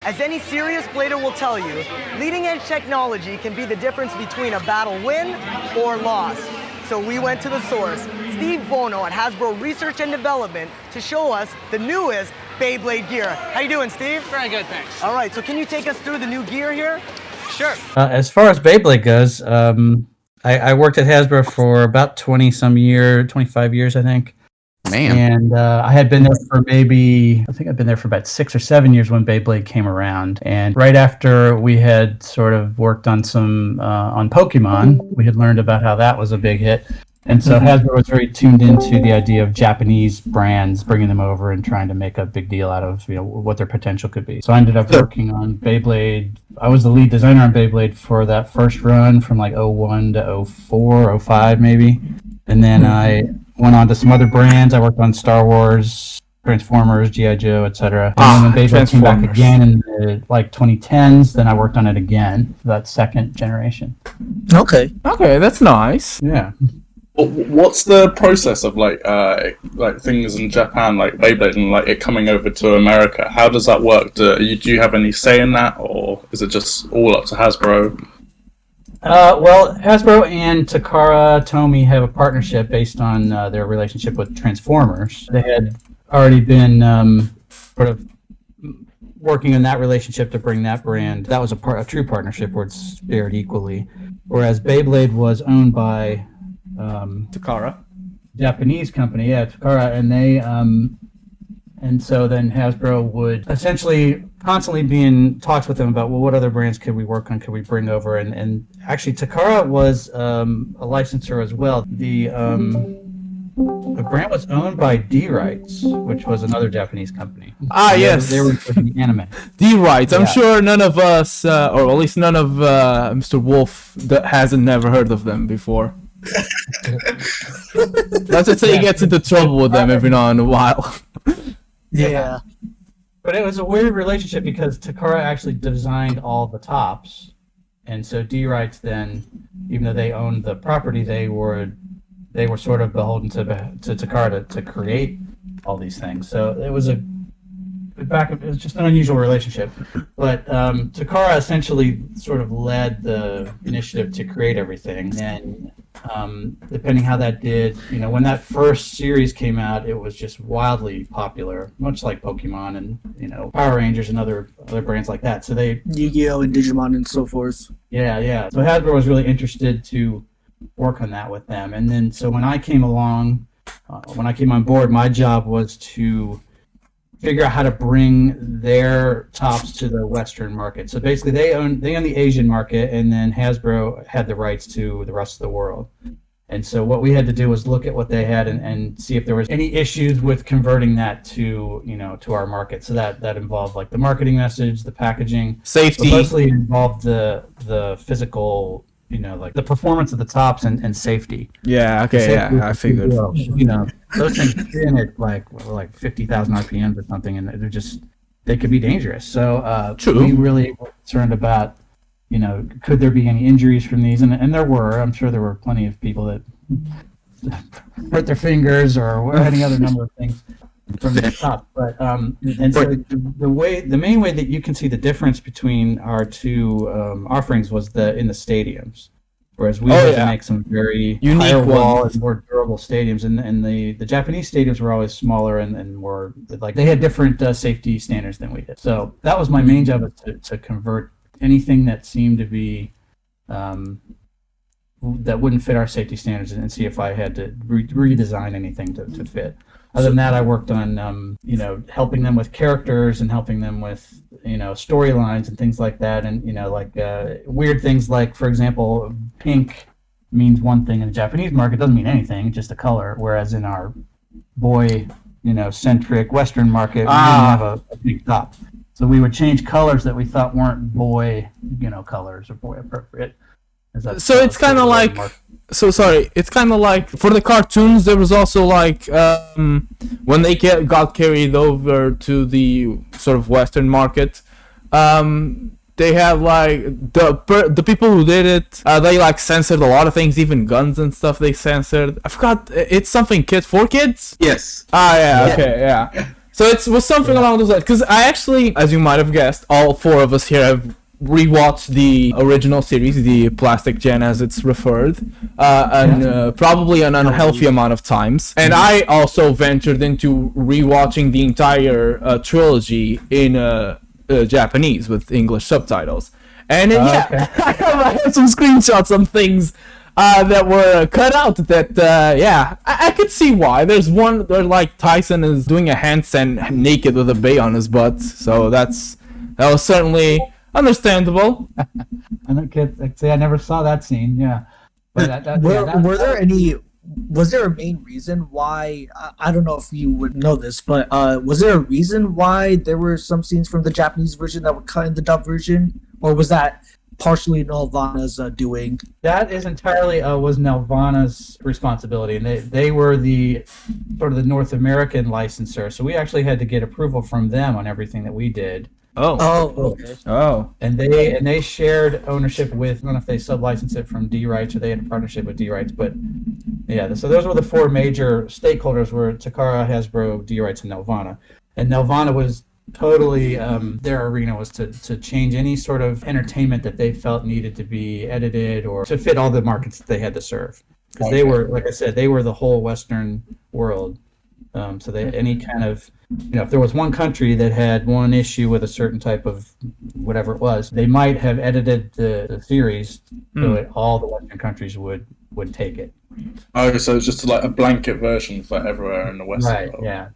As any serious blader will tell you, leading-edge technology can be the difference between a battle win or loss. So we went to the source, Steve Bono at Hasbro Research and Development, to show us the newest Beyblade gear. How you doing, Steve? Very good, thanks. All right, so can you take us through the new gear here? Sure. As far as Beyblade goes, I worked at Hasbro for about 25 years, I think. Man. And I had been there for I'd been there for about 6 or 7 years when Beyblade came around. And right after we had sort of worked on on Pokemon, we had learned about how that was a big hit. And so Hasbro was very tuned into the idea of Japanese brands, bringing them over and trying to make a big deal out of what their potential could be. So I ended up working on Beyblade. I was the lead designer on Beyblade for that first run from like 01 to 04, 05 maybe. And then I went on to some other brands. I worked on Star Wars, Transformers, G.I. Joe, etc. And then when Beyblade came back again in the 2010s, then I worked on it again, that second generation. Okay, that's nice. Yeah. What's the process of like things in Japan, like Beyblade, and like it coming over to America? How does that work? Do you have any say in that, or is it just all up to Hasbro? Well, Hasbro and Takara Tomy have a partnership based on their relationship with Transformers. They had already been sort of working in that relationship to bring that brand. That was a true partnership where it's shared equally. Whereas Beyblade was owned by Takara, Japanese company, Takara, and they and so then Hasbro would essentially constantly be in talks with them about, well, what other brands could we work on, could we bring over, and actually Takara was a licensor as well. The brand was owned by D-Rights, which was another Japanese company. Yes. They were the anime. D-Rights. I'm sure none of us, or at least none of Mr. Wolf, that hasn't never heard of them before. Let's just say he gets into trouble with them every now and a while. Yeah. But it was a weird relationship because Takara actually designed all the tops, and so D-Rights then, even though they owned the property, they were sort of beholden to Takara to create all these things. So it was it was just an unusual relationship. But Takara essentially sort of led the initiative to create everything, and depending how that did, when that first series came out, it was just wildly popular, much like Pokemon and Power Rangers and other brands like that. So they Yu-Gi-Oh and Digimon and so forth. Yeah. So Hasbro was really interested to work on that with them, and then so when I came along, when I came on board, my job was to figure out how to bring their tops to the Western market. So basically, they own the Asian market, and then Hasbro had the rights to the rest of the world. And so what we had to do was look at what they had and see if there was any issues with converting that to to our market. So that involved like the marketing message, the packaging, safety, but mostly involved the physical. Like the performance of the tops and safety. Yeah, okay, I figured. Those things spin at like 50,000 RPMs or something, and they could be dangerous. So we really were concerned about, could there be any injuries from these? And there were. I'm sure there were plenty of people that hurt their fingers or any other number of things from the top. But and so the main way that you can see the difference between our two offerings was in the stadiums, whereas we had to make some very unique higher wall and more durable stadiums, and the Japanese stadiums were always smaller and more like they had different safety standards than we did. So that was my main job, was to convert anything that seemed to be that wouldn't fit our safety standards and see if I had to redesign anything to fit. Other than that, I worked on, helping them with characters and helping them with, storylines and things like that. And, weird things like, for example, pink means one thing in the Japanese market, doesn't mean anything, just a color. Whereas in our boy, centric Western market, we didn't have a pink top. So we would change colors that we thought weren't boy, colors or boy appropriate. So it's kind of like... it's kind of like for the cartoons. There was also like when they got carried over to the sort of Western market, they have like the people who did it. They like censored a lot of things, even guns and stuff. They censored. I forgot. It's something for kids. Yes. Okay, yeah. So it was something along those lines. Because I actually, as you might have guessed, all four of us here have rewatched the original series, the Plastic Gen as it's referred, and probably an unhealthy amount of times. And I also ventured into rewatching the entire trilogy in Japanese with English subtitles. And I have some screenshots of things that were cut out that, I could see why. There's one where, like, Tyson is doing a handstand naked with a bay on his butt. So that was certainly understandable. I never saw that scene, yeah. But was there a main reason why, I don't know if you would know this, but was there a reason why there were some scenes from the Japanese version that were cut in the dub version? Or was that partially Nelvana's doing? That is entirely was Nelvana's responsibility, and they were the sort of the North American licensor, so we actually had to get approval from them on everything that we did. Okay. And they shared ownership with, I don't know if they sub-licensed it from D-Rights or they had a partnership with D-Rights, but yeah, so those were the four major stakeholders, were Takara, Hasbro, D-Rights, and Nelvana. And Nelvana was totally, their arena was to change any sort of entertainment that they felt needed to be edited or to fit all the markets that they had to serve. Because they were, like I said, they were the whole Western world. So any kind of, if there was one country that had one issue with a certain type of whatever it was, they might have edited the series so that all the Western countries would take it. Oh, so it's just like a blanket version for everywhere in the West. Right, world. Yeah.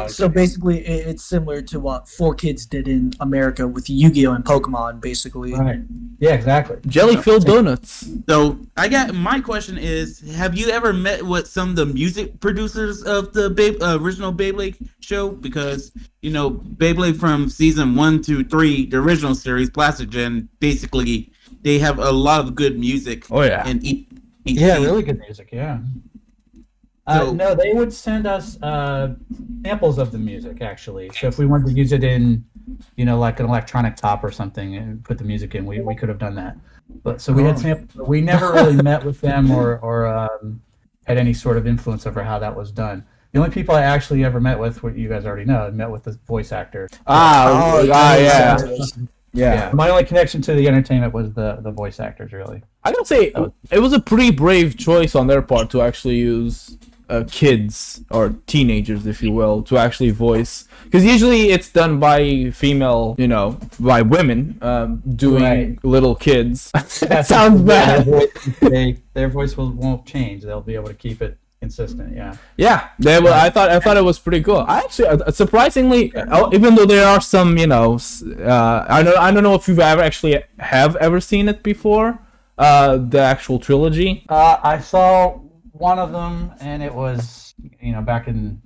So basically, it's similar to what 4Kids did in America with Yu-Gi-Oh! And Pokemon, basically. Right. Yeah, exactly. Jelly-filled donuts. So my question is, have you ever met with some of the music producers of the original Beyblade show? Because, Beyblade from season 1 to 3, the original series, Plastic Gen, basically, they have a lot of good music. Oh, yeah. In each really good music, yeah. No, they would send us samples of the music, actually. So if we wanted to use it in, like an electronic top or something and put the music in, we could have done that. But so we had samples. But we never really met with them or had any sort of influence over how that was done. The only people I actually ever met with, what you guys already know, I met with the voice actor. Yeah. My only connection to the entertainment was the voice actors, really. I gotta say, it was a pretty brave choice on their part to actually use kids or teenagers, if you will, to actually voice. Because usually it's done by female, by women doing little kids. That sounds bad. Their voice won't change. They'll be able to keep it consistent. Yeah. I thought it was pretty cool. I actually, surprisingly, even though there are some, I don't know if you've ever seen it before, the actual trilogy. I saw one of them, and it was, back in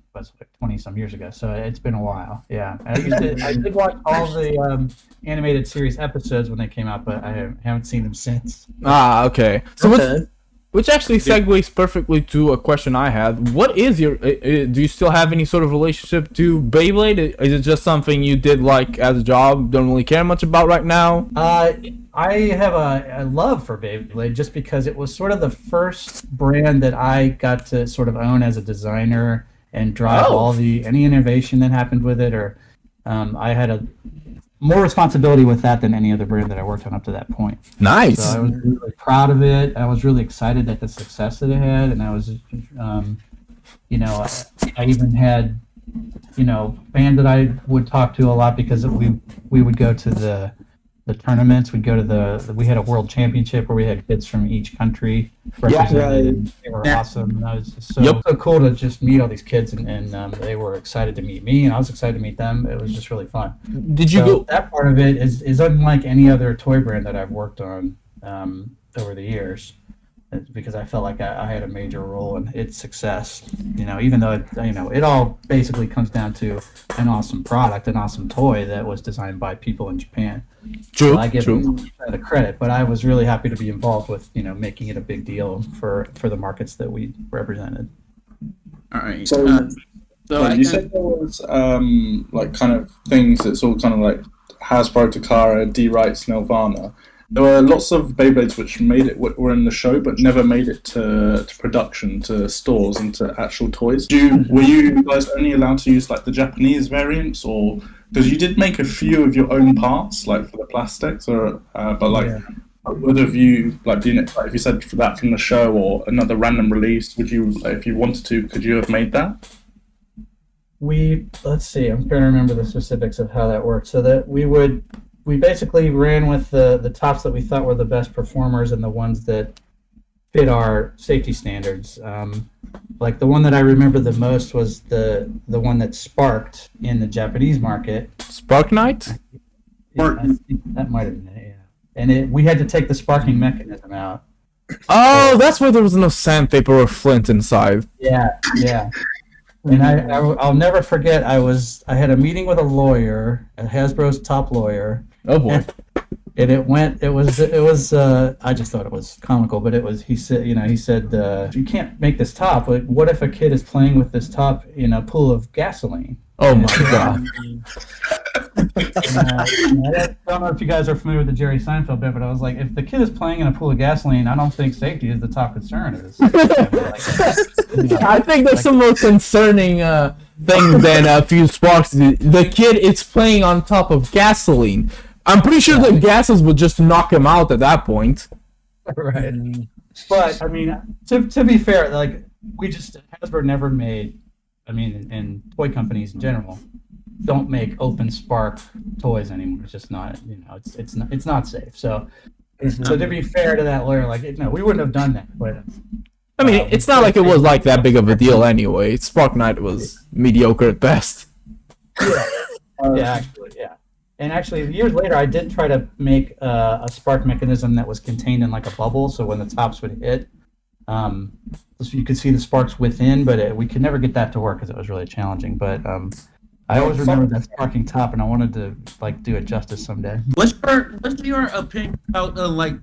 20-some years ago, so it's been a while. Yeah, I did watch all the animated series episodes when they came out, but I haven't seen them since. Okay. So which actually segues perfectly to a question I had. What is your? Do you still have any sort of relationship to Beyblade? Is it just something you did like as a job, don't really care much about right now? I have a love for Beyblade just because it was sort of the first brand that I got to sort of own as a designer and drive any innovation that happened with it. Or I had more responsibility with that than any other brand that I worked on up to that point. Nice. So I was really proud of it. I was really excited at the success that it had, and I was, I even had, fans that I would talk to a lot because we would go to the tournaments. We'd go to we had a world championship where we had kids from each country represented. And they were awesome. And I was just so cool to just meet all these kids, and they were excited to meet me, and I was excited to meet them. It was just really fun. Did you go? That part of it is unlike any other toy brand that I've worked on over the years, because I felt like I had a major role in its success. Even though it all basically comes down to an awesome product, an awesome toy that was designed by people in Japan. True. So I give them the credit, but I was really happy to be involved with making it a big deal for the markets that we represented. All right. So you said there was like kind of things that's all kind of like Hasbro, Takara, D-Rights, Nelvana. there were lots of Beyblades which made it were in the show, but never made it to production, to stores, and to actual toys. Were you guys only allowed to use like the Japanese variants, or because you did make a few of your own parts, like for the plastics, or but like. Yeah. Would have you like if you said for that from the show or another random release? Would you, like, if you wanted to, could you have made that? Let's see. I'm trying to remember the specifics of how that worked. So that we basically ran with the tops that we thought were the best performers and the ones that fit our safety standards. Like the one that I remember the most was the one that sparked in the Japanese market. Spark Knight? Yeah, I think that might have been it. Yeah. And we had to take the sparking mechanism out. Oh, that's why there was no sandpaper or flint inside. Yeah. And I'll never forget. I had a meeting with a lawyer, Hasbro's top lawyer. Oh boy! And it was. I just thought it was comical, but it was. He said, you can't make this top. Like, what if a kid is playing with this top in a pool of gasoline? Oh my god! I don't know if you guys are familiar with the Jerry Seinfeld bit, but I was like, if the kid is playing in a pool of gasoline, I don't think safety is the top concern. I think that's a more concerning thing than a few sparks. The kid is playing on top of gasoline. I'm pretty sure the gases would just knock him out at that point. Right. But I mean, to be fair, like Hasbro never made. I mean, and toy companies in general don't make open spark toys anymore. It's just not, it's not safe. So to be fair to that lawyer, we wouldn't have done that. But I mean, it's not like it was like that big of a deal anyway. Spark Knight was mediocre at best. Yeah. And actually, years later, I did try to make a spark mechanism that was contained in like a bubble, so when the tops would hit, so you could see the sparks within, but we could never get that to work because it was really challenging. But I always remember that sparking top, and I wanted to do it justice someday. What's your opinion about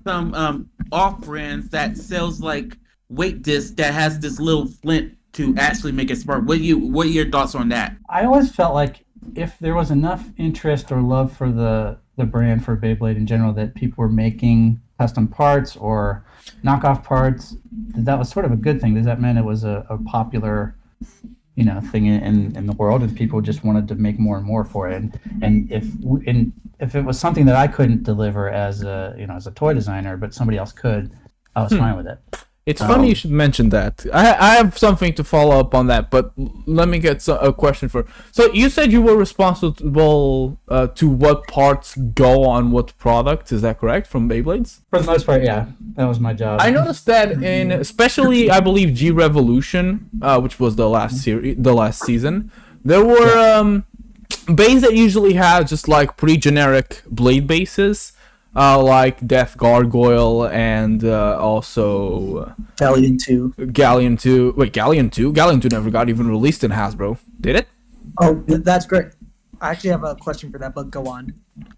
some off brands that sells like weight disc that has this little flint to actually make it spark? What are your thoughts on that? I always felt like if there was enough interest or love for the brand, for Beyblade in general, that people were making custom parts or knockoff parts, that was sort of a good thing, because that meant it was a popular thing in the world, and people just wanted to make more and more for it. And if it was something that I couldn't deliver as a toy designer, but somebody else could, I was fine with it. It's funny you should mention that. I have something to follow up on that, but let me get a question for. So you said you were responsible to what parts go on what product. Is that correct, from Beyblades? For the most part, yeah. That was my job. I noticed that especially, I believe, G Revolution, which was the last season, there were bays that usually had just like pretty generic blade bases. Like Death Gargoyle and also Galleon 2. Galleon 2. Wait, Galleon 2? Galleon 2 never got even released in Hasbro. Did it? Oh, that's great. I actually have a question for that, but go on.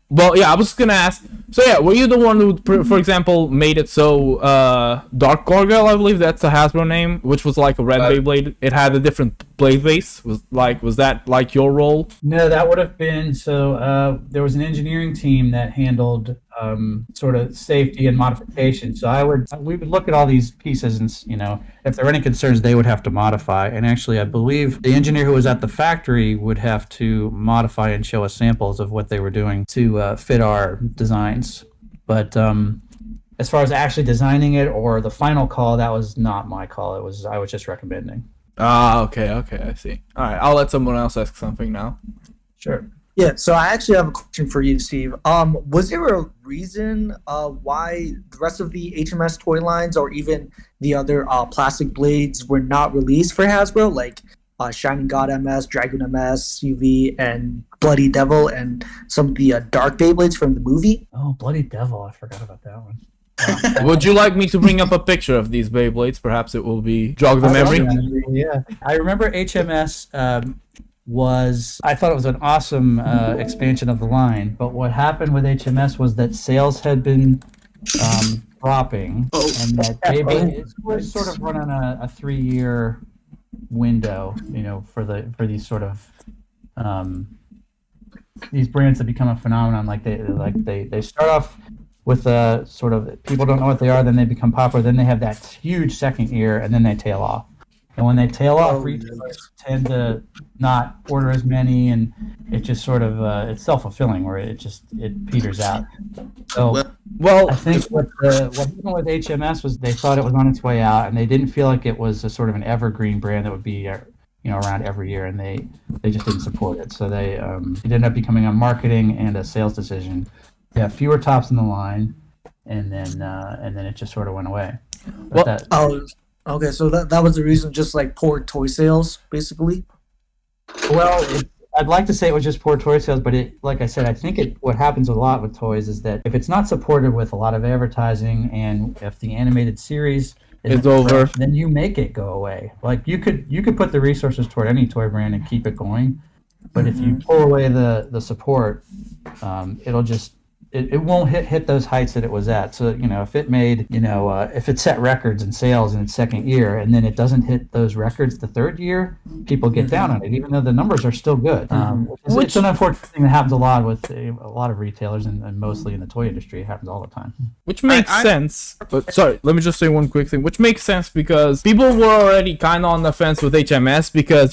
Well, yeah, I was going to ask. So, yeah, were you the one who, for example, made it so Dark Gargoyle, I believe that's a Hasbro name, which was like a red Beyblade? It had a different blade base? Was that like your role? No, that would have been, so there was an engineering team that handled sort of safety and modification. So we would look at all these pieces and, if there were any concerns, they would have to modify. And actually, I believe the engineer who was at the factory would have to modify and show us samples of what they were doing to fit our designs. But as far as actually designing it or the final call, that was not my call. I was just recommending. Ah, okay, I see. All right, I'll let someone else ask something now. Sure. Yeah, so I actually have a question for you, Steve. Was there a reason why the rest of the HMS toy lines or even the other plastic blades were not released for Hasbro, like Shining God MS, Dragoon MS, UV, and Bloody Devil, and some of the Dark Beyblades from the movie? Oh, Bloody Devil, I forgot about that one. Would you like me to bring up a picture of these Beyblades? Perhaps it will jog the memory. Yeah, I remember HMS I thought it was an awesome expansion of the line, but what happened with HMS was that sales had been dropping, and that Beyblade was sort of running a 3-year window, for these sort of these brands that become a phenomenon. Like they start off with sort of people don't know what they are, then they become popular, then they have that huge second year, and then they tail off. And when they tail off, retailers tend to not order as many, and it just sort of it's self-fulfilling where it peters out. So Well, I think what happened with HMS was they thought it was on its way out, and they didn't feel like it was a sort of an evergreen brand that would be around every year, and they just didn't support it. So it ended up becoming a marketing and a sales decision. They have fewer tops in the line, and then it just sort of went away. Okay, so that was the reason, just like poor toy sales, basically. Well, I'd like to say it was just poor toy sales, but like I said, I think what happens a lot with toys is that if it's not supported with a lot of advertising, and if the animated series is over, then you make it go away. Like you could put the resources toward any toy brand and keep it going, but if you pull away the support, it'll just it won't hit those heights that it was at. So if it made if it set records in sales in its second year, and then it doesn't hit those records the third year, people get down on it, even though the numbers are still good. It's an unfortunate thing that happens a lot with a lot of retailers, and mostly in the toy industry. It happens all the time. Which makes sense. But sorry, let me just say one quick thing. Which makes sense because people were already kind of on the fence with HMS because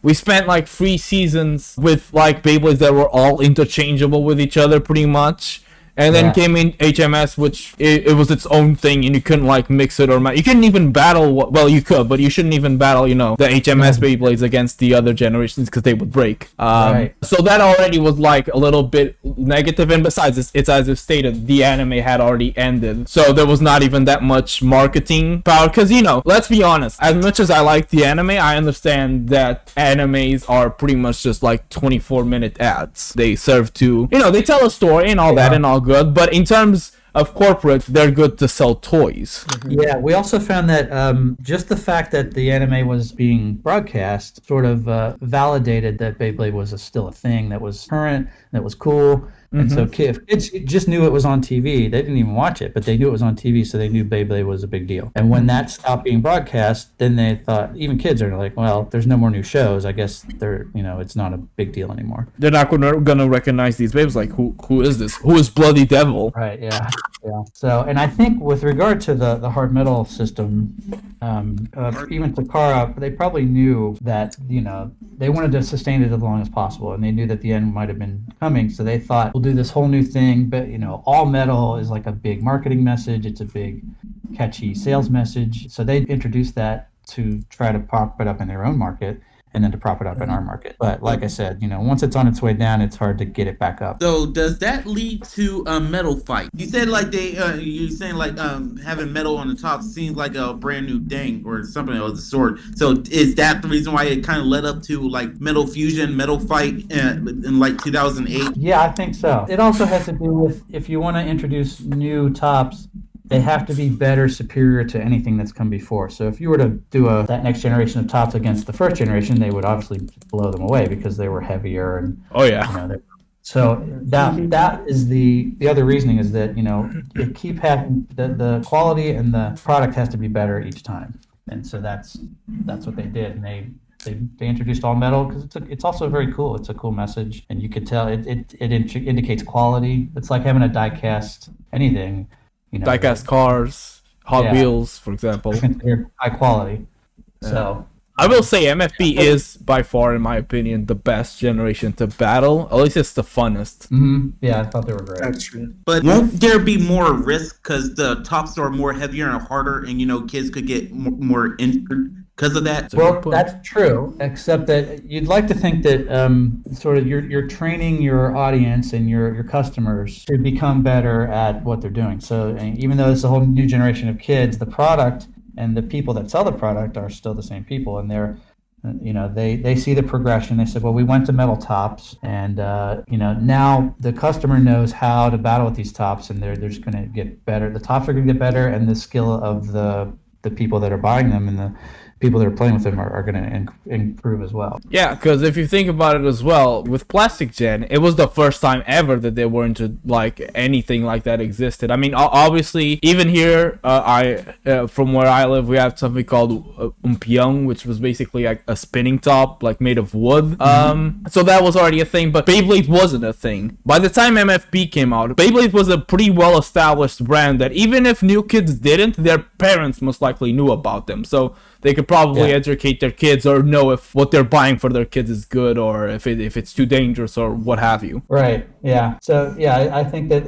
we spent like 3 seasons with like Beyblades that were all interchangeable with each other pretty much. And then came in HMS, which it was its own thing, and you couldn't like mix it or you couldn't even battle. Well, you could, but you shouldn't even battle, the HMS Beyblades against the other generations because they would break. So that already was like a little bit negative. And besides, it's as if stated, the anime had already ended, so there was not even that much marketing power. Because let's be honest, as much as I like the anime, I understand that animes are pretty much just like 24-minute ads. They serve to, they tell a story and all that and all good, but in terms of corporate, they're good to sell toys. Yeah, we also found that just the fact that the anime was being broadcast sort of validated that Beyblade was still a thing that was current, that was cool. And so if kids just knew it was on TV, they didn't even watch it, but they knew it was on TV, so they knew Beyblade was a big deal. And when that stopped being broadcast, then they thought, even kids are like, well, there's no more new shows. I guess it's not a big deal anymore. They're not gonna recognize these Beyblades. Like, who is this? Who is Bloody Devil? Right. Yeah. So, and I think with regard to the hard metal system, even Takara, they probably knew that they wanted to sustain it as long as possible, and they knew that the end might have been coming, so they thought, we'll do this whole new thing, but all metal is like a big marketing message. It's a big catchy sales message, so they introduced that to try to prop it up in their own market, and then to prop it up in our market. But like I said, once it's on its way down, it's hard to get it back up. So does that lead to a metal fight? You said like you're saying like having metal on the top seems like a brand new thing or something of the sort. So is that the reason why it kind of led up to like metal fusion, metal fight in like 2008? Yeah, I think so. It also has to do with if you want to introduce new tops, they have to be better, superior to anything that's come before. So if you were to do that next generation of tops against the first generation, they would obviously blow them away because they were heavier and so that is the other reasoning is that it keep having the quality and the product has to be better each time, and so that's what they did, and they introduced all metal because it's also very cool. It's a cool message, and you could tell it indicates quality. It's like having a die-cast anything. Die-cast cars, Hot Wheels, for example. High quality. So I will say MFB is by far, in my opinion, the best generation to battle. At least it's the funnest. Yeah, I thought they were great. That's true. But won't there be more risk because the tops are more heavier and harder, and kids could get more injured because of that? Well, that's true, except that you'd like to think that sort of you're training your audience and your customers to become better at what they're doing. So even though it's a whole new generation of kids, the product and the people that sell the product are still the same people, and they're they see the progression. They said, well, we went to metal tops, and now the customer knows how to battle with these tops, and they're just going to get better. The tops are going to get better, and the skill of the people that are buying them people that are playing with them are going to improve as well. Yeah, because if you think about it as well, with Plastic Gen, it was the first time ever that they weren't like anything like that existed. I mean, obviously, even here, from where I live, we have something called Umpiang, which was basically like a spinning top, like made of wood. So that was already a thing, but Beyblade wasn't a thing. By the time MFB came out, Beyblade was a pretty well-established brand that even if new kids didn't, their parents most likely knew about them. So they could probably educate their kids or know if what they're buying for their kids is good or if it's too dangerous or what have you. Right. Yeah. So I think that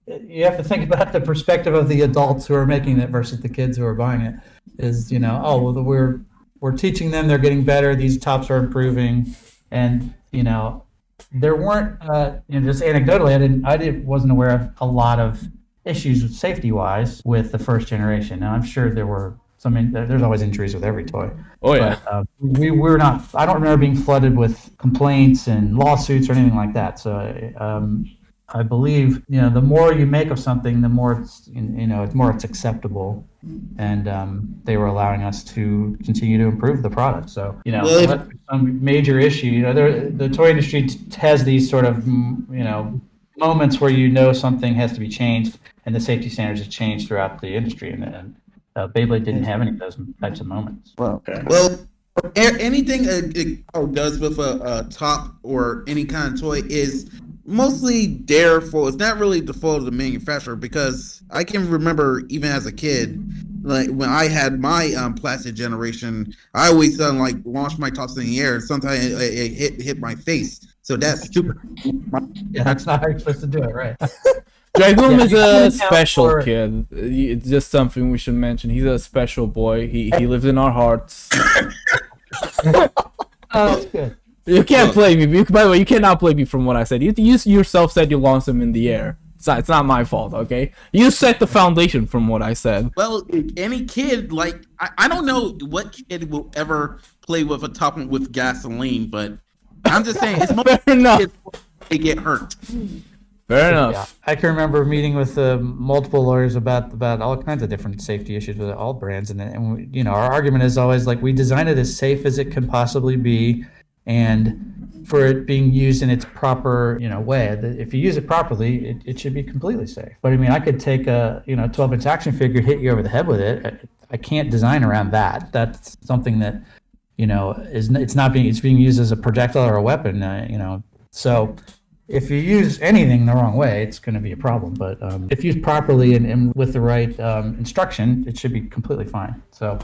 you have to think about the perspective of the adults who are making it versus the kids who are buying it. Is we're teaching them, they're getting better, these tops are improving, and there weren't just anecdotally, I wasn't aware of a lot of issues with safety-wise with the first generation. Now I'm sure there were there's always injuries with every toy. Oh yeah. But, we were not. I don't remember being flooded with complaints and lawsuits or anything like that. So I believe the more you make of something, the more it's acceptable, and they were allowing us to continue to improve the product. So unless some major issue, the toy industry has these sort of moments where something has to be changed, and the safety standards have changed throughout the industry, and Beyblade didn't have any of those types of moments. Well, anything it does with a top or any kind of toy is mostly their fault. It's not really the fault of the manufacturer, because I can remember even as a kid, like when I had my plastic generation, I always launch my tops in the air. Sometimes it hit my face. So that's stupid. Yeah, that's not how you're supposed to do it, right? Dragoom is a special kid. It's just something we should mention. He's a special boy. He lives in our hearts. Oh, that's good. You can't play me. By the way, you cannot play me from what I said. You yourself said you launched him in the air. It's not my fault, okay? You set the foundation from what I said. Well, any kid, I don't know what kid will ever play with a top with gasoline, but I'm just saying, it's more Fair enough. kids, they get hurt. Fair enough. Yeah. I can remember meeting with multiple lawyers about all kinds of different safety issues with all brands, and our argument is always we design it as safe as it can possibly be, and for it being used in its proper way. If you use it properly, it should be completely safe. But I mean, I could take a 12-inch action figure, hit you over the head with it. I can't design around that. That's something that it's being used as a projectile or a weapon. So if you use anything the wrong way, it's going to be a problem. But if used properly and with the right instruction, it should be completely fine. So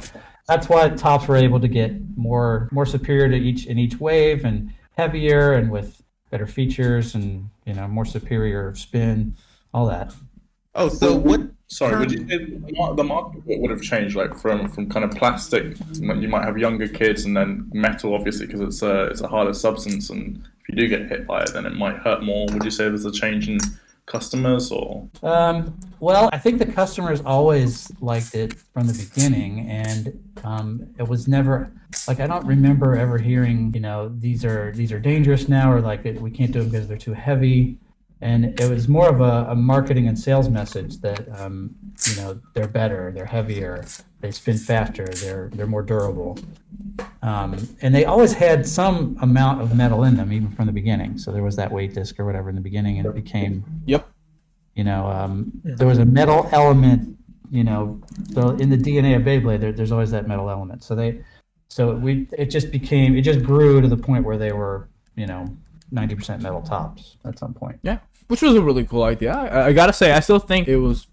that's why tops were able to get more superior to each wave, and heavier, and with better features, and more superior spin, all that. Oh, so what? Sorry, would you say the market would have changed, from kind of plastic? You might have younger kids, and then metal, obviously, because it's a harder substance, and if you do get hit by it, then it might hurt more. Would you say there's a change in customers, or? Well, I think the customers always liked it from the beginning, and it was never I don't remember ever hearing these are dangerous now, or we can't do them because they're too heavy. And it was more of a marketing and sales message that they're better, they're heavier, they spin faster, they're more durable, and they always had some amount of metal in them even from the beginning. So there was that weight disc or whatever in the beginning, and it became there was a metal element. So in the DNA of Beyblade, there's always that metal element. It just grew to the point where they were 90% metal tops at some point. Yeah, which was a really cool idea. I gotta say, I still think it was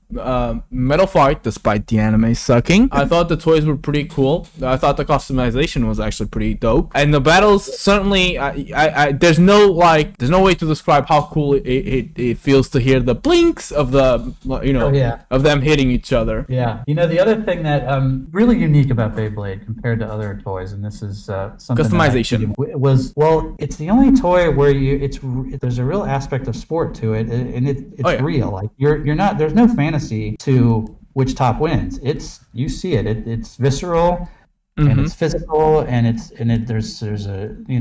metal fight, despite the anime sucking. I thought the toys were pretty cool. I thought the customization was actually pretty dope. And the battles, certainly, there's no way to describe how cool it feels to hear the blinks of of them hitting each other. Yeah. The other thing that really unique about Beyblade compared to other toys, and this is something customization, it's the only toy where there's a real aspect of sport to it, and it's real. There's no fantasy to which top wins. You see it. It's visceral, and it's physical, and there's a you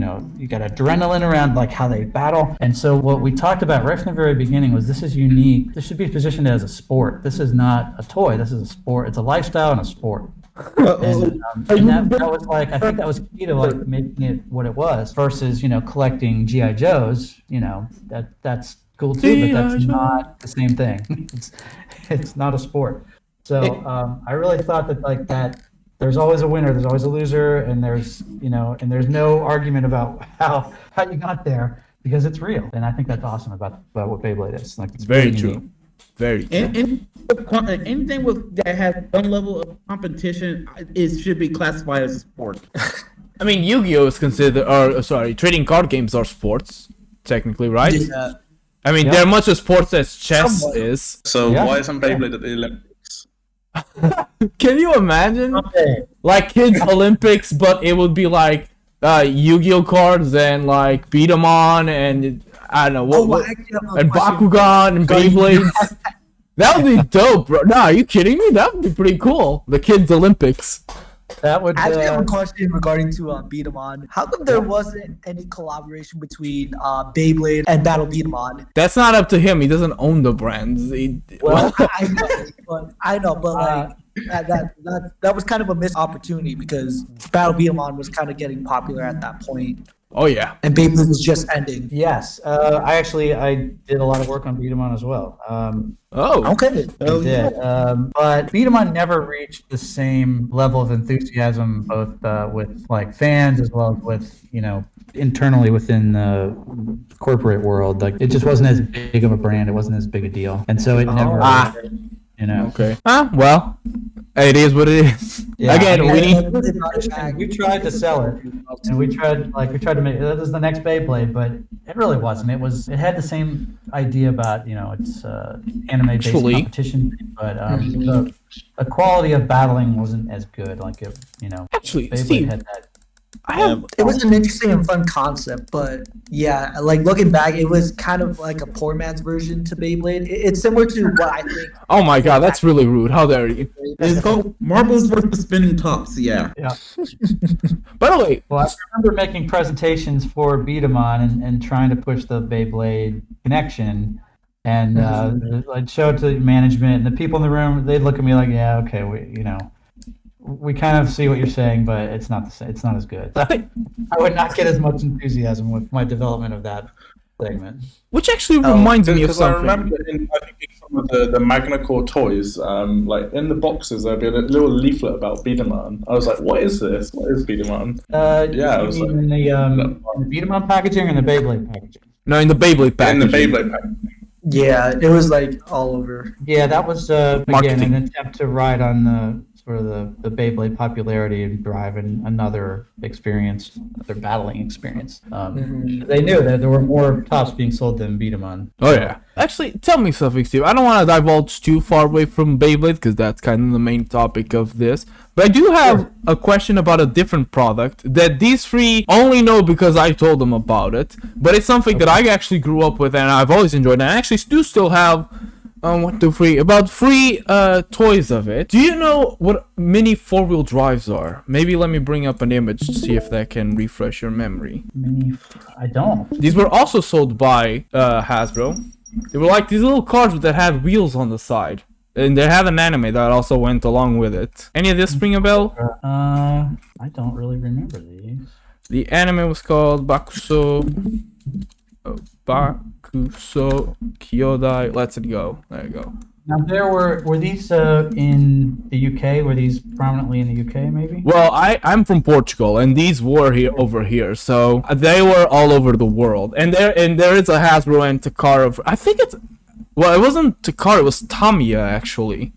got adrenaline around how they battle. And so what we talked about right from the very beginning was this is unique. This should be positioned as a sport. This is not a toy. This is a sport. It's a lifestyle and a sport. That was like, I think that was key to like making it what it was versus, collecting GI Joes. That's cool too, but that's not the same thing. It's not a sport. So I really thought that like that. There's always a winner, there's always a loser, and there's no argument about how you got there because it's real. And I think that's awesome about what Beyblade is. Like it's Very really true. unique. Very true. Anything that has some level of competition, it should be classified as a sport. I mean, Yu-Gi-Oh is considered, trading card games are sports, technically, right? Yeah. I mean, they're much as sports as chess is. So Yeah. why isn't Beyblade at the Olympics? Can you imagine? Like kids Olympics, but it would be like Yu-Gi-Oh cards and like B-Daman and I don't know and Bakugan and Beyblades. That would be dope, bro. Nah, are you kidding me? That would be pretty cool. The kids Olympics. That would. I actually have a question regarding to Beat-em-on. How come there wasn't any collaboration between Beyblade and Battle Beat-em-on? That's not up to him. He doesn't own the brands. Well, I know, but like that was kind of a missed opportunity because Battle Beat-em-on was kind of getting popular at that point, Oh yeah. and Beyblade was just ending. yes, I did a lot of work on Beat-em-on as well. Oh. Okay. I did, but Beat-em-on never reached the same level of enthusiasm, both with like fans as well as with internally within the corporate world. Like it just wasn't as big of a brand. It wasn't as big a deal, and so it never. Okay. Well, it is what it is. Yeah, Again, I mean, we we tried to sell it, and we tried to make that was the next Beyblade, but it really wasn't. It had the same idea about it's anime-based Actually. competition, but the quality of battling wasn't as good. Like Actually, Beyblade Steve, had that. It was an interesting and fun concept, but yeah, like looking back, it was kind of like a poor man's version to Beyblade. It's similar to what I think. oh my god, that's really rude. How dare you? It's called Marbles versus Spinning Tops. Yeah. Yeah. By the way, Well, I remember making presentations for Beat-em-on and trying to push the Beyblade connection. And I'd show it to management, and the people in the room, they'd look at me like, yeah, okay, we kind of see what you're saying, but it's not the same. It's not as good. I would not get as much enthusiasm with my development of that segment. which actually reminds me of Because I something. remember in some of the Magna Core toys, like in the boxes, there'd be a little leaflet about Beat-em-on. I was like, what is this? What is Beat-em-on? Yeah, it was you like mean in the Beat-em-on packaging or in the Beyblade packaging? No, in the Beyblade package. in the Beyblade pack. Yeah, it was like all over. Yeah, that was again Marketing. an attempt to ride on the sort of the Beyblade popularity and drive another battling experience. They knew that there were more tops being sold than Beat-em-on. Oh yeah. Actually, tell me something, Steve. I don't want to divulge too far away from Beyblade because that's kind of the main topic of this. But I do have a question about a different product that these three only know because I told them about it. But it's something that I actually grew up with and I've always enjoyed. And I actually do still have about three toys of it. Do you know what mini four-wheel drives are? Maybe let me bring up an image to see if that can refresh your memory. I don't. These were also sold by Hasbro. They were like these little cars that had wheels on the side. And they had an anime that also went along with it. Any of this ring a bell? I don't really remember these. The anime was called Bakuso Kyodai. Let's it go. There you go. Now were these in the UK? Were these prominently in the UK maybe? Well, I'm from Portugal, and these were here over here, so they were all over the world. And there is a Hasbro and Takara. I think it wasn't Takara. It was Tamiya actually.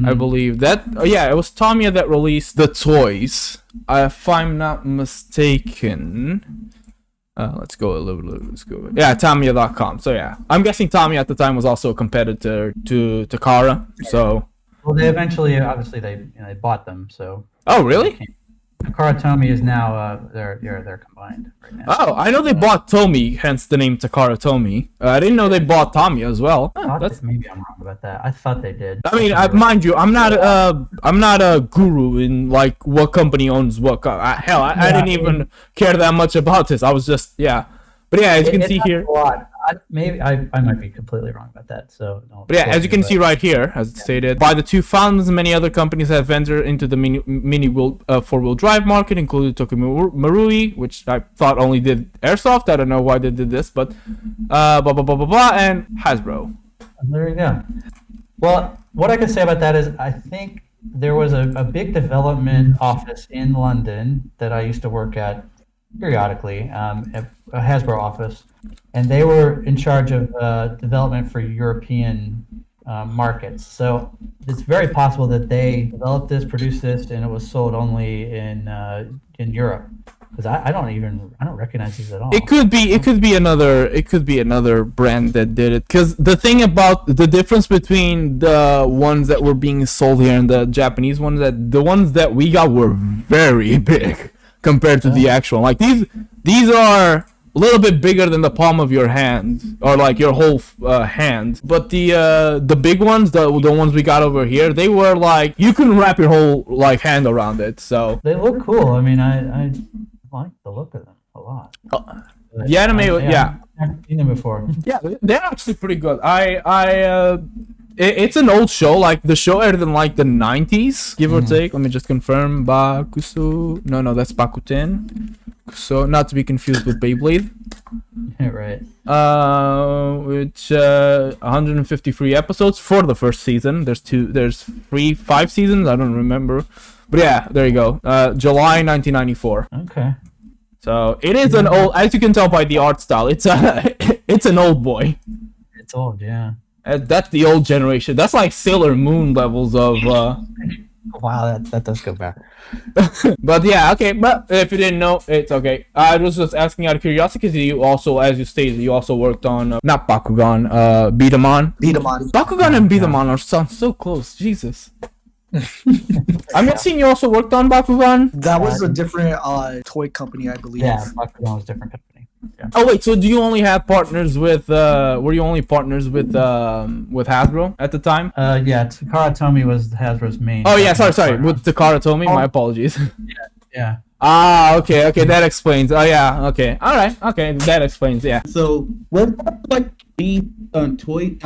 I believe that. It was Tamiya that released the toys. If I'm not mistaken. Let's go. Yeah, Tamiya.com. So yeah, I'm guessing Tamiya at the time was also a competitor to Takara. So. Well, they eventually, obviously, they bought them. So. Oh really? Takara Tomy is now they're combined right now. Oh, I know they bought Tomy, hence the name Takara Tomy. I didn't know they bought Tamiya as well. Maybe I'm wrong about that. I thought they did. I mean, mind you, I'm not a guru in like what company owns what. I didn't even care that much about this. I was just But yeah, as you can see here. A lot. I might be completely wrong about that. So, But yeah, as you can see right here, as it stated, by the two founders, many other companies have ventured into the mini four-wheel drive market, including Tokyo Marui, which I thought only did airsoft. I don't know why they did this, but and Hasbro. There you go. Well, what I can say about that is I think there was a big development office in London that I used to work at periodically, a Hasbro office, and they were in charge of development for European markets. So it's very possible that they developed this, produced this, and it was sold only in Europe. Because I don't recognize these at all. It could be another brand that did it. Because the thing about the difference between the ones that were being sold here and the Japanese ones, that the ones that we got were very big compared to the actual. Like these are a little bit bigger than the palm of your hand, or like your whole hand. But the big ones, the ones we got over here, they were like you couldn't wrap your whole like hand around it. So they look cool. I mean, I like the look of them a lot. The anime, yeah. I've never seen them before. Yeah, they're actually pretty good. It's an old show. Like the show aired in like the 90s, give or take. Let me just confirm. Bakusu. No, that's Bakuten. So not to be confused with Beyblade. Yeah, right. Which 153 episodes for the first season. There's 5 seasons. I don't remember. But yeah, there you go. July 1994. Okay. So it is an old, as you can tell by the art style, it's an old boy. It's old, yeah. That's the old generation. That's like Sailor Moon levels of. Wow, that does go back. But yeah, okay. But if you didn't know, it's okay. I was just asking out of curiosity because you also, as you stated, you also worked on not Bakugan, B-Daman. Bakugan and B-Daman sound so close. Jesus. I'm guessing you also worked on Bakugan. That was a different toy company, I believe. Yeah, Bakugan was a different company. Yeah. Oh wait, so do you only have partners with? Were you only partners with Hasbro at the time? Yeah, Takara Tomy was Hasbro's main. Oh yeah, sorry. With Takara Tomy, my apologies. Yeah. Ah, okay, that explains. Oh yeah, okay, all right, okay, that explains. Yeah. So what like the toy?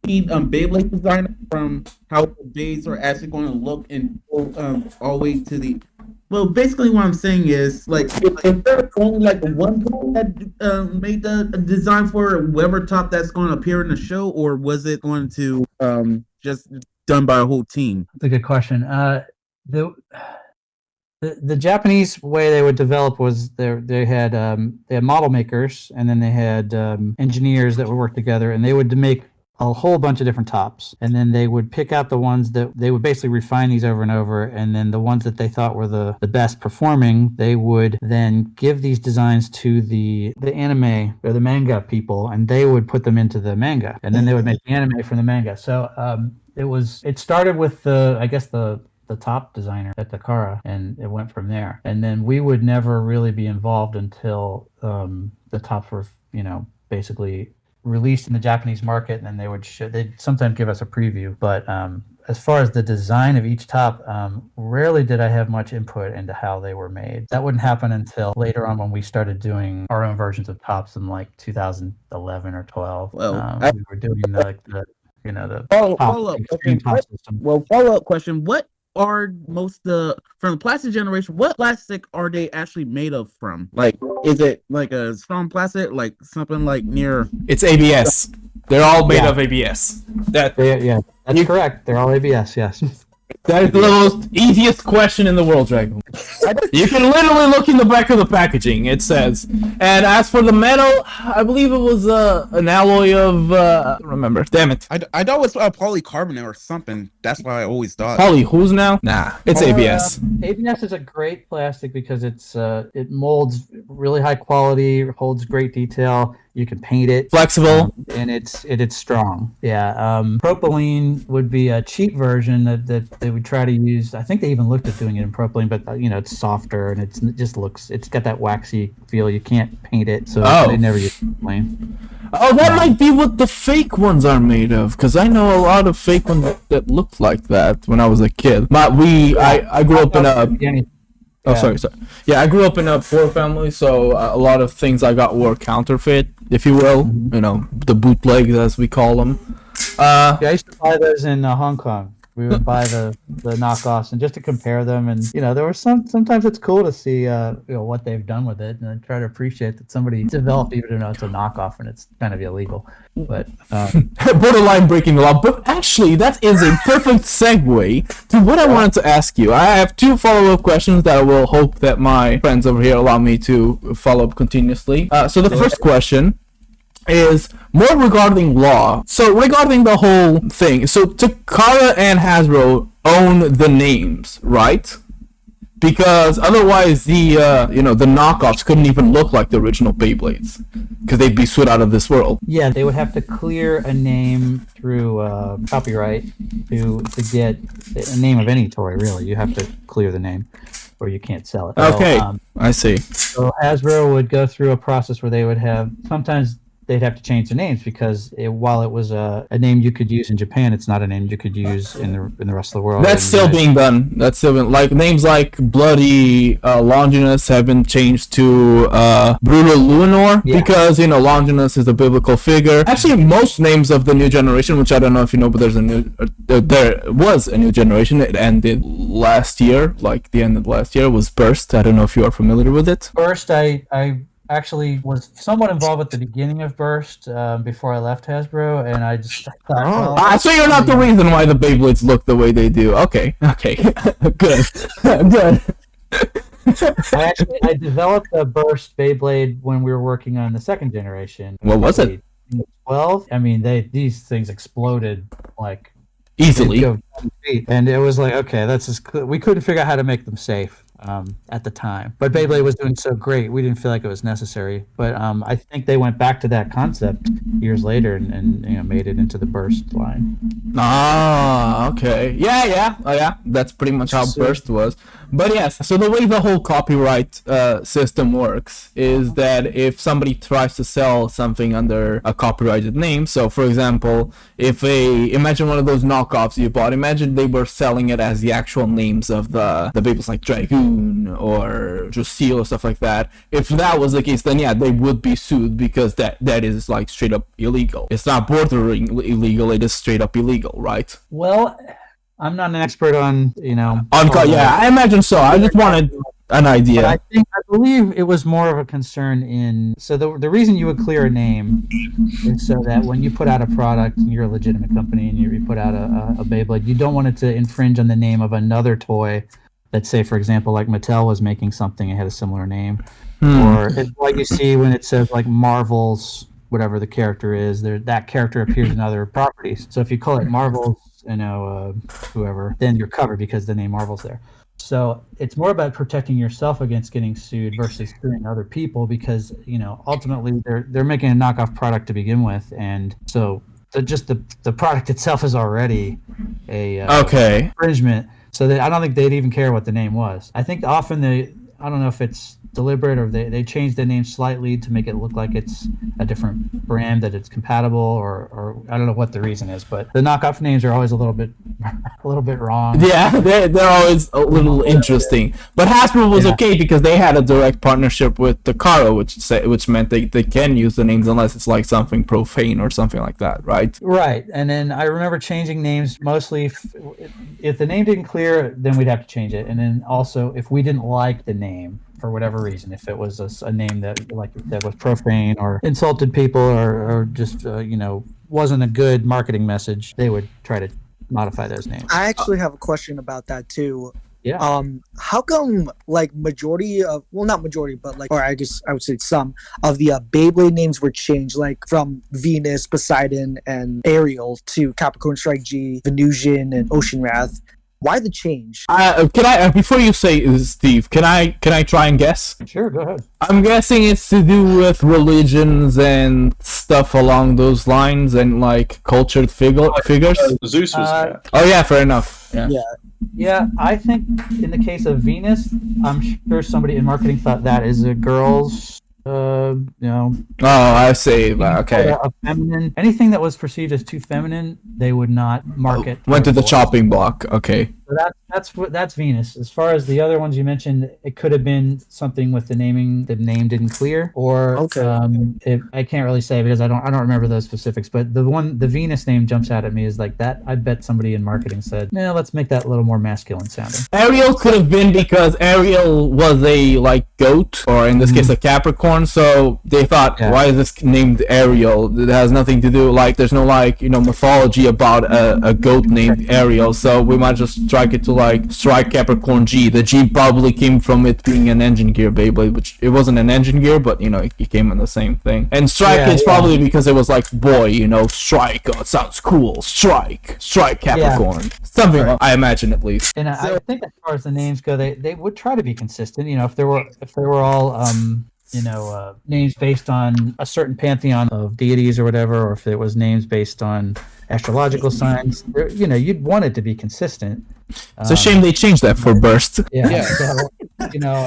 Beyblade designer from how the bays are actually going to look and go all the way to the. Well, basically, what I'm saying is like, if there's only like one person that made the design for whatever top that's going to appear in the show, or was it going to just done by a whole team? That's a good question. The Japanese way they would develop was they had model makers, and then they had engineers that would work together, and they would make a whole bunch of different tops, and then they would pick out the ones that they would basically refine these over and over, and then the ones that they thought were the best performing, they would then give these designs to the anime or the manga people, and they would put them into the manga, and then they would make the anime from the manga. So it started with the top designer at Takara, and it went from there. And then we would never really be involved until the tops were basically released in the Japanese market, and then they'd sometimes give us a preview. But as far as the design of each top, rarely did I have much input into how they were made. That wouldn't happen until later on when we started doing our own versions of tops in like 2011 or 12. Well, we were doing the follow-up. Okay, system. Well, follow-up question: what are most from the plastic generation? What plastic are they actually made of from? Like, is it like a strong plastic, like something like near? It's ABS. They're all made of ABS. That's correct. They're all ABS. Yes. That is the most easiest question in the world, Dragoom. You can literally look in the back of the packaging. It says. And as for the metal, I believe it was an alloy of. I don't remember. Damn it. I thought it was polycarbonate or something. That's what I always thought. Poly who's now? Nah, it's ABS. ABS is a great plastic because it molds really high quality, holds great detail. You can paint it. Flexible. And it's strong. Yeah. Propylene would be a cheap version that they would try to use. I think they even looked at doing it in propylene, but it's softer and it's got that waxy feel. You can't paint it, so they never use propylene. Oh, that might be what the fake ones are made of, because I know a lot of fake ones that looked like that when I was a kid. I grew up in a... Oh, Yeah. sorry. Yeah, I grew up in a poor family, so a lot of things I got were counterfeit, if you will. You know, the bootlegs as we call them. Yeah, I used to buy those in Hong Kong. We would buy the knockoffs and just to compare them, and there were sometimes it's cool to see what they've done with it, and I try to appreciate that somebody developed, even though it's a knockoff and it's kind of illegal. But Borderline breaking the law. But actually, that is a perfect segue to what I wanted to ask you. I have 2 follow-up questions that I will hope that my friends over here allow me to follow up continuously. So the first question is more regarding law. So regarding the whole thing, so Takara and Hasbro own the names, right? Because otherwise the the knockoffs couldn't even look like the original Beyblades, because they'd be sued out of this world. yeah, they would have to clear a name through copyright to get a name of any toy. Really, you have to clear the name, or you can't sell it. Okay, So, I see. So Hasbro would go through a process where they would have sometimes they'd have to change the names because while it was a name you could use in Japan, it's not a name you could use in the rest of the world. That's still being done. That's still been, like, names like Bloody Longinus have been changed to Brutal Luinor, Yeah. because Longinus is a biblical figure. Actually, most names of the new generation, which I don't know if you know, but there was a new generation. It ended last year, like the end of last year was Burst. I don't know if you are familiar with it. First, I actually was somewhat involved at the beginning of Burst before I left Hasbro, and I just thought, So you're not the reason why the Beyblades look the way they do. Okay, good, good. I developed a Burst Beyblade when we were working on the second generation. What was it? 12. I mean, these things exploded like Easily. they'd go 10 feet. And it was like, okay, that's just we couldn't figure out how to make them safe at the time. But Beyblade was doing so great, we didn't feel like it was necessary. But I think they went back to that concept years later and made it into the Burst line. Ah, okay. Yeah. Oh, yeah. That's pretty much how Burst was. But yes, so the way the whole copyright system works is that if somebody tries to sell something under a copyrighted name, so for example, imagine one of those knockoffs you bought, imagine they were selling it as the actual names of the Beyblades, like Dragoom or Dracil or stuff like that. If that was the case, then yeah, they would be sued because that is like straight up illegal. It's not bordering illegal, it is straight up illegal, right? Well, I'm not an expert on, Yeah, I imagine so. I just wanted an idea. But I believe it was more of a concern so the reason you would clear a name is so that when you put out a product and you're a legitimate company and you put out a Beyblade, you don't want it to infringe on the name of another toy that, say, for example, like Mattel was making something and had a similar name. Or it's like you see when it says like Marvel's, whatever the character is, that character appears in other properties. So if you call it Marvel's, whoever, then you're covered because the name Marvel's there. So it's more about protecting yourself against getting sued versus suing other people because, ultimately they're making a knockoff product to begin with. And so the product itself is already a infringement. So I don't think they'd even care what the name was. I think often I don't know if it's deliberate or they change the name slightly to make it look like it's a different brand, that it's compatible, or I don't know what the reason is, but the knockoff names are always a little bit wrong. Yeah, they're always a little interesting. But Hasbro was okay because they had a direct partnership with Takara, which meant they can use the names unless it's like something profane or something like that, right? Right. And then I remember changing names mostly if the name didn't clear, then we'd have to change it. And then also if we didn't like the name for whatever reason, if it was a name that, like you said, was profane or insulted people or just wasn't a good marketing message, they would try to modify those names. I actually have a question about that too. Yeah. How come like majority of, well, not majority, but like, or I guess I would say some of the Beyblade names were changed, like from Venus, Poseidon, and Ariel to Capricorn Strike G, Venusian, and Ocean Wrath? Why the change? Can I before you say, Steve, can I try and guess? Sure, go ahead. I'm guessing it's to do with religions and stuff along those lines and like cultured figures. Zeus was Oh yeah, fair enough. Yeah, I think in the case of Venus, I'm sure somebody in marketing thought that is a girl's know, Oh, I see. Okay. a feminine, anything that was perceived as too feminine, they would not market. Went to the towards boys. chopping block. Okay. So that's Venus. As far as the other ones you mentioned, it could have been something with the naming. The name didn't clear, or I can't really say because I don't remember those specifics. But the Venus name jumps out at me is like that. I bet somebody in marketing said, "No, let's make that a little more masculine sounding." Ariel could have been because Ariel was a goat, or in this case a Capricorn. So they thought, why is this named Ariel? It has nothing to do there's no mythology about a goat named Ariel. So we might just strike it to Strike Capricorn G. The G probably came from it being an engine gear Beyblade, which it wasn't an engine gear, but it came in the same thing. And Strike is probably because it was boy, Strike, it sounds cool. Strike Capricorn. Something I imagine at least. And I think as far as the names go, they would try to be consistent. If they were all names based on a certain pantheon of deities or whatever, or if it was names based on astrological signs, you'd want it to be consistent. It's a shame they changed that for Burst. Yeah. So,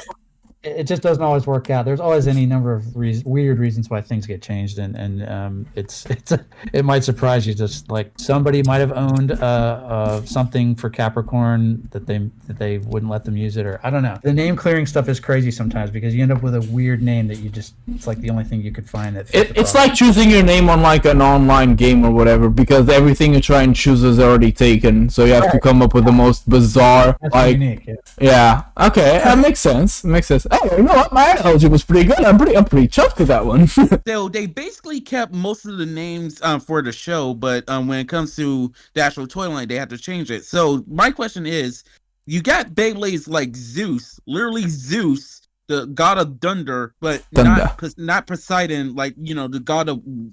it just doesn't always work out. There's always any number of weird reasons why things get changed, and it might surprise you. Just like somebody might have owned something for Capricorn that they wouldn't let them use it, or I don't know. The name clearing stuff is crazy sometimes because you end up with a weird name that it's like the only thing you could find that. It's like choosing your name on an online game or whatever, because everything you try and choose is already taken, so you have to come up with the most bizarre. That's unique. Yeah. Okay, that makes sense. Oh, you know what? My analogy was pretty good. I'm pretty chuffed with that one. So they basically kept most of the names for the show, but when it comes to the actual toy line, they have to change it. So my question is, you got Beyblades like Zeus, literally Zeus, the god of thunder, but not Poseidon, the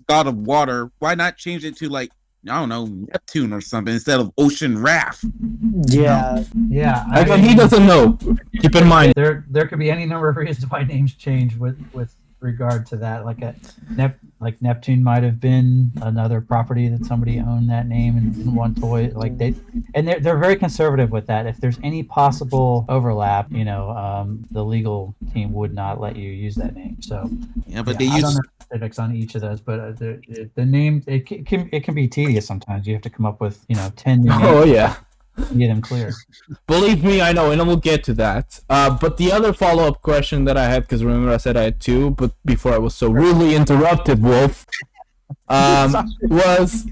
god of water. Why not change it to I don't know, Neptune or something instead of Ocean Wrath? Yeah. Again, he doesn't know. Keep in mind. There could be any number of reasons why names change with regard to that. Like Neptune might have been another property that somebody owned that name in one toy. They're very conservative with that. If there's any possible overlap, the legal team would not let you use that name. So but they use specifics on each of those, but the name it can be tedious sometimes. You have to come up with 10 new names. Oh yeah. Get them clear. Believe me, I know, and we'll get to that. But the other follow-up question that I had, because remember I said I had two, but before I was so rudely interrupted, Wolf, was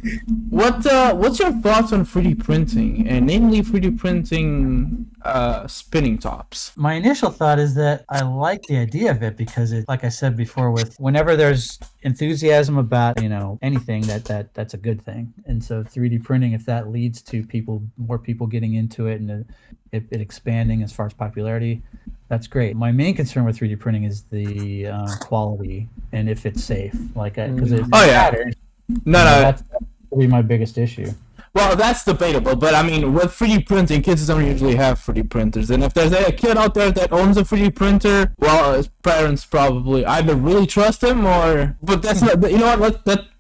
what's your thoughts on 3D printing, and namely 3D printing spinning tops? My initial thought is that I like the idea of it because it, like I said before, whenever there's enthusiasm about anything, that's a good thing. And so 3D printing, if that leads to more people getting into it and it expanding as far as popularity, that's great. My main concern with 3D printing is the quality and if it's safe. Because that's be my biggest issue. Well, that's debatable, but I mean, with 3D printing, kids don't usually have 3D printers, and if there's a kid out there that owns a 3D printer, well, his parents probably either really trust him or. But that's not.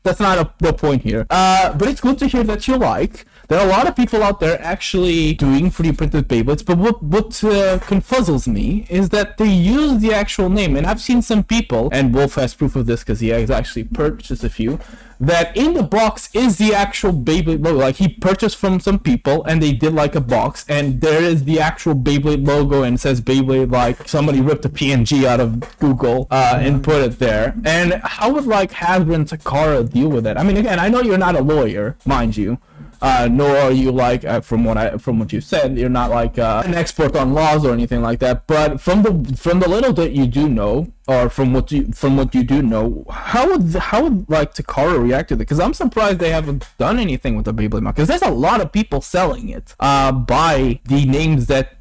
That's not the point here. But it's good to hear that you like. There are a lot of people out there actually doing 3D printed Beyblades, but what confuzzles me is that they use the actual name, and I've seen some people, and Wolf has proof of this because he has actually purchased a few, that in the box is the actual Beyblade logo. He purchased from some people, and they did a box, and there is the actual Beyblade logo, and it says Beyblade, somebody ripped a PNG out of Google and put it there. And how would Hasbro and Takara deal with that? I mean, again, I know you're not a lawyer, mind you. Nor are you from what you said, you're not an expert on laws or anything like that. But from the little that you do know, or from what you do know, how would Takara react to it? Because I'm surprised they haven't done anything with the Beyblade Manga. Because there's a lot of people selling it by the names that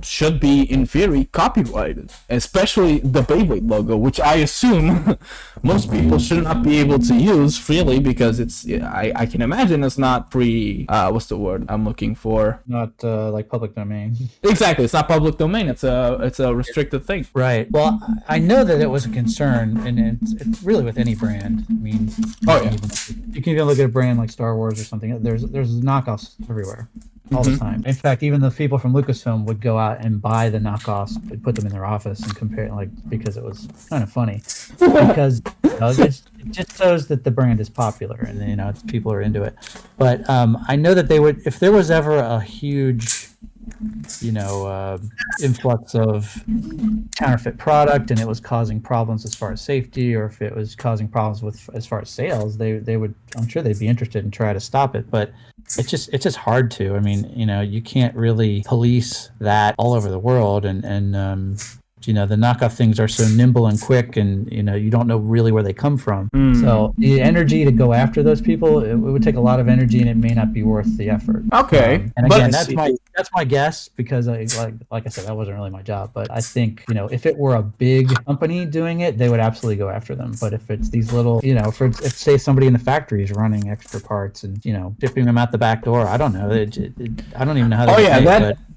should be in theory copyrighted, especially the Beyblade logo, which I assume most people should not be able to use freely because I can imagine it's not free. What's the word I'm looking for? Not public domain. Exactly, it's not public domain. It's a restricted thing. Right. Well, I know that it was a concern, and it's really with any brand. I mean, you can even look at a brand like Star Wars or something. There's knockoffs everywhere. all the time. In fact, even the people from Lucasfilm would go out and buy the knockoffs and put them in their office and compare, like, because it was kind of funny. Because it just shows that the brand is popular and people are into it. But I know that they would, if there was ever a huge influx of counterfeit product and it was causing problems as far as safety, or if it was causing problems with as far as sales, they would, I'm sure they'd be interested in trying to stop it. But it's just hard to. I mean, you can't really police that all over the world, and the knockoff things are so nimble and quick, and you don't know really where they come from. So the energy to go after those people, it would take a lot of energy, and it may not be worth the effort. Okay, and again, that's my guess, because like I said, that wasn't really my job. But I think if it were a big company doing it, they would absolutely go after them. But if it's these little, if say somebody in the factory is running extra parts and shipping them out the back door, I don't know. I don't even know how.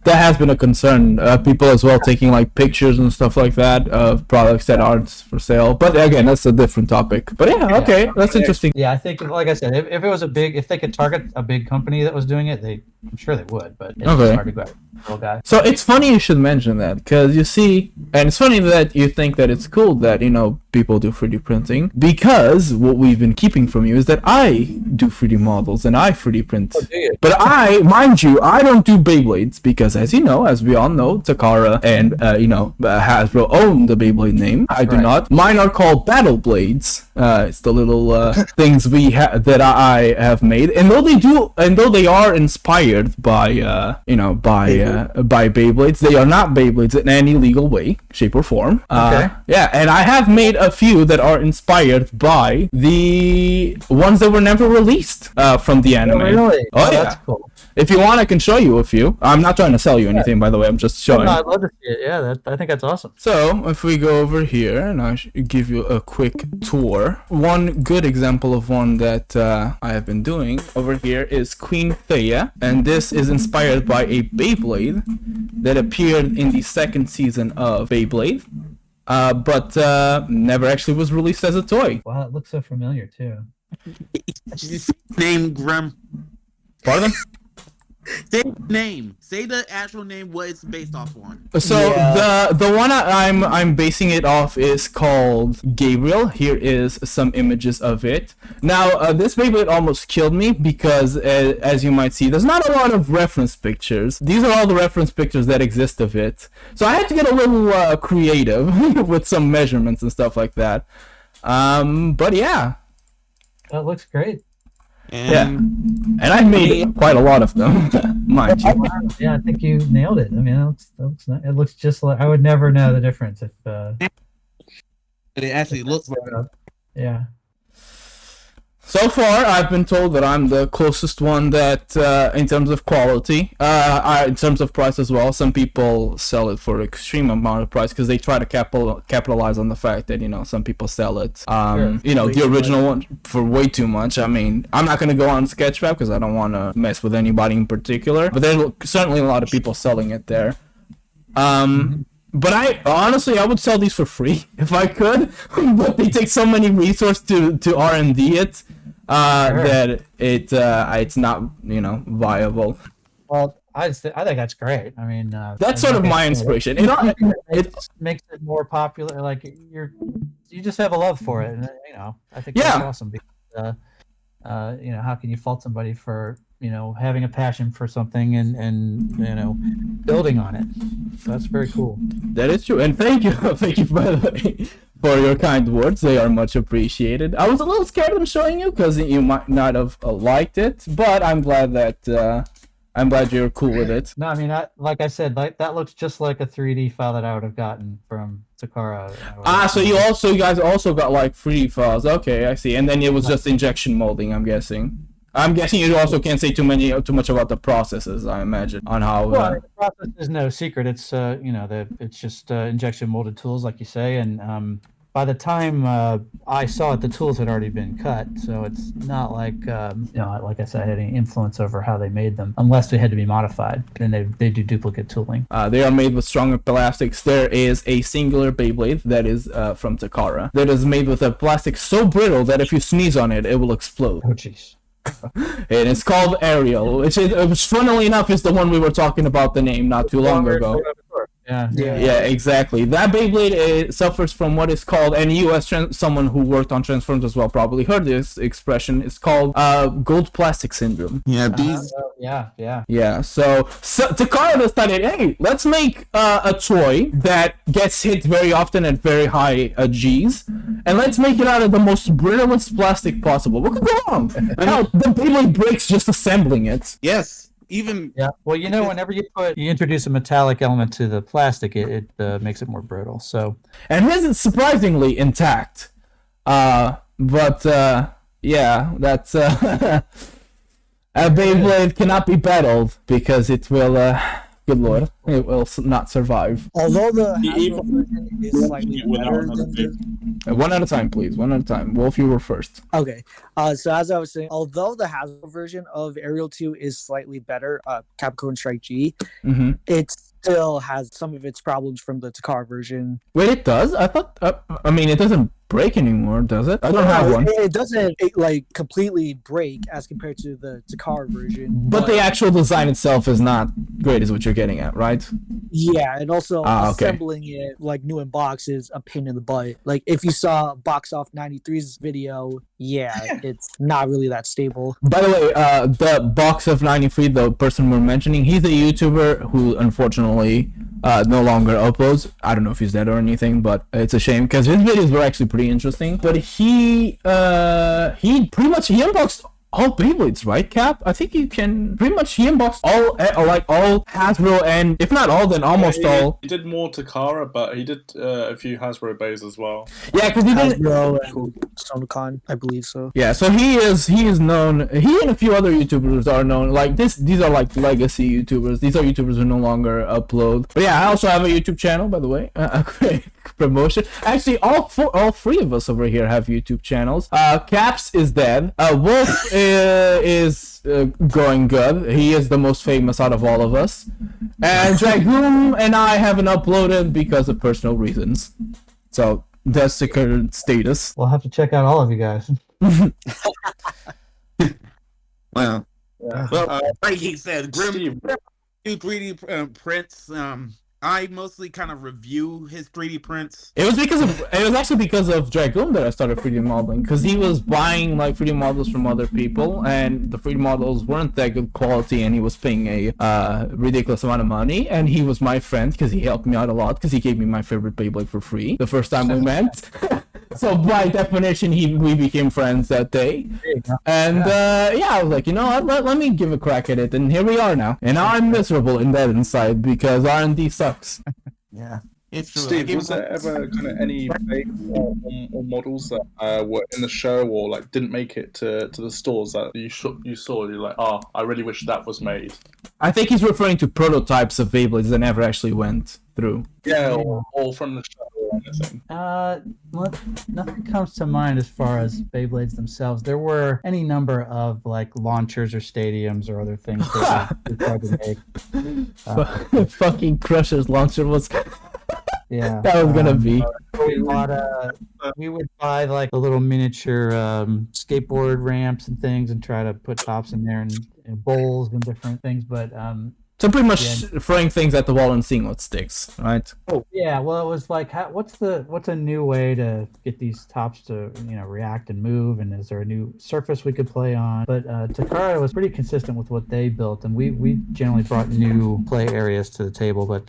That has been a concern. People as well taking like pictures and stuff like that of products that aren't for sale. But again, that's a different topic. But okay, that's interesting. Yeah, I think, like I said, if it was if they could target a big company that was doing it, I'm sure they would. But it's just hard to go after the little guy. So it's funny you should mention that, because you see, and it's funny that you think that it's cool that people do 3D printing, because what we've been keeping from you is that I do 3D models and I 3D print. But mind you, I don't do Beyblades, because as we all know, Takara and Hasbro own the Beyblade name. I do not. Mine are called Battle Blades. It's the little things that I have made, and though they are inspired by Beyblades, they are not Beyblades in any legal way, shape, or form. Yeah, and I have made a few that are inspired by the ones that were never released from the anime. Oh, really? Oh, yeah. That's cool. If you want, I can show you a few. I'm not trying to sell you anything, by the way. I'm just showing. No, I'd love to see it. Yeah, I think that's awesome. So, if we go over here, and I should give you a quick tour. One good example of one that I have been doing over here is Queen Thea, and this is inspired by a Beyblade that appeared in the second season of Beyblade, but never actually was released as a toy. Wow, it looks so familiar too. Name Grim. Pardon? Say the name. Say the actual name. What it's based off on. So the one I'm basing it off is called Gabriel. Here is some images of it. Now this Beyblade almost killed me because, as you might see, there's not a lot of reference pictures. These are all the reference pictures that exist of it. So I had to get a little creative with some measurements and stuff like that. But yeah. That looks great. And I made quite a lot of them, mind you. Yeah, I think you nailed it. I mean, it looks just like, I would never know the difference if. It actually looks like. Yeah. So far, I've been told that I'm the closest one that, in terms of quality, in terms of price as well. Some people sell it for an extreme amount of price because they try to capitalize on the fact that, some people sell it, the original one for way too much. I mean, I'm not going to go on Sketchfab because I don't want to mess with anybody in particular, but there's certainly a lot of people selling it there. But I would sell these for free if I could, but they take so many resources to R&D it. That it's not viable. Well, I think that's great. I mean, that's sort of my inspiration. It makes it more popular. Like you just have a love for it, and I think that's awesome. Because how can you fault somebody for having a passion for something and building on it? So that's very cool. That is true, and thank you by the way for your kind words. They are much appreciated. I was a little scared of showing you because you might not have liked it, but I'm glad you're cool with it. No, I mean, like I said, that looks just like a 3D file that I would have gotten from Takara. So you guys also got like 3D files. Okay, I see. And then it was just injection molding, I'm guessing. You also can't say too much about the processes, I imagine, on how. Well, the process is no secret. It's it's just injection molded tools, like you say, and by the time I saw it, the tools had already been cut, so it's not like like I said, I had any influence over how they made them, unless they had to be modified, and they do duplicate tooling. They are made with stronger plastics. There is a singular Beyblade that is from Takara that is made with a plastic so brittle that if you sneeze on it, it will explode. Oh jeez. And it's called Ariel, which funnily enough is the one we were talking about the name not too long ago. Yeah, exactly. That Beyblade suffers from what is called, and you as someone who worked on Transformers as well probably heard this expression, it's called gold plastic syndrome. Yeah, Yeah, so Takara decided, hey, let's make a toy that gets hit very often at very high Gs, and let's make it out of the most brittlest plastic possible. What could go wrong? Hell, the Beyblade breaks just assembling it. Yes. Even well, whenever you introduce a metallic element to the plastic, it makes it more brittle. So, and his is surprisingly intact. But yeah, that's a Beyblade cannot be battled because it will. Good lord, it will not survive. Although the Hasbro version is slightly better than the... One at a time, please. One at a time. Wolf, you were first. Okay. So as I was saying, although the Hasbro version of Ariel 2 is slightly better, Capcom Strike G, it still has some of its problems from the Takara version. Wait, it does? I thought. I mean, it doesn't break anymore, does it? I don't have one. It doesn't completely break as compared to the Takara version. But the actual design itself is not great, is what you're getting at, right? Yeah, and also assembling it like new in box is a pain in the butt. Like if you saw Box Off 93's video, it's not really that stable. By the way, the Box of 93, the person we're mentioning, he's a YouTuber who unfortunately no longer uploads. I don't know if he's dead or anything, but it's a shame because his videos were actually pretty interesting. But he pretty much unboxed all Beyblades, right, Cap? I think you can pretty much he unboxed all Hasbro, and if not all, then almost all. He did more Takara, but he did a few Hasbro bays as well. Yeah, because he did Hasbro and Sonocon, I believe so. Yeah, so he is known. He and a few other YouTubers are known. Like these are like legacy YouTubers. These are YouTubers who no longer upload. But yeah, I also have a YouTube channel, by the way. Quick promotion. Actually, all three of us over here have YouTube channels. Caps is dead. Wolf is going good. He is the most famous out of all of us. And Dragoom and I haven't uploaded because of personal reasons. So that's the current status. We'll have to check out all of you guys. well, like he said, Grim do 3D prints. I mostly kind of review his 3D prints. It was actually because of Dragoom that I started 3D modeling, because he was buying like 3D models from other people, and the 3D models weren't that good quality, and he was paying a ridiculous amount of money. And he was my friend because he helped me out a lot, because he gave me my favorite Beyblade for free the first time we met. So by definition, we became friends that day. And I was like, you know what? Let me give a crack at it, and here we are now. And now I'm miserable in that inside because R&D sucks. Yeah. It's true. Steve, was there ever kind of any or models that were in the show or like didn't make it to the stores that you saw? You're like, I really wish that was made. I think he's referring to prototypes of Beyblades that never actually went through. Yeah, or from the show or anything. Nothing comes to mind as far as Beyblades themselves. There were any number of like launchers or stadiums or other things that we tried to make. Fucking Crusher's launcher was. Yeah, that was gonna be. We would buy like the little miniature skateboard ramps and things, and try to put tops in there and bowls and different things. But so pretty much throwing things at the wall and seeing what sticks, right? Oh yeah, well it was like, what's a new way to get these tops to react and move, and is there a new surface we could play on? But Takara was pretty consistent with what they built, and we generally brought new play areas to the table. But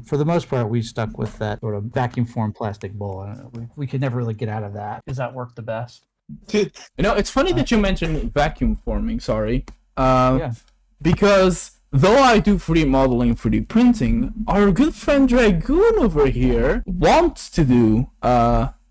for the most part, we stuck with that sort of vacuum form plastic bowl. We could never really get out of that because that worked the best. It's funny that you mentioned vacuum forming. Sorry, because. Though I do 3D modeling, 3D printing, our good friend Dragoom over here wants to do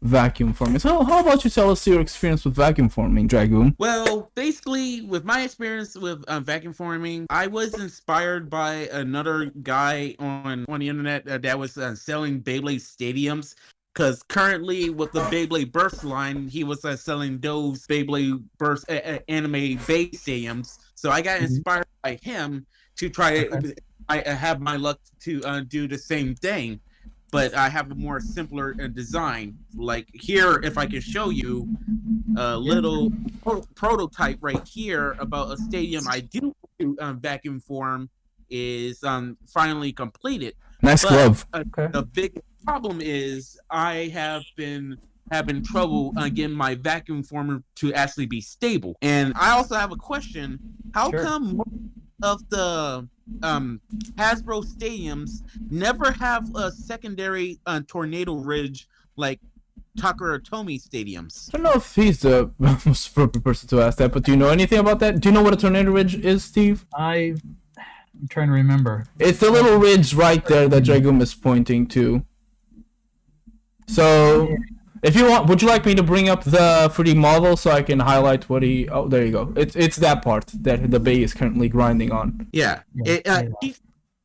vacuum forming. So how about you tell us your experience with vacuum forming, Dragoom? Well, basically, with my experience with vacuum forming, I was inspired by another guy on the internet that was selling Beyblade stadiums. Because currently, with the Beyblade Burst line, he was selling those Beyblade Burst anime base stadiums. So I got inspired by him to try to have my luck to do the same thing. but I have a more simpler design. Like here, if I can show you a little prototype right here about a stadium I do vacuum form is finally completed. Nice glove. The big problem is I have been having trouble getting my vacuum former to actually be stable. And I also have a question. How come most of the Hasbro stadiums never have a secondary tornado ridge like Takara Tomy stadiums? I don't know if he's the most appropriate person to ask that, but do you know anything about that? Do you know what a tornado ridge is, Steve? I'm trying to remember. It's the little ridge right there that Dragoom is pointing to. So, if you want, would you like me to bring up the 3D model so I can highlight what he... Oh, there you go. It's that part that the bay is currently grinding on. Yeah.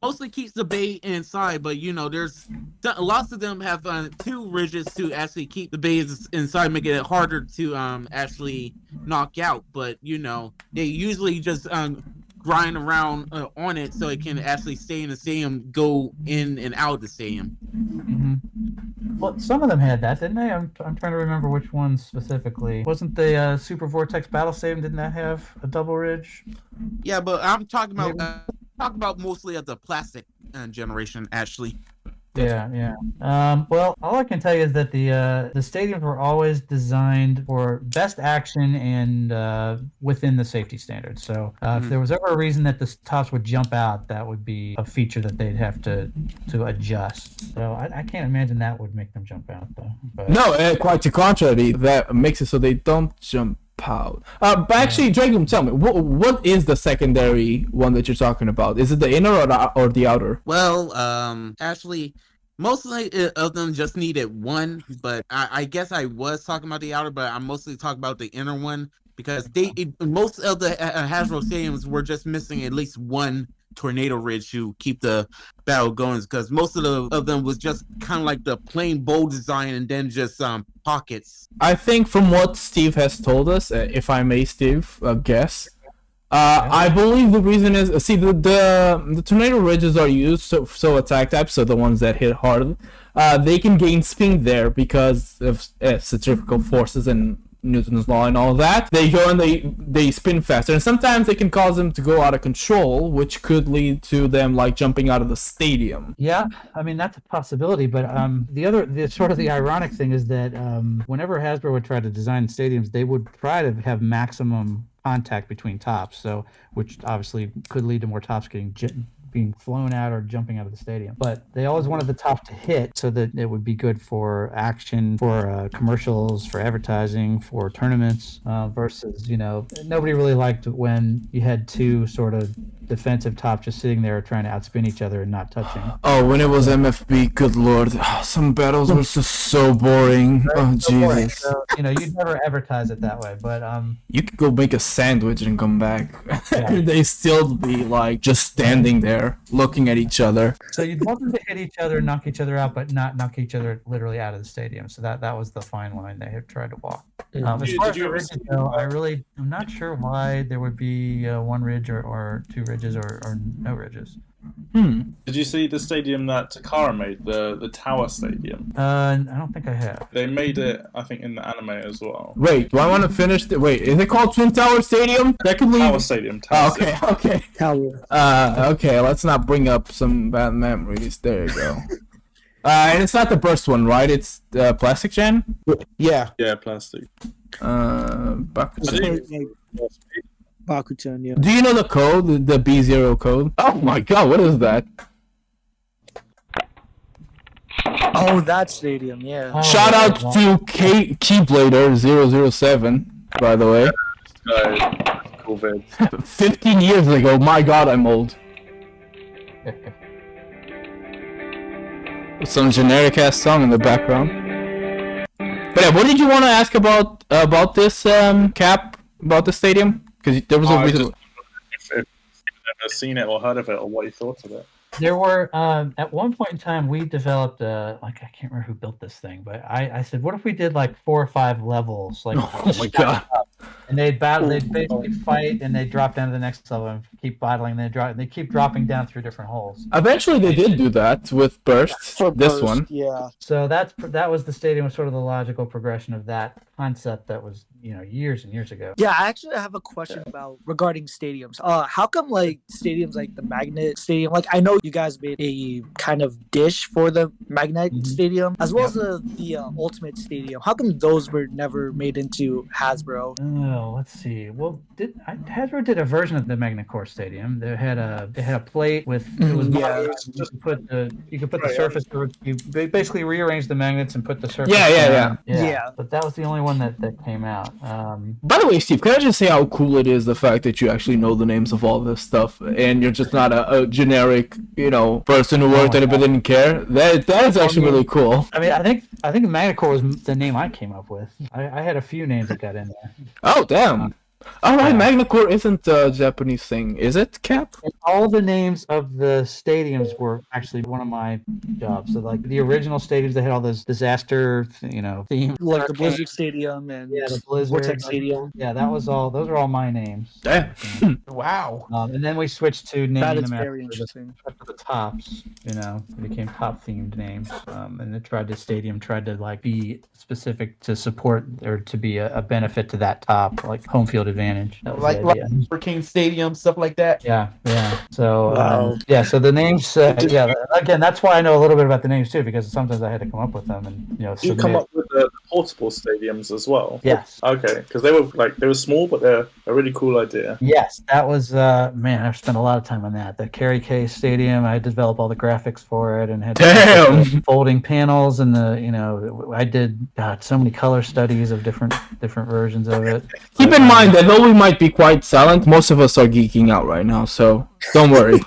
Mostly keeps the bay inside, but there's lots of them have 2 ridges to actually keep the bays inside, making it harder to actually knock out. But they usually just grind around on it so it can actually stay in the stadium, go in and out of the stadium. Mm-hmm. Well, some of them had that, didn't they? I'm trying to remember which ones specifically. Wasn't the Super Vortex Battle Stadium, didn't that have a double ridge? Yeah, but I'm talking about mostly of the plastic generation, actually. Yeah. Well, all I can tell you is that the stadiums were always designed for best action and within the safety standards. So if there was ever a reason that the tops would jump out, that would be a feature that they'd have to adjust. So I can't imagine that would make them jump out, though. But... No, quite the contrary. That makes it so they don't jump out. But actually, Dragoom, tell me, what is the secondary one that you're talking about? Is it the inner or the outer? Well, actually, most of them just needed one, but I guess I was talking about the outer, but I'm mostly talking about the inner one because most of the Hasbro stadiums were just missing at least one tornado ridge to keep the battle going, because most of them was just kind of like the plain bold design and then just pockets. I think from what Steve has told us, if I may, Steve, guess. I believe the reason is the tornado ridges are used so attack types, so the ones that hit hard, they can gain speed there because of centrifugal forces and Newton's law and all that. They go and they spin faster, and sometimes they can cause them to go out of control, which could lead to them like jumping out of the stadium. Yeah, I mean that's a possibility, but the ironic thing is that whenever Hasbro would try to design stadiums, they would try to have maximum contact between tops, so which obviously could lead to more tops being flown out or jumping out of the stadium. But they always wanted the top to hit so that it would be good for action, for commercials, for advertising, for tournaments, versus, nobody really liked when you had 2 sort of defensive tops just sitting there trying to outspin each other and not touching. Oh, when it was MFB, good lord. Some battles were just so boring. Right, oh, so Jesus. boring. So, you'd never advertise it that way, but... You could go make a sandwich and come back. Yeah. They still be like just standing there looking at each other. So you'd want them to hit each other, knock each other out, but not knock each other literally out of the stadium. So that was the fine line they had tried to walk. As far as the ridges go, I'm not sure why there would be 1 ridge or 2 ridges or no ridges. Did you see the stadium that Takara made, the Tower Stadium? I don't think I have. They made it, I think, in the anime as well. Wait, do I want to finish? Wait, is it called Twin Tower Stadium? That could lead... Tower Stadium. Tower okay, Stadium. okay. Tower. Okay, let's not bring up some bad memories. There you go. And it's not the burst one, right? It's plastic gen? Yeah. Yeah, plastic. Bakuten, yeah. Do you know the code? The B0 code? Oh my god, what is that? Oh, that stadium, yeah. Oh, Shout out to Keyblader007, by the way. Cool vid. 15 years ago, my god, I'm old. Some generic ass song in the background. But yeah, what did you want to ask about this Cap, about the stadium? Because there was a reason. If you've ever seen it or heard of it, or what you thought of it. There were at one point in time we developed I can't remember who built this thing, but I said, what if we did like 4 or 5 levels, like oh my god, And they'd battle. They'd basically fight, and they'd drop down to the next level and keep battling. They keep dropping down through different holes. Eventually, they did do that with Burst. For This Burst, one. yeah. So that was the stadium, was sort of the logical progression of that concept that was years and years ago. Yeah, I actually have a question about regarding stadiums. How come like stadiums like the Magnet Stadium? Like I know you guys made a kind of dish for the Magnet Stadium as well as the Ultimate Stadium. How come those were never made into Hasbro? Oh, let's see. Well, Hasbro did a version of the Magnacore Stadium. They had a plate with it was you could put the surface. You basically rearranged the magnets and put the surface. Yeah. But that was the only one that came out. By the way, Steve, can I just say how cool it is the fact that you actually know the names of all this stuff and you're just not a generic, person who worked at it but didn't care? That is actually really cool. I mean, I think Magnacore was the name I came up with. I had a few names that got in there. Oh, damn. All right, Magnacore isn't a Japanese thing, is it, Cap? All the names of the stadiums were actually one of my jobs. So, like the original stadiums, they had all those disaster, themes, Like the Blizzard Stadium and the Blizzard Vortex Stadium. Yeah, those are all my names. Damn. Wow. And then we switched to naming That is them very after interesting. the tops. It became top themed names. And the stadium tried to like be specific to support or to be a benefit to that top, like home field advantage. That was Like the idea. Hurricane Stadium, stuff like that. Yeah. So Wow. so the names. Again, that's why I know a little bit about the names too, because sometimes I had to come up with them and You submit. come up with the portable stadiums as well. Yes. Okay, because they were small, but they're a really cool idea. Yes, that was man. I've spent a lot of time on that. The Carry Case Stadium. I had to develop all the graphics for it and had Damn! folding panels and I did so many color studies of different versions of it. Keep in mind that though we might be quite silent, most of us are geeking out right now, so don't worry.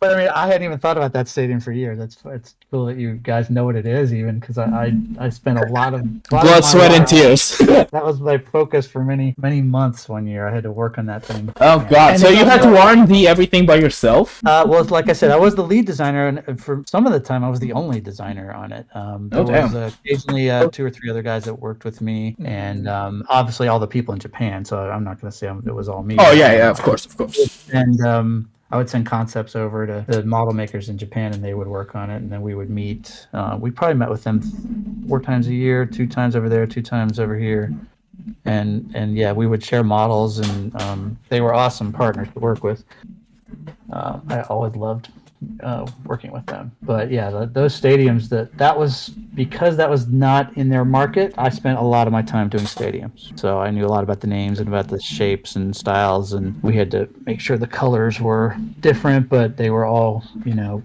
But I mean, I hadn't even thought about that stadium for years. It's cool that you guys know what it is, even because I spent a lot of Blood, sweat, and tears. That was my focus for many months. One year, I had to work on that thing. Oh god! So you had to R&D everything by yourself? Well, like I said, I was the lead designer, and for some of the time, I was the only designer on it. There was occasionally 2 or 3 other guys that worked with me, and obviously all the people in Japan. So I'm not going to say it was all me. Oh yeah, of course. And I would send concepts over to the model makers in Japan, and they would work on it, and then we would meet. We probably met with them 4 times a year, 2 times over there, 2 times over here, and yeah, we would share models, and they were awesome partners to work with. I always loved working with them. But yeah, those stadiums, that was because that was not in their market. I spent a lot of my time doing stadiums, so I knew a lot about the names and about the shapes and styles, and we had to make sure the colors were different, but they were all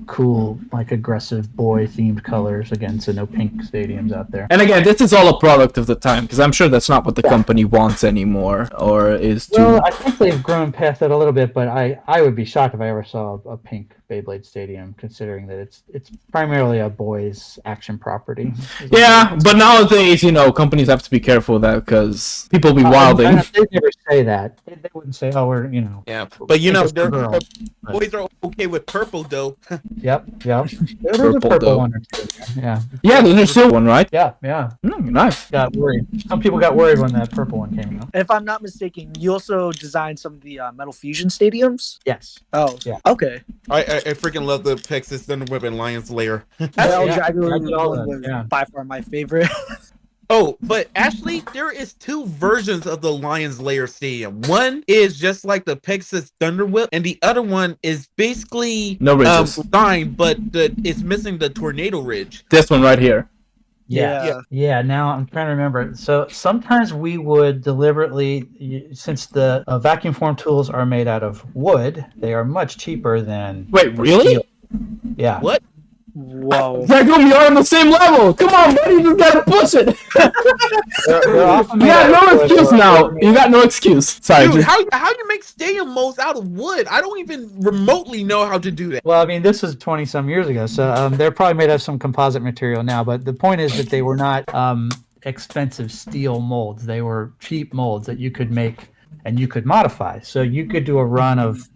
cool, like aggressive boy themed colors. Again, so no pink stadiums out there. And again, this is all a product of the time, because I'm sure that's not what the company wants anymore, or is too. Well, I think they've grown past that a little bit, but I would be shocked if I ever saw a pink Beyblade Stadium, considering that it's primarily a boys' action property. Yeah, but nowadays, companies have to be careful of that because people be wilding. They never say that. They wouldn't say, "Oh, we're Yeah, but they're girls." boys are okay with purple though. Yep. There's a Purple, purple though. one or two. Yeah. Yeah, there's still one, right? Yeah. Nice. Got worried. Some people got worried when that purple one came out. If I'm not mistaken, you also designed some of the Metal Fusion stadiums? Yes. Oh, Yeah. Okay. I freaking love the Texas Thunderwhip and Lion's Lair. Metal Yeah, I Dragoom did all was that, yeah. by far my favorite. Oh, but actually, there is 2 versions of the Lion's Lair Stadium. One is just like the Texas Thunderwhip, and the other one is basically No ridges. designed, but it's missing the Tornado Ridge. This one right here. Yeah, now I'm trying to remember. So sometimes we would deliberately, since the vacuum form tools are made out of wood, they are much cheaper than Wait, really? steel. Yeah. What? Whoa. Dragoom, you're on the same level. Come on, buddy, you just gotta push it. They're often You made got out no of wood excuse or- now. You got no excuse. Sorry. Dude, just- how you make stadium molds out of wood? I don't even remotely know how to do that. Well, I mean, this was 20 some years ago, so they're probably made out of some composite material now. But the point is that they were not expensive steel molds. They were cheap molds that you could make and you could modify. So you could do a run of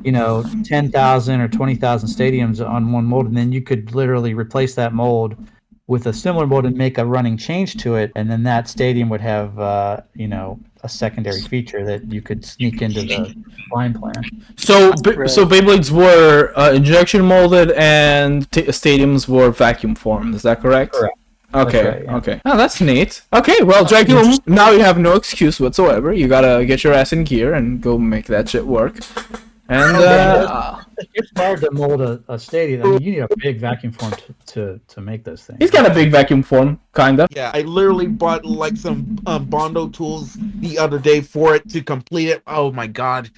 10,000 or 20,000 stadiums on one mold, and then you could literally replace that mold with a similar mold and make a running change to it, and then that stadium would have a secondary feature that you could sneak into the line plan. So Beyblades were injection molded and stadiums were vacuum formed. Is that correct? Correct. Okay, That's right, yeah. okay. Oh, that's neat. Okay, well, Dragoom, now you have no excuse whatsoever. You gotta get your ass in gear and go make that shit work. And It's hard to mold a stadium. I mean, you need a big vacuum form to make those things. he's got a big vacuum form, kinda. Yeah, I literally bought like some Bondo tools the other day for it to complete it. Oh my god.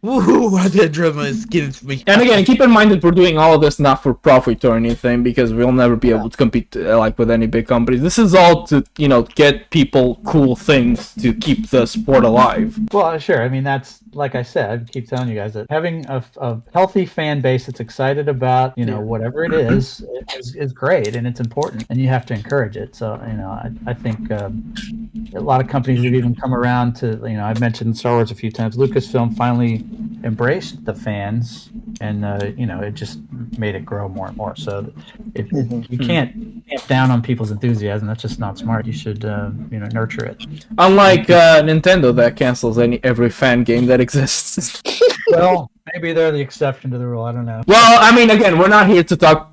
Woohoo, the adrenaline is getting to me. And again, keep in mind that we're doing all of this not for profit or anything, because we'll never be able to compete like with any big companies. This is all to, you know, get people cool things to keep the sport alive. Well, sure. I mean, that's like I said. I keep telling you guys that having a healthy fan base that's excited about, you know, whatever it is great, and it's important, and you have to encourage it. So, you know, I think a lot of companies have even come around to, you know, I've mentioned Star Wars a few times. Lucasfilm finally embraced the fans, and you know, it just made it grow more and more. So you can't tamp down on people's enthusiasm. That's just not smart. You should you know, nurture it. Unlike Nintendo, that cancels every fan game that exists. Well, maybe they're the exception to the rule. I don't know. Well, I mean, again, we're not here to talk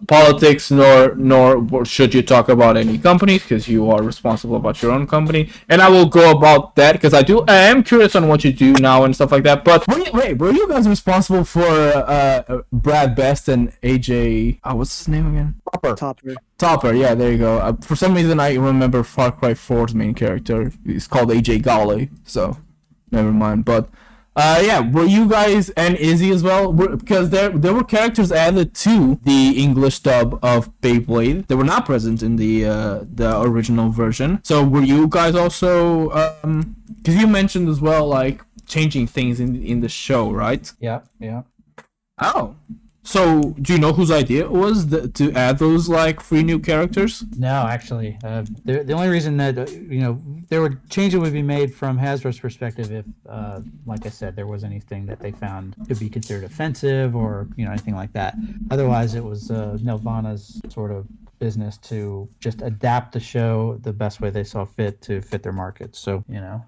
politics, nor should you talk about any companies, because you are responsible about your own company. And I will go about that, because I am curious on what you do now and stuff like that. But were you guys responsible for Brad Best and AJ? What's his name again? Topper, yeah, there you go. For some reason, I remember Far Cry 4's main character. He's called AJ Golly, so never mind. But yeah, were you guys and Izzy as well? Because there were characters added to the English dub of Beyblade that were not present in the original version. So were you guys also? Because you mentioned as well, like changing things in the show, right? Yeah. Oh. So, do you know whose idea it was to add those like 3 new characters? No, actually, the only reason that you know, there were changes would be made from Hasbro's perspective if, like I said, there was anything that they found could be considered offensive or, you know, anything like that. Otherwise, it was Nelvana's sort of business to just adapt the show the best way they saw fit to fit their market. So, you know.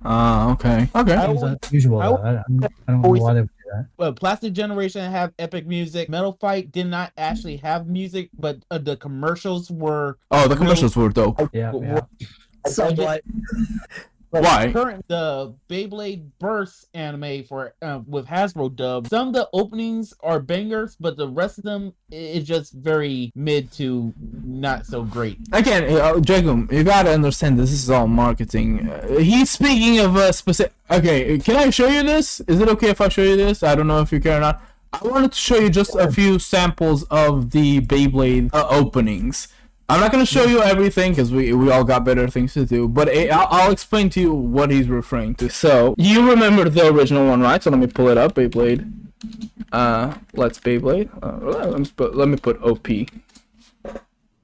Okay. It's unusual. I don't know why they would do that. Well, Plastic Generation have epic music. Metal Fight did not actually have music, but the commercials were. Oh, the commercials were dope. Yeah. Somewhat. Why? The Beyblade Burst anime for with Hasbro dub. Some of the openings are bangers, but the rest of them is just very mid to not so great. Again, Dragoom, you gotta understand this is all marketing. He's speaking of a specific. Okay, can I show you this? Is it okay if I show you this? I don't know if you care or not. I wanted to show you just a few samples of the Beyblade openings. I'm not going to show you everything because we all got better things to do, but I'll explain to you what he's referring to. So, you remember the original one, right? So let me pull it up, Beyblade. Let's Beyblade. Let me put OP.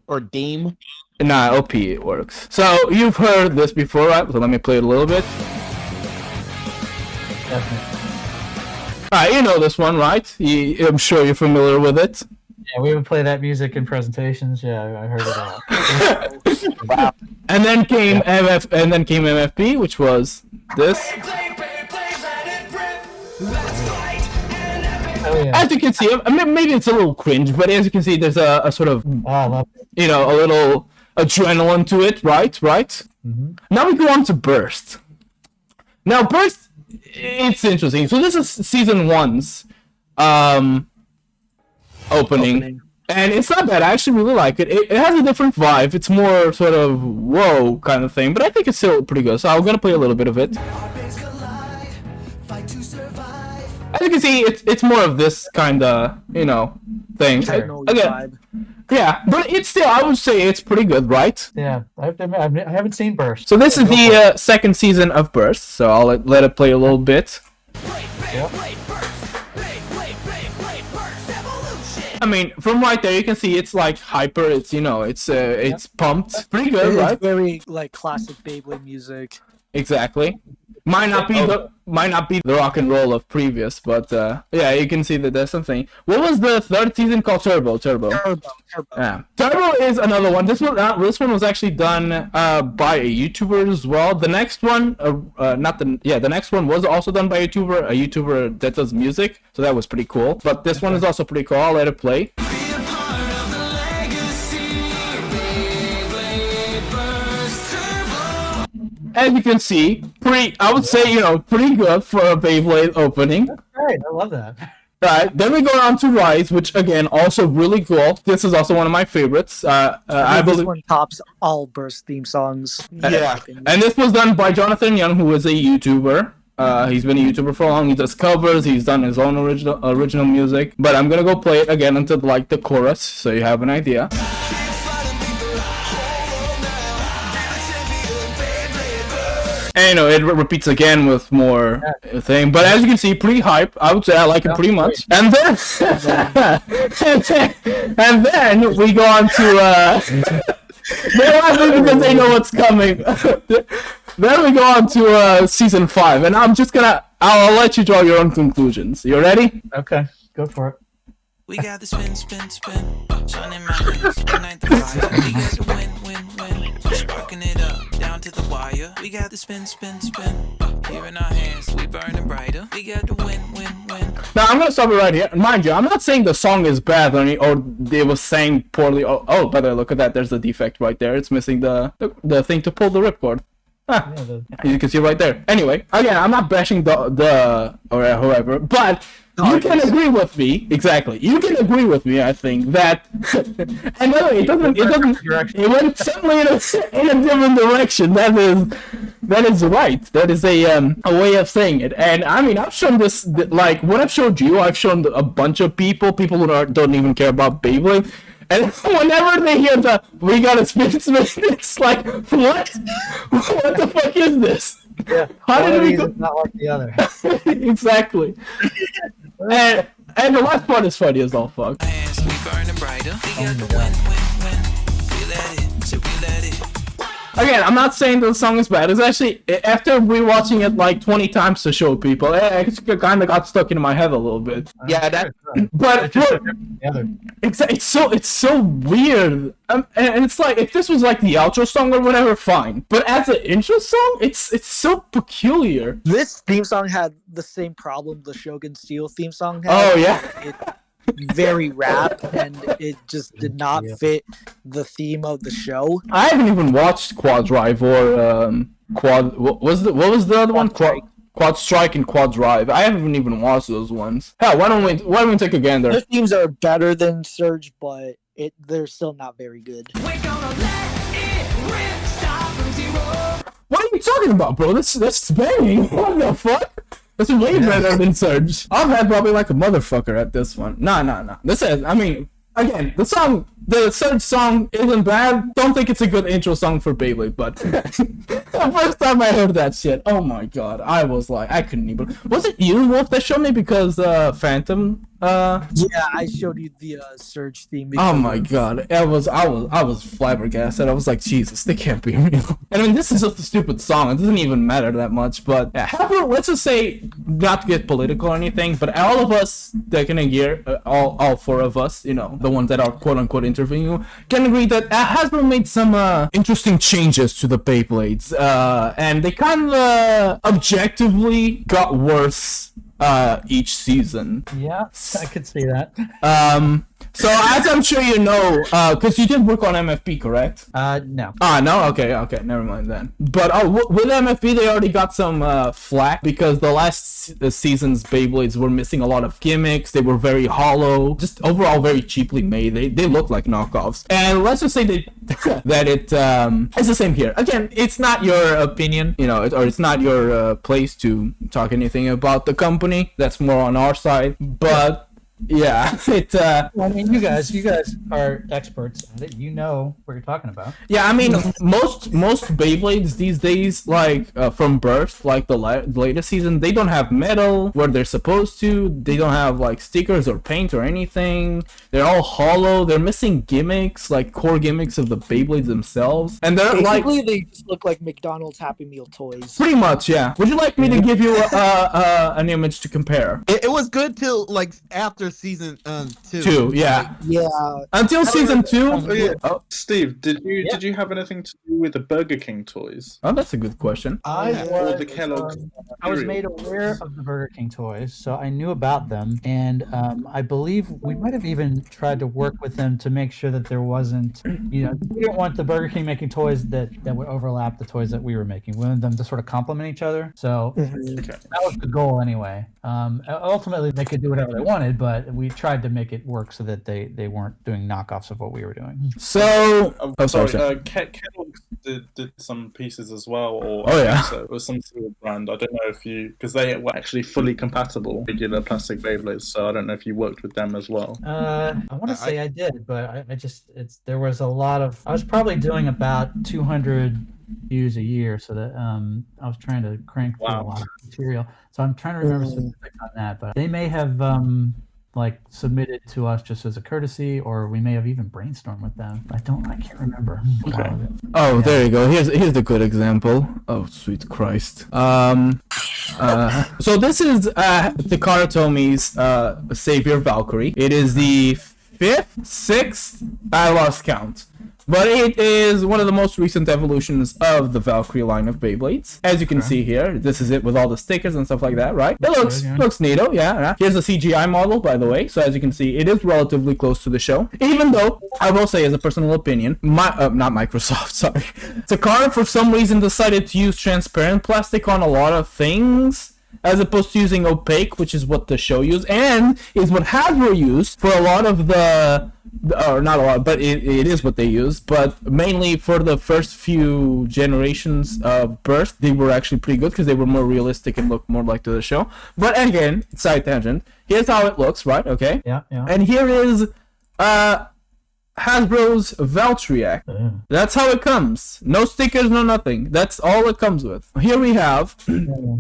Or Dame. Nah, OP, it works. So, you've heard this before, right? So let me play it a little bit. Alright, you know this one, right? I'm sure you're familiar with it. Yeah, we would play that music in presentations. Yeah, I heard it all. Wow. And then came MFP, which was this. Oh, yeah. As you can see, maybe it's a little cringe, but as you can see, there's a sort of, you know, a little adrenaline to it, right? Mm-hmm. Now we go on to Burst. Now Burst, it's interesting. So this is season 1's opening. And it's not bad. I actually really like it. It has a different vibe. It's more sort of whoa kind of thing, but I think it's still pretty good. So I'm gonna play a little bit of it. As you can see, it's more of this kind of, you know, thing. Again, yeah, but it's still, I would say it's pretty good, right? Yeah, I haven't seen Burst. So this is the second season of Burst. So I'll let it play a little bit. Yep. I mean, from right there, you can see it's like hyper. It's, you know, it's pumped. Pretty good, right? It's very like classic Beyblade music. exactly. Might not be the rock and roll of previous, but yeah, you can see that there's something. What was the third season called? Turbo. Yeah. Turbo is another one. This one was actually done by a YouTuber as well. The next one, the next one was also done by a YouTuber that does music, so that was pretty cool. But this one is also pretty cool. I'll let it play. As you can see, I would say, pretty good for a Beyblade opening. That's great. I love that. Right, then we go on to Rise, which again, also really cool. This is also one of my favorites. I believe this one tops all Burst theme songs. Yeah, and this was done by Jonathan Young, who is a YouTuber. He's been a YouTuber for long. He does covers. He's done his own original music. But I'm gonna go play it again until the chorus, so you have an idea. And it repeats again with more thing, but as you can see, pretty hype. I would say I like it pretty much. And then, and then we go on to they're laughing because they know what's coming. Then we go on to season 5, and I'll let you draw your own conclusions. You ready? Okay, go for it. We got the spin, sun in my hands, ignite the fire. We got the win, sparking it up, down to the wire. We got the spin, here in our hands, we burning brighter. We got the win. Now I'm gonna stop it right here. Mind you, I'm not saying the song is bad or they was sang poorly. Oh, by the way, look at that. There's a defect right there. It's missing the thing to pull the ripcord. You can see right there. Anyway, again, I'm not bashing the or whoever, but you can agree with me. Exactly. You can agree with me, I think, that and by the way, it went suddenly in a different direction. That is right. That is a way of saying it. And I mean, I've shown this, like what I've showed you, I've shown a bunch of people who don't even care about Beyblade. And whenever they hear we got a spin, it's like, what? What the fuck is this? Yeah. How did we go? Not like the other. Exactly. And the last part is funny as all fuck. Again, I'm not saying the song is bad. It's actually, after rewatching it like 20 times to show people, it kind of got stuck in my head a little bit. Yeah, but it's so weird. And it's like, if this was like the outro song or whatever, fine. But as an intro song, it's so peculiar. This theme song had the same problem the Shogun Steel theme song had. Oh yeah. Very rap, and it just did not fit the theme of the show. I haven't even watched Quaddrive or what was the other one? Quad Strike and Quaddrive. I haven't even watched those ones. Hell, why don't we take a gander? Their themes are better than Surge, but they're still not very good. What are you talking about, bro? That's banging. What the fuck? That's way better than Surge. I've had probably like a motherfucker at this one. Nah. This is, I mean, again, the Surge song isn't bad. Don't think it's a good intro song for Beyblade, but the first time I heard that shit, oh my god, I was like, I couldn't even. Was it you, Wolf, that showed me because Phantom? Yeah, I showed you the Surge theme. Oh my god, I was flabbergasted. I was like, Jesus, they can't be real. And I mean, this is just a stupid song. It doesn't even matter that much. But yeah, however, let's just say, not to get political or anything, but all of us that can hear, all 4 of us, the ones that are quote unquote interviewing you, can agree that Hasbro made some interesting changes to the Beyblades, and they kind of objectively got worse each season. Yeah, I could see that. So as I'm sure you know, because you did work on MFP, correct? No. No? Okay, never mind then. But with MFP, they already got some flack because the last season's Beyblades were missing a lot of gimmicks. They were very hollow, just overall very cheaply made. They look like knockoffs. And let's just say that it's the same here. Again, it's not your opinion, or it's not your place to talk anything about the company. That's more on our side. But yeah, I mean, you guys are experts at it. You know what you're talking about. yeah. I mean, most Beyblades these days, like from Burst, like the latest season, they don't have metal where they're supposed to. They don't have like stickers or paint or anything. They're all hollow. They're missing gimmicks, like core gimmicks of the Beyblades themselves, and they're Basically, like they just look like McDonald's Happy Meal toys. pretty much, yeah. Would you like me to give you an image to compare? It was good till like after season 2. 2, yeah. Yeah. Until season 2. Oh, yeah. Oh, Steve, did you have anything to do with the Burger King toys? oh, that's a good question. I Or was the Kelloggs? I was Uriel? made aware of the Burger King toys, so I knew about them, and I believe we might have even tried to work with them to make sure that there wasn't, we didn't want the Burger King making toys that would overlap the toys that we were making. We wanted them to sort of complement each other. So that was the goal anyway. Ultimately, they could do whatever they wanted, but we tried to make it work so that they weren't doing knockoffs of what we were doing. So, Sorry, sorry. Kellogg's did some pieces as well, or Oh, yeah. so it was some sort of brand. I don't know if because they were actually fully compatible regular plastic Beyblades, so I don't know if you worked with them as well. I want to say I did, but I just there was a lot of. I was probably doing about 200 views a year, so that I was trying to crank through a lot of material. So I'm trying to remember specifics on that, but they may have like submitted to us just as a courtesy, or we may have even brainstormed with them. I can't remember. Oh, there you go. Here's the good example. Oh, sweet Christ. So this is Takara Tomi's Savior Valkyrie. It is the 5th, 6th, I lost count. But it is one of the most recent evolutions of the Valkyrie line of Beyblades. As you can see here, this is it with all the stickers and stuff like that, right? It looks neato, yeah. Here's a CGI model, by the way. So as you can see, it is relatively close to the show. Even though, I will say as a personal opinion, not Microsoft, sorry. Takara, for some reason, decided to use transparent plastic on a lot of things, as opposed to using opaque, which is what the show used, and is what Hasbro used for a lot of the, or not a lot, but it is what they used, but mainly for the first few generations of Burst, they were actually pretty good because they were more realistic and looked more like to the show. But again, side tangent, here's how it looks, right? Okay? Yeah. And here is Hasbro's Valkyrie. That's how it comes. No stickers, no nothing. That's all it comes with. Here we have,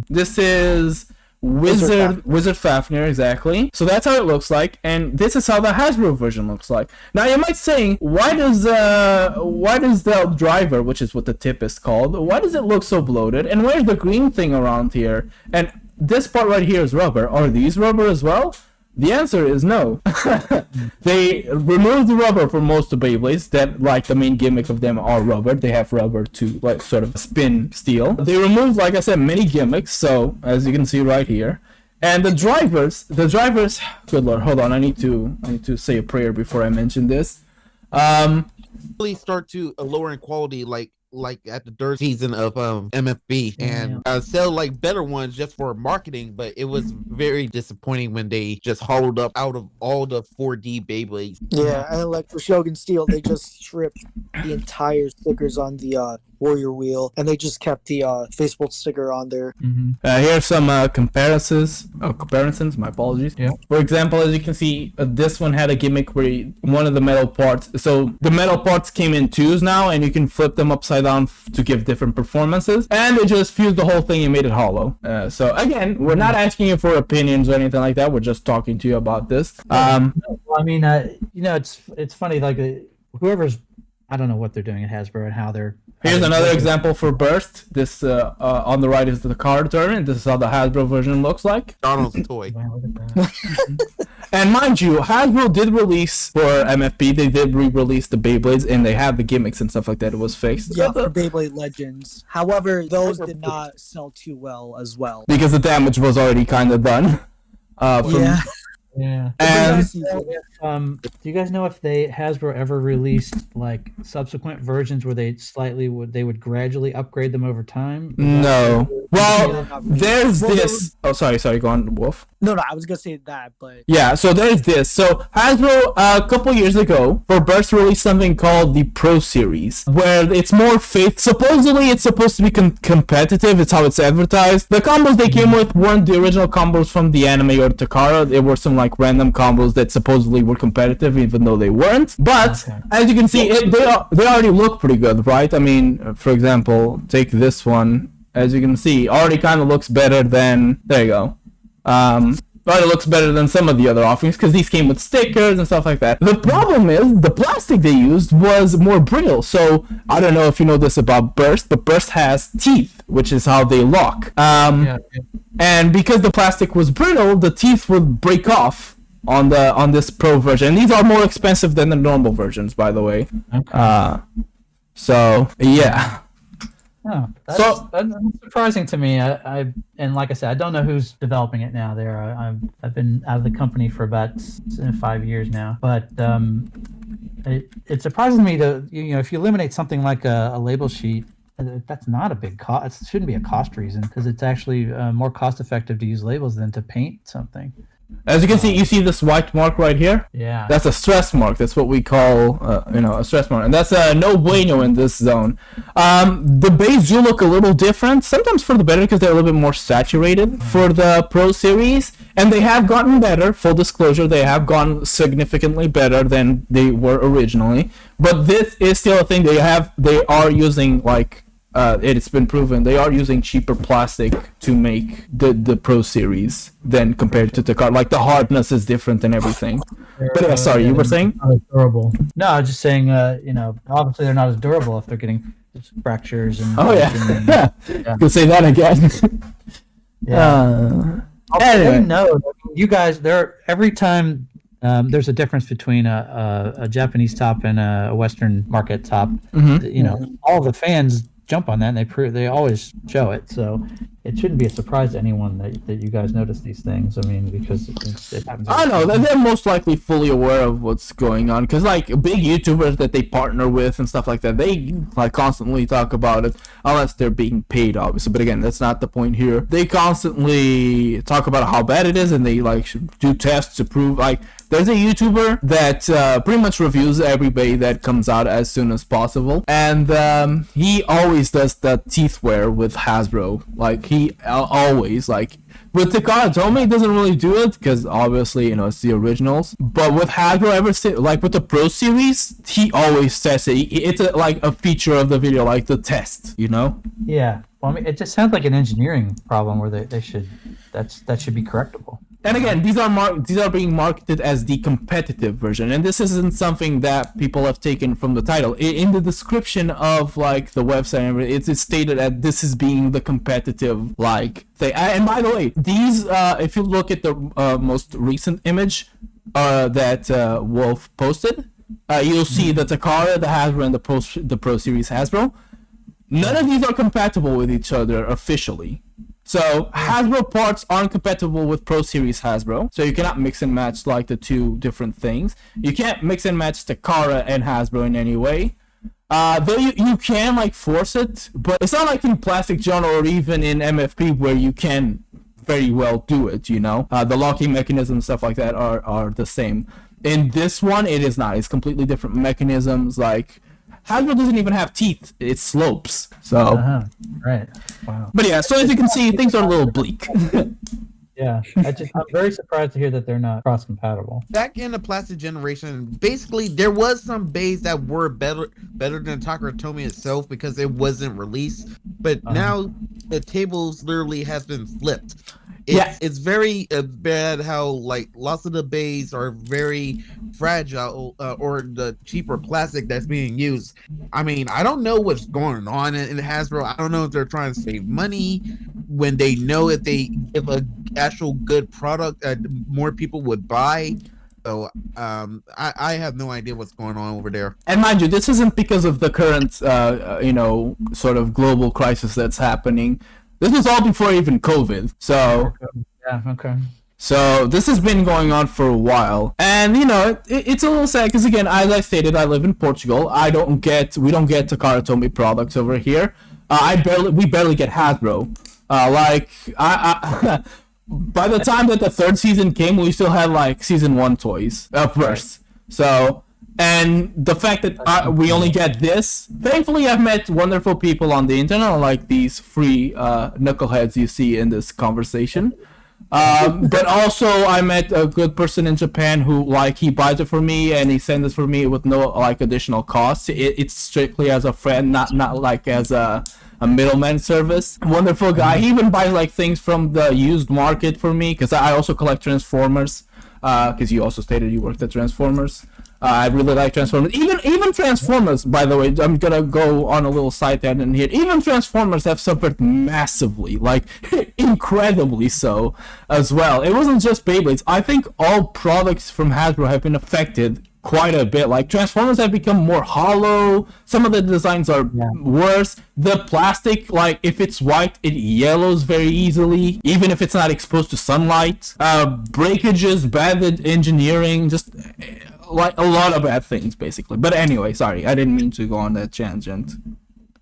this is Wizard Fafnir, exactly. So that's how it looks like, and this is how the Hasbro version looks like. Now you might say, why does the driver, which is what the tip is called, why does it look so bloated? And where's the green thing around here? And this part right here is rubber. Are these rubber as well? The answer is no. They removed the rubber for most of Beyblades that, like, the main gimmick of them are rubber. They have rubber to, like, sort of spin steel. They removed, like I said, many gimmicks, so, as you can see right here. And the drivers, good lord, hold on, I need to say a prayer before I mention this. Really start to lower in quality, like at the third season of MFB, and sell like better ones just for marketing, but it was very disappointing when they just hollowed up out of all the 4D Beyblades. Yeah, and like for Shogun Steel, they just stripped the entire stickers on the Warrior Wheel, and they just kept the Facebook sticker on there. Here's some comparisons, my apologies. Yeah. For example, as you can see, this one had a gimmick where one of the metal parts, so the metal parts came in twos now, and you can flip them upside down to give different performances, and it just fused the whole thing and made it hollow. So again, we're not asking you for opinions or anything like that, we're just talking to you about this. I mean, it's funny, like whoever's, I don't know what they're doing at Hasbro and how they're. Here's another example for Burst. This on the right is the card tournament. This is how the Hasbro version looks like. Donald's toy. Wow, look at that. And mind you, Hasbro did release for MFP. They did re-release the Beyblades, and they have the gimmicks and stuff like that. It was fixed. Yeah, for Beyblade Legends. However, those did not sell too well as well. Because the damage was already kind of done. Yeah. And do you guys know if Hasbro ever released like subsequent versions where they would gradually upgrade them over time? no, Well, there's this. Oh, sorry. Go on, Wolf. No, I was gonna say that, but Yeah, so there's this. So Hasbro, a couple years ago, for Burst released something called the Pro-Series, where it's more faith. Supposedly, it's supposed to be competitive. It's how it's advertised. The combos they came with weren't the original combos from the anime or Takara. They were some like random combos that supposedly were competitive, even though they weren't. But as you can see, they already look pretty good, right? I mean, for example, take this one. As you can see, already kind of looks better than. There you go. Already looks better than some of the other offerings because these came with stickers and stuff like that. The problem is the plastic they used was more brittle. So I don't know if you know this about Burst, but Burst has teeth, which is how they lock. And because the plastic was brittle, the teeth would break off on this Pro version. And these are more expensive than the normal versions, by the way. So yeah. Oh, that's surprising to me. And like I said, I don't know who's developing it now. I've been out of the company for about 5 years now, but it surprises me to if you eliminate something like a label sheet, that's not a big cost. It shouldn't be a cost reason because it's actually more cost effective to use labels than to paint something. As you can see, you see this white mark right here? Yeah. That's a stress mark. That's what we call, a stress mark. And that's a no bueno in this zone. The bays do look a little different, sometimes for the better because they're a little bit more saturated for the Pro Series. And they have gotten better. Full disclosure, they have gone significantly better than they were originally. But this is still a thing. They are using, it's been proven, they are using cheaper plastic to make the Pro Series than compared to the card. Like, the hardness is different and everything. But yeah, sorry, you were saying? Not as durable. No, I was just saying, obviously they're not as durable if they're getting fractures and... Oh, yeah. Yeah. Could say that again. Yeah. Anyway. No, you guys, every time there's a difference between a Japanese top and a Western market top, all the fans jump on that and they always show it, so it shouldn't be a surprise to anyone that you guys notice these things. I mean, because it happens. I know they're most likely fully aware of what's going on because big YouTubers that they partner with and stuff like that, they constantly talk about it unless they're being paid, obviously. But again, that's not the point here. They constantly talk about how bad it is and they do tests to prove there's a YouTuber that pretty much reviews every bay that comes out as soon as possible, and he always does the teeth wear with Hasbro. He always with Takara Tomy, he doesn't really do it because obviously it's the originals. But with Hasbro, with the Pro Series, he always says it. It's a feature of the video, the test. Yeah. Well, I mean, it just sounds like an engineering problem where that should be correctable. And again, these are being marketed as the competitive version, and this isn't something that people have taken from the title. In the description of the website, it's stated that this is being the competitive thing. And by the way, these if you look at the most recent image that Wolf posted, you'll see the Takara, the Hasbro, and the Pro Series Hasbro. None of these are compatible with each other officially. So Hasbro parts aren't compatible with Pro Series Hasbro, so you cannot mix and match the two different things. You can't mix and match Takara and Hasbro in any way. Though you can force it, but it's not like in Plastic John or even in MFP where you can very well do it. The locking mechanisms, stuff like that are the same. In this one, it is not. It's completely different mechanisms. Hasbro doesn't even have teeth; it slopes. So, right. Wow. But yeah, so as you can see, things are a little bleak. Yeah, I'm very surprised to hear that they're not cross-compatible. Back in the plastic generation, basically there was some bays that were better than Takara Tomy itself because it wasn't released. But now the tables literally has been flipped. It's very bad how lots of the bays are very fragile or the cheaper plastic that's being used. I mean, I don't know what's going on in Hasbro. I don't know if they're trying to save money when they know if a actual good product more people would buy. So I have no idea what's going on over there. And mind you, this isn't because of the current sort of global crisis that's happening. This was all before even COVID. So yeah, okay. So this has been going on for a while, and it's a little sad because again, as I stated, I live in Portugal. We don't get Takara Tomy products over here. We barely get Hasbro. Like I by the time that the third season came, we still had like season 1 toys first. So, and the fact that we only get this, thankfully I've met wonderful people on the internet, like these free knuckleheads you see in this conversation. But also I met a good person in Japan who, like, he buys it for me and he sends it for me with no like additional costs. It's strictly as a friend, not like as a middleman service. Wonderful guy. He even buys like things from the used market for me, because I also collect Transformers, because you also stated you worked at Transformers. I really like Transformers. Even Transformers, by the way, I'm gonna go on a little side tangent here. Even Transformers have suffered massively, like incredibly so as well. It wasn't just Beyblades. I think all products from Hasbro have been affected quite a bit. Like Transformers have become more hollow. Some of the designs are worse. The plastic, like if it's white, it yellows very easily, even if it's not exposed to sunlight. Breakages, bad engineering, just like a lot of bad things basically. But anyway, sorry, I didn't mean to go on that tangent.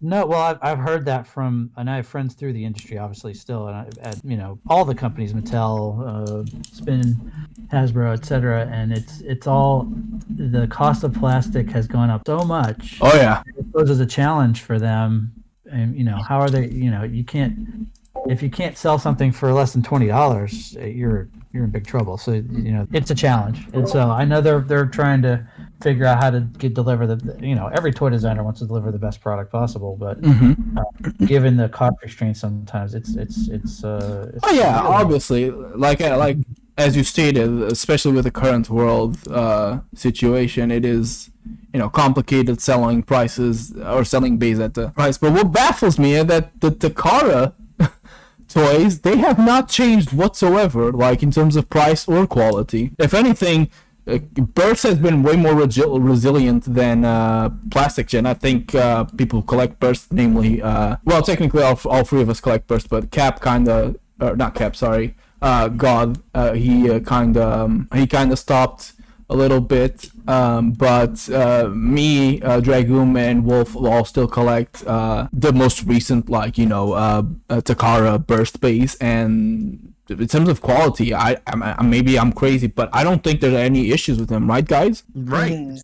No, well, I've heard that from, and I have friends through the industry, obviously, still, and at all the companies, Mattel, Spin, Hasbro, etc., and it's all, the cost of plastic has gone up so much. Oh yeah, it poses a challenge for them, and how are they? You can't, if you can't sell something for less than $20, you're in big trouble. So it's a challenge, and so I know they're trying to figure out how to deliver every toy designer wants to deliver the best product possible, but given the cost restraints, sometimes it's oh yeah, obviously, like as you stated, especially with the current world situation, it is complicated selling prices or selling base at the price. But what baffles me is that the Takara toys, they have not changed whatsoever, like in terms of price or quality. If anything, Burst has been way more resilient than Plastic Gen. I think people who collect Burst, namely, well, technically all three of us collect Burst, but Cap kinda, or not Cap, sorry, God, he kinda stopped a little bit, but me, Dragoom, and Wolf will all still collect the most recent, like Takara Burst base. And in terms of quality, maybe I'm crazy, but I don't think there's any issues with them, right, guys? Right.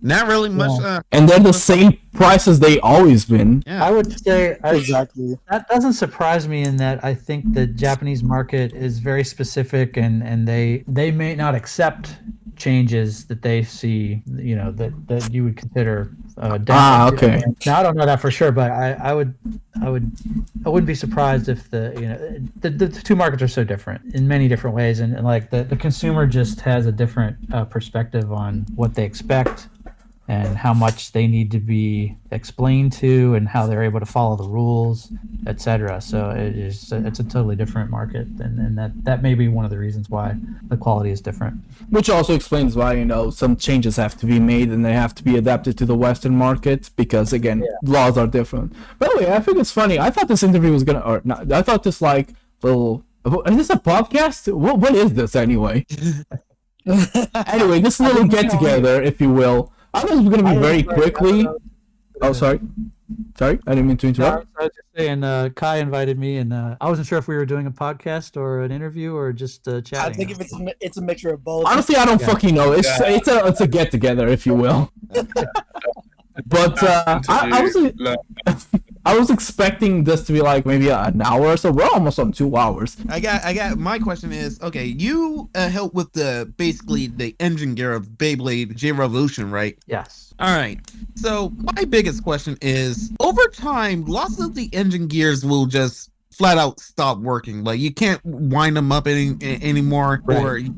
Not really much. And they're the same price as they always been. Yeah. I would say Exactly. that doesn't surprise me in that I think the Japanese market is very specific, and they may not accept changes that they see, that you would consider okay. Now I don't know that for sure, but I wouldn't be surprised if the two markets are so different in many different ways, and like the consumer just has a different perspective on what they expect and how much they need to be explained to and how they're able to follow the rules, etc. So it's a totally different market, and that may be one of the reasons why the quality is different. Which also explains why some changes have to be made and they have to be adapted to the Western market, because again, laws are different. By the way, I think it's funny. I thought this interview was I thought this like little. Is this a podcast? What is this anyway? Anyway, this little get together, if you will. I thought it was going to be very quickly. Oh, sorry, I didn't mean to interrupt. I was just saying, Kai invited me, and I wasn't sure if we were doing a podcast or an interview or just chatting. I think if it's a mixture of both. Honestly, I don't fucking know. It's a get together, if you will. But I was expecting this to be like maybe an hour or so. We're almost on 2 hours. I got. My question is, okay, you help with basically the engine gear of Beyblade J Revolution, right? Yes. All right. So my biggest question is, over time, lots of the engine gears will just flat out stop working. Like you can't wind them up anymore. Right.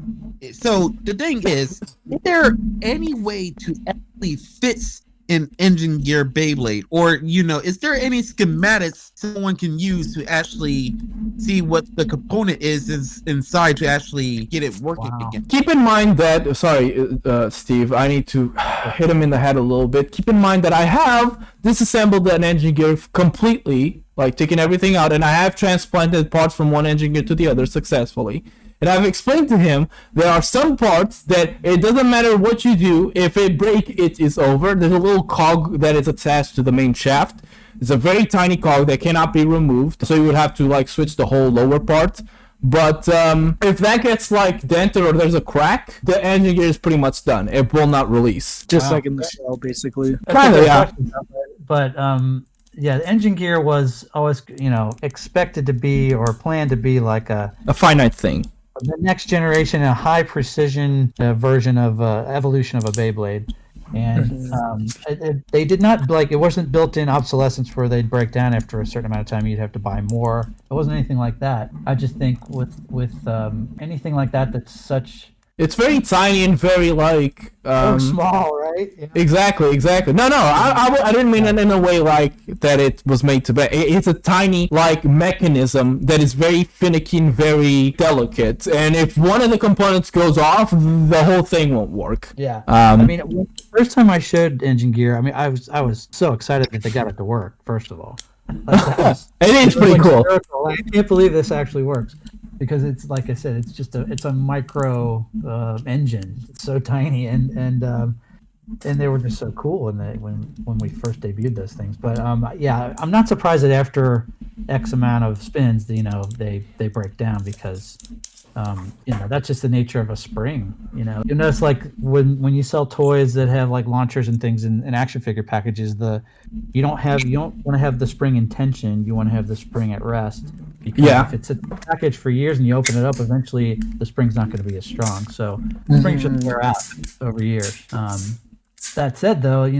So the thing is there any way to actually fix an engine gear Beyblade, or is there any schematics someone can use to actually see what the component is inside to actually get it working again? Keep in mind that, sorry, Steve, I need to hit him in the head a little bit. Keep in mind that I have disassembled an engine gear completely, like taken everything out, and I have transplanted parts from one engine gear to the other successfully. And I've explained to him there are some parts that it doesn't matter what you do, if it breaks, it is over. There's a little cog that is attached to the main shaft It's a very tiny cog that cannot be removed, so you would have to like switch the whole lower part. But if that gets like dented or there's a crack, the engine gear is pretty much done. It will not release. Just like in the shell, basically. Kind of, yeah. But yeah, the engine gear was always, expected to be or planned to be like a finite thing. The next generation, a high precision version of evolution of a Beyblade. And they did not it wasn't built-in obsolescence where they'd break down after a certain amount of time. You'd have to buy more. It wasn't anything like that. I just think with anything like that, that's such. It's very tiny and very like so small, right? Yeah. Exactly. No, I didn't mean it in a way like that. It was made to be. It's a tiny like mechanism that is very finicky and very delicate. And if one of the components goes off, the whole thing won't work. Yeah. The first time I showed engine gear, I was so excited that they got it to work. First of all, it is pretty cool. I can't believe this actually works. Because it's like I said, it's a micro engine. It's so tiny, and they were just so cool when we first debuted those things. But yeah, I'm not surprised that after X amount of spins, they break down because that's just the nature of a spring. You notice like when you sell toys that have like launchers and things in action figure packages, you don't want to have the spring in tension. You want to have the spring at rest. Because if it's a package for years and you open it up, eventually the spring's not going to be as strong. So the spring should wear out over years. That said, though, I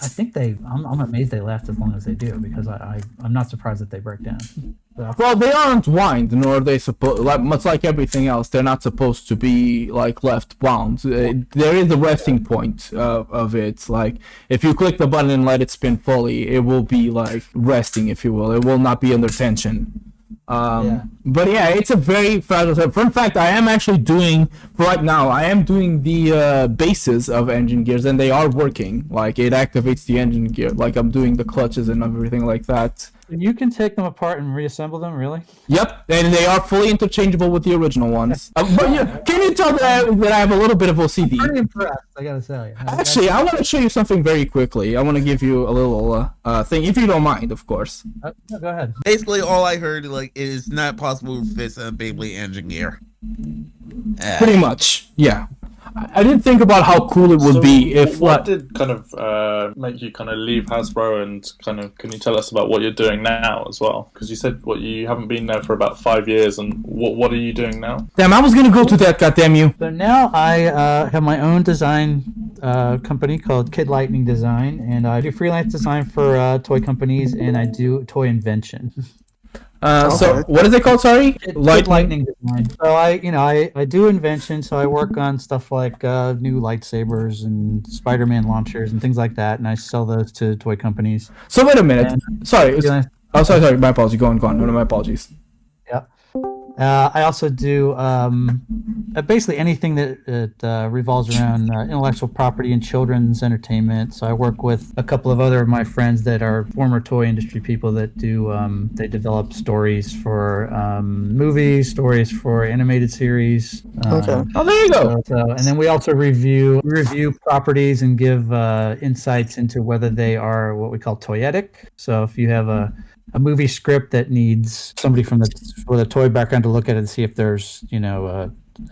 think I'm amazed they last as long as they do because I'm not surprised that they break down. So. Well, they aren't wound, nor are they supposed. Much like everything else, they're not supposed to be like left wound. There is a resting point of it. Like if you click the button and let it spin fully, it will be like resting, if you will. It will not be under tension. But yeah, it's a very fragile. Fun fact: I am actually doing right now. I am doing the bases of engine gears, and they are working. Like it activates the engine gear. Like I'm doing the clutches and everything like that. You can take them apart and reassemble them, really? Yep, and they are fully interchangeable with the original ones. But yeah, can you tell that I have a little bit of OCD? I'm pretty impressed, I gotta tell you. Actually, I want to show you something very quickly. I want to give you a little thing, if you don't mind, of course. No, go ahead. Basically, all I heard is not possible to fix a Beyblade engine gear. Pretty much, yeah. I didn't think about how cool it would be if. What did kind of make you kind of leave Hasbro and kind of can you tell us about what you're doing now as well? Because you said you haven't been there for about 5 years, and what are you doing now? Damn, I was gonna go to that. Goddamn you! So now I have my own design company called Kid Lightning Design, and I do freelance design for toy companies, and I do toy invention. So what is it called? Sorry, Kid Lightning Design. So I do invention. So I work on stuff like new lightsabers and Spider-Man launchers and things like that, and I sell those to toy companies. So wait a minute. Sorry. Sorry. My apologies. Go on. No, my apologies. Yeah. I also do basically anything that revolves around intellectual property and children's entertainment. So I work with a couple of other of my friends that are former toy industry people that do they develop stories for movies, stories for animated series. Okay. Oh, there you go. And then we also review properties and give insights into whether they are what we call toyetic. So if you have a movie script that needs somebody with a toy background to look at it and see if there's,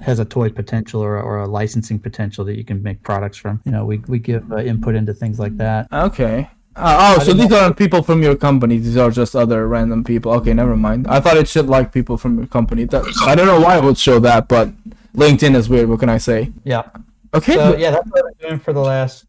has a toy potential or a licensing potential that you can make products from. We give input into things like that. Okay. So these aren't people from your company. These are just other random people. Okay, never mind. I thought it should like people from your company. I don't know why it would show that, but LinkedIn is weird. What can I say? Yeah. Okay. So, yeah, that's what I've been doing for the last,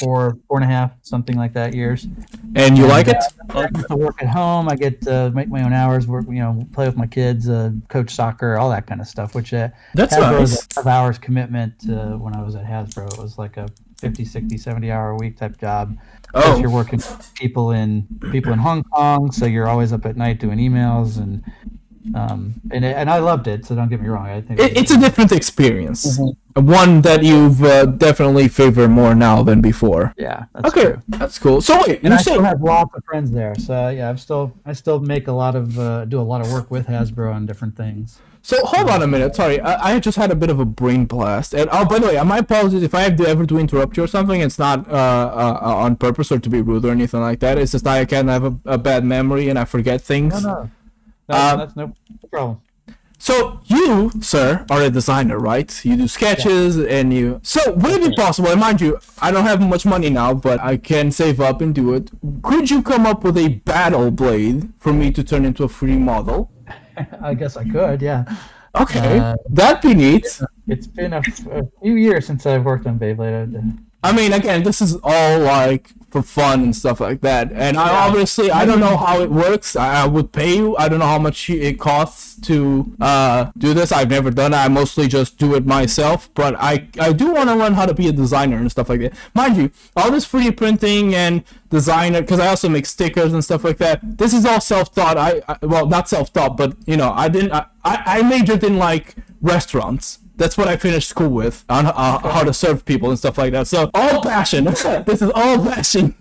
4.5, something like that, years. And you like it? I get to work at home. I get to make my own hours, work, play with my kids, coach soccer, all that kind of stuff, which that's Hasbro nice. was a 5 hours commitment when I was at Hasbro. It was like a 50, 60, 70 hour a week type job. Oh. You're working with people in Hong Kong, so you're always up at night doing emails and I loved it. So don't get me wrong. I think it's a different experience. Mm-hmm. One that you've definitely favor more now than before. Yeah. That's okay, true. that's cool. So wait, and I still have lots of friends there. So yeah, I still make a lot of do a lot of work with Hasbro on different things. So hold on a minute. Sorry, I just had a bit of a brain blast. And by the way, my apologies if I have to ever to interrupt you or something. It's not on purpose or to be rude or anything like that. It's just I can have a bad memory and I forget things. No, that's no problem. So you, sir, are a designer, right? You do sketches and you. So would it be possible? And mind you, I don't have much money now, but I can save up and do it. Could you come up with a battle blade for me to turn into a free model? I guess I could, yeah. Okay, that'd be neat. It's been a few years since I've worked on Beyblade. I mean, again, this is all like for fun and stuff like that. And I don't know how it works. I would pay you. I don't know how much it costs to do this. I've never done it. I mostly just do it myself. But I do want to learn how to be a designer and stuff like that. Mind you, all this 3D printing and designer, because I also make stickers and stuff like that. This is all self-taught. Well, not self-taught, but you know, I majored in like restaurants. That's what I finished school with, on how to serve people and stuff like that. So all passion. This is all passion.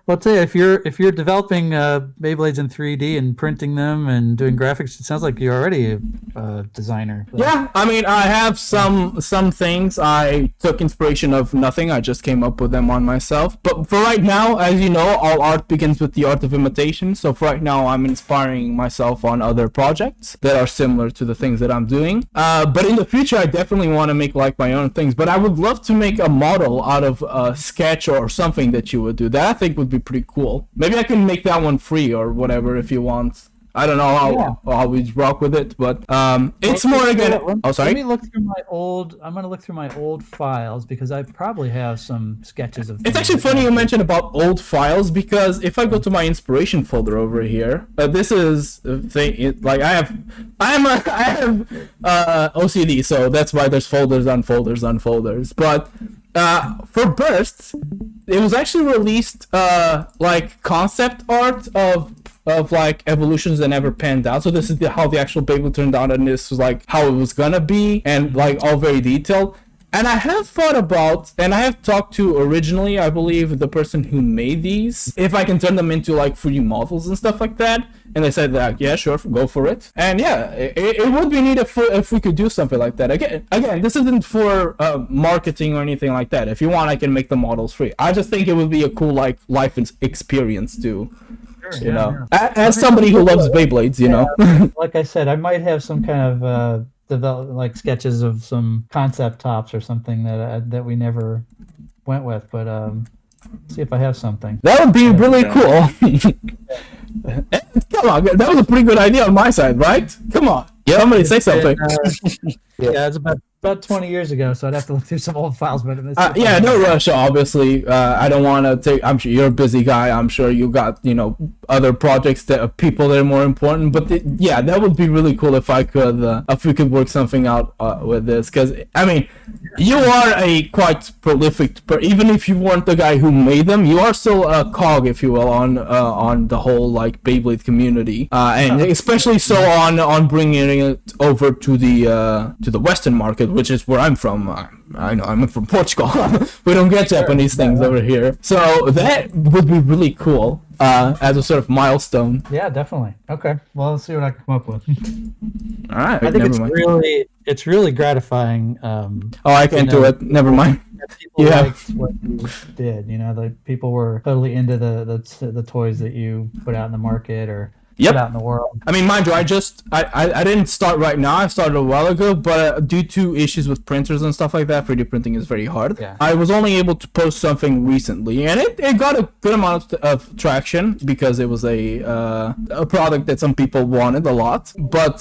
Well, I'll tell you, if you're developing Beyblades in 3D and printing them and doing graphics, it sounds like you're already a designer. So. Yeah, I mean, I have some things. I took inspiration of nothing. I just came up with them on myself. But for right now, as you know, all art begins with the art of imitation. So for right now, I'm inspiring myself on other projects that are similar to the things that I'm doing. But in the future, I definitely want to make like my own things. But I would love to make a model out of a sketch or something that you would do. That I think would be pretty cool. Maybe I can make that one free or whatever if you want. I don't know how we rock with it, but it's more again. Sorry. Let me look through my old. I'm gonna look through my old files because I probably have some sketches of. It's actually funny you mentioned about old files because if I go to my inspiration folder over here, this is like I have OCD, so that's why there's folders on folders on folders. But for Bursts, it was actually released like concept art of like evolutions that never panned out. So this is how the actual Beyblade turned out, and this was like how it was gonna be, and like all very detailed. And I have thought about, and I have talked to originally, I believe, the person who made these, if I can turn them into like 3D models and stuff like that. And they said that, yeah, sure, go for it. And yeah, it would be neat if we could do something like that. Again, this isn't for marketing or anything like that. If you want, I can make the models free. I just think it would be a cool like life experience too. You know, as somebody who loves Beyblades, you know. Like I said, I might have some kind of like sketches of some concept tops or something that we never went with, but see if I have something. That would be really cool. Come on, that was a pretty good idea on my side, right? Come on, somebody say something. Yeah, it's about 20 years ago, so I'd have to look through some old files. But yeah, no rush. Obviously, I don't want to take. I'm sure you're a busy guy. I'm sure you got other projects that people that are more important. But yeah, that would be really cool if we could work something out with this. Because I mean, you are a quite prolific. Even if you weren't the guy who made them, you are still a cog, if you will, on the whole like Beyblade community, and especially so on bringing it over to the Western market, which is where I'm from. I know I'm from Portugal. We don't get Japanese things over here, so that would be really cool as a sort of milestone. Yeah, definitely. Okay, well, let's see what I can come up with. All right, I think it's really gratifying. I can't do it. Never mind. People liked what you did. Like people were totally into the toys that you put out in the market or. Yep. Out in the world. I mean, mind you, I didn't start right now. I started a while ago, but due to issues with printers and stuff like that, 3D printing is very hard. Yeah. I was only able to post something recently, and it got a good amount of traction because it was a product that some people wanted a lot. But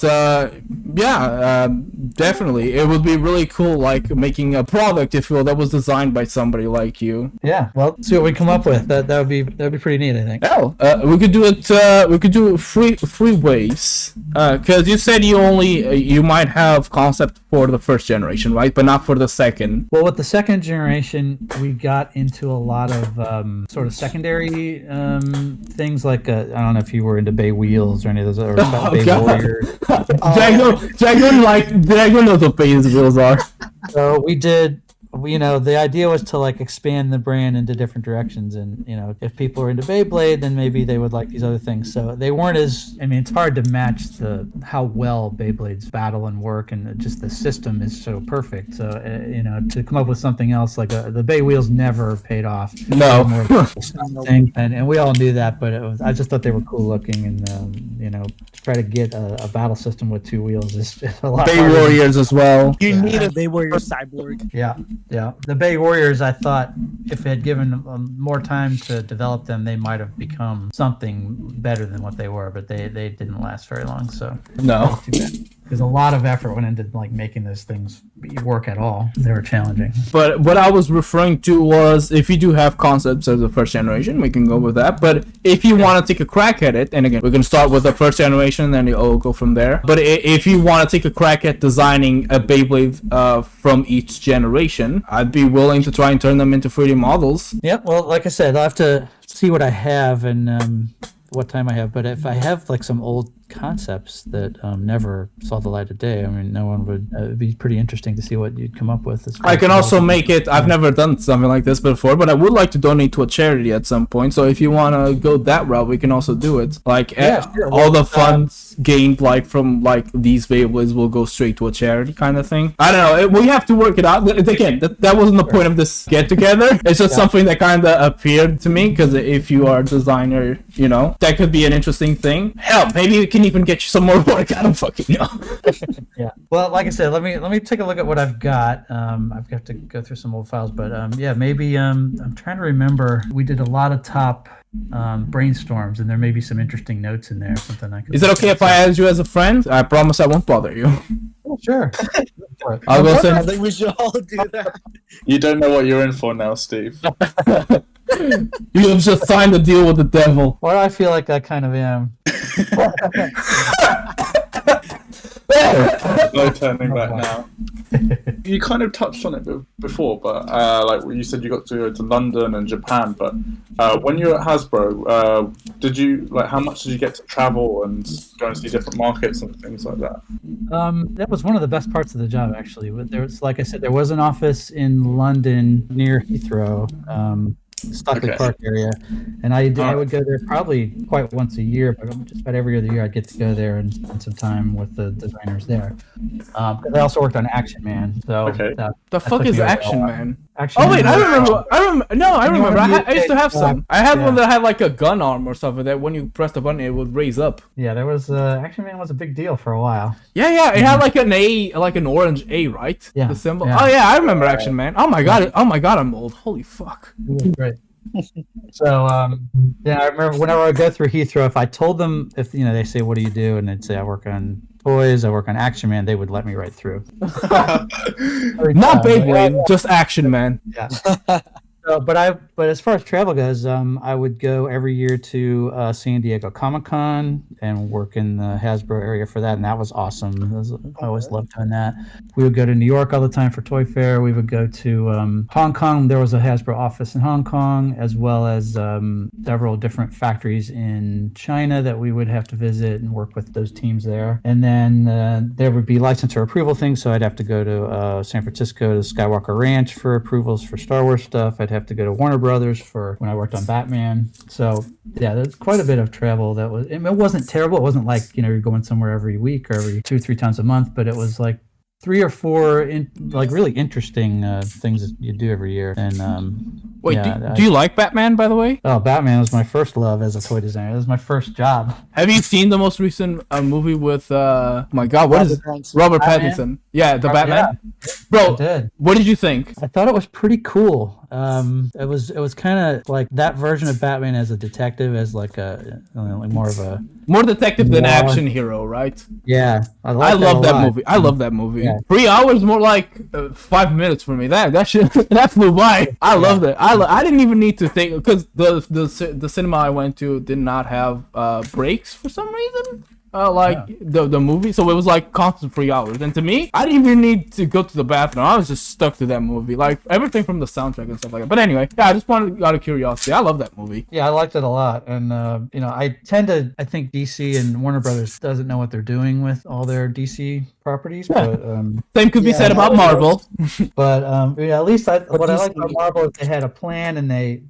definitely, it would be really cool, like making a product, if you will, that was designed by somebody like you. Yeah. Well, let's see what we come up with. That'd be pretty neat, I think. Oh, we could do it. We could do it free ways, because you said you might have concept for the first generation, right, but not for the second. Well, with the second generation, we got into a lot of sort of secondary things like I don't know if you were into Beywheelz or any of those other Warriors. Dragoom knows what Beywheelz are. So we did the idea was to like expand the brand into different directions, and if people are into Beyblade, then maybe they would like these other things. So they weren't as. I mean, it's hard to match how well Beyblades battle and work, and just the system is so perfect. So to come up with something else like the Beywheelz never paid off. No. Thing, and we all knew that, but I just thought they were cool looking, and to try to get a battle system with 2 wheels is a lot. Bay Warriors as well. You need a Bay Warrior cyborg. Yeah. The Bay Warriors, I thought if they had given more time to develop them, they might have become something better than what they were, but they didn't last very long. So No. There's a lot of effort went into like making those things work at all. They were challenging. But what I was referring to was, if you do have concepts of the first generation, we can go with that. But if you want to take a crack at it, and again, we can start with the first generation, then you'll go from there. But if you want to take a crack at designing a Beyblade from each generation, I'd be willing to try and turn them into 3D models. Yep. Well, like I said, I'll have to see what I have and what time I have. But if I have like some old concepts that never saw the light of day, I mean, no one would. It'd be pretty interesting to see what you'd come up with. I can also make it. I've never done something like this before, but I would like to donate to a charity at some point. So if you want to go that route, we can also do it. Like sure. all the funds gained like from like these Beyblades will go straight to a charity kind of thing. I don't know. We have to work it out. Again, that wasn't the point of this get together. It's just something that kind of appeared to me, because if you are a designer, that could be an interesting thing. Hell, maybe we can even get you some more work. I don't fucking know. Yeah. Well, like I said, let me take a look at what I've got. I've got to go through some old files, but maybe I'm trying to remember. We did a lot of top brainstorms, and there may be some interesting notes in there. Something I could. Is it okay if I add you as a friend? I promise I won't bother you. Oh, sure. I'll go send. I think we should all do that. You don't know what you're in for now, Steve. You have just signed a deal with the devil. Why do I feel like I kind of am? No turning back now. You kind of touched on it before, but like you said, you got to go to London and Japan. But when you were at Hasbro, did you how much did you get to travel and go and see different markets and things like that? That was one of the best parts of the job, actually. There was, like I said, there was an office in London near Heathrow. Stockley Park area, and I would go there probably quite once a year, but just about every other year I'd get to go there and spend some time with the designers there. Because I also worked on Action Man. So the fuck is Action Man? Action Oh wait, Man I remember. No, I remember. I used to have some. I had Yeah. one that had like a gun arm or something that when you press the button it would raise up. Yeah, there was Action Man was a big deal for a while. Yeah, it had like an A, like an orange A, right? Yeah, The symbol. yeah. Oh yeah, I remember Action Man. Oh my god, I'm old. Holy fuck. It was great. So I remember whenever I go through Heathrow, if I told them, if they say, "What do you do?" and they'd say, "I work on toys, I work on Action Man," they would let me right through. Not Beyblade, just Action Man. Yeah. But as far as travel goes, I would go every year to San Diego Comic-Con and work in the Hasbro area for that, and that was awesome. I always loved doing that. We would go to New York all the time for Toy Fair. We would go to Hong Kong. There was a Hasbro office in Hong Kong, as well as several different factories in China that we would have to visit and work with those teams there. And then there would be licensor approval things, so I'd have to go to San Francisco to Skywalker Ranch for approvals for Star Wars stuff. I'd have to go to Warner Brothers for when I worked on Batman. So yeah, there's quite a bit of travel. It wasn't terrible. It wasn't like you're going somewhere every week or every 2 or 3 times a month, but it was like 3 or 4 really interesting things that you do every year. And wait, do you like Batman, by the way? Oh, Batman was my first love as a toy designer. It was my first job. Have you seen the most recent movie with my God, what is it? Robert Pattinson? Yeah, the Batman. Yeah. Bro, I did. What did you think? I thought it was pretty cool. It was kind of like that version of Batman as a detective, as like more detective than action hero, right? Yeah, I love that movie. I love that movie. Yeah. 3 hours, more like 5 minutes for me. That shit that flew by. I loved it. I didn't even need to think, because the cinema I went to did not have breaks for some reason. The movie, so it was like constant 3 hours, and to me, I didn't even need to go to the bathroom. I was just stuck to that movie, like everything from the soundtrack and stuff like that. But anyway, yeah, I just wanted out of curiosity. I love that movie. Yeah, I liked it a lot, and I think DC and Warner Brothers doesn't know what they're doing with all their DC properties, but Same could be said about Marvel. but at least what I DC like about Marvel is they had a plan and they